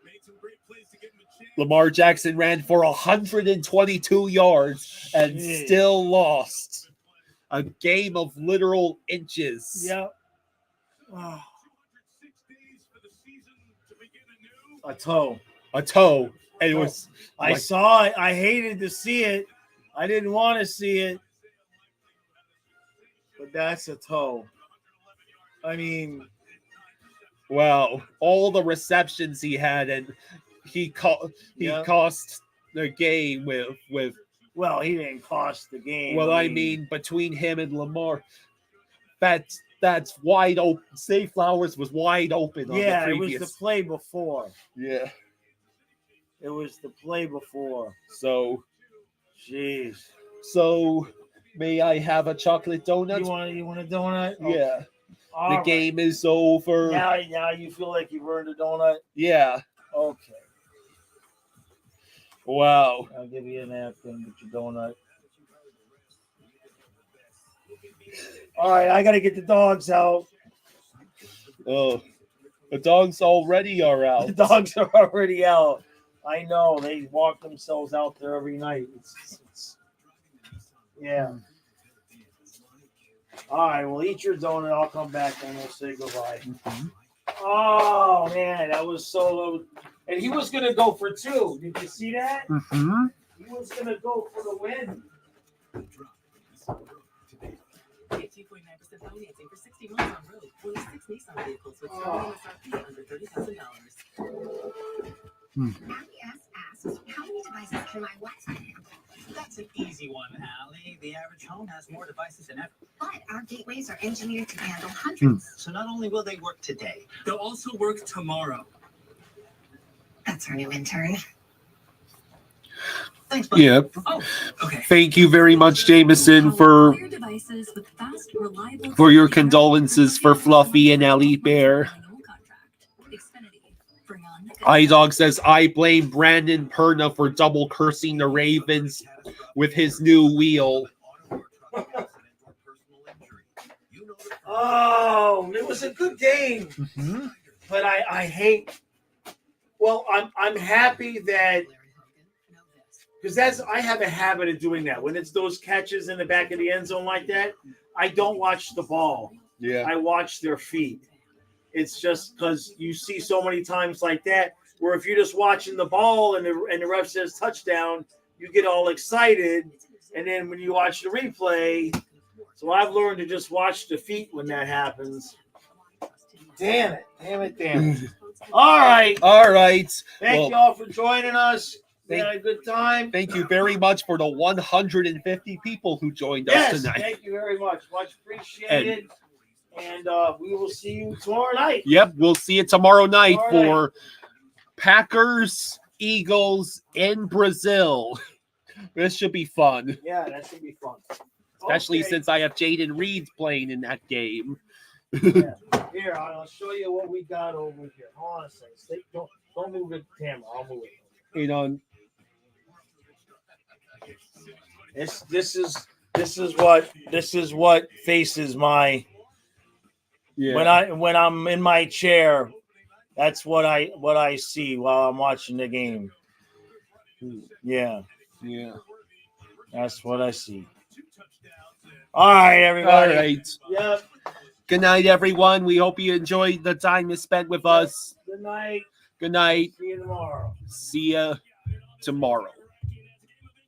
Made some great plays to give him a chance. Lamar Jackson ran for 122 yards and Jeez. still lost. A game of literal inches. Yep. Oh, 206 days for the season to begin anew. a toe. A toe. And it was I saw it. I hated to see it. I didn't want to see it. But that's a toe. I mean, wow. All the receptions he had, and he Yeah. cost the game with well, he didn't cost the game. well, I mean, between him and Lamar, that's wide open. Zay Flowers was wide open. yeah, on the it was previous. the play before. Yeah. It was the play before. So Jeez. may I have a chocolate donut? You want a donut? Yeah. All The right. game is over. Now you feel like you've earned a donut? Yeah. Okay. Wow. I'll give you a napkin with your donut. All right, I got to get the dogs out. Oh, the dogs already are The out. dogs are already out. I know. They walk themselves out there every night. Yeah. All right, well, eat your donut. I'll come back and we'll say goodbye. Mhm. Oh, man, that was so... And he was going to go for two. Did you see that? Mm-hmm. He was going to go for the win. Get 2.9% financing for 60 months on road. Only 6 Nissan vehicles with starting MSRP under $30,000. Abby asks, how many devices can my Wi-Fi handle? That's an easy one, Allie. The average home has more devices than ever. But our gateways are engineered to handle hundreds. So not only will they work today, They'll also work tomorrow. That's our new intern. thanks, buddy. Yep. Oh, okay. Thank you very much, Jameson, for your condolences for Fluffy and Ellie Bear. iDog says, I blame Brandon Perna for double cursing the Ravens with his new wheel. Oh, it was a good game. Mm-hmm. But I hate... Well, I'm happy that... Because I have a habit of doing that. When it's those catches in the back of the end zone like that, I don't watch the ball. Yeah. I watch their feet. It's just because you see so many times like that, where if you're just watching the ball and the ref says touchdown, you get all excited. And then when you watch the replay, so I've learned to just watch the feet when that happens. Damn it. All right. All right. Thank you all for joining us. We had a good time. Thank you very much for the 150 people who joined us Yes, tonight. thank you very much. Much appreciated. And we will see you tomorrow night. Yep, we'll see you tomorrow night Tomorrow for Packers, Eagles in Brazil. This should be fun, Yeah, that should be fun. especially Okay. since I have Jaden Reed playing in that game. Yeah. Here, I'll show you what we got over here. Hold on a second. Don't move the camera. I'll move it. You know, This is what faces my when I'm in my chair. That's what I see while I'm watching the game. Yeah, that's what I see. All right, everybody. All right. Yep. Good night, everyone. We hope you enjoyed the time you spent with us. Good night. Good night. See you tomorrow. See ya tomorrow.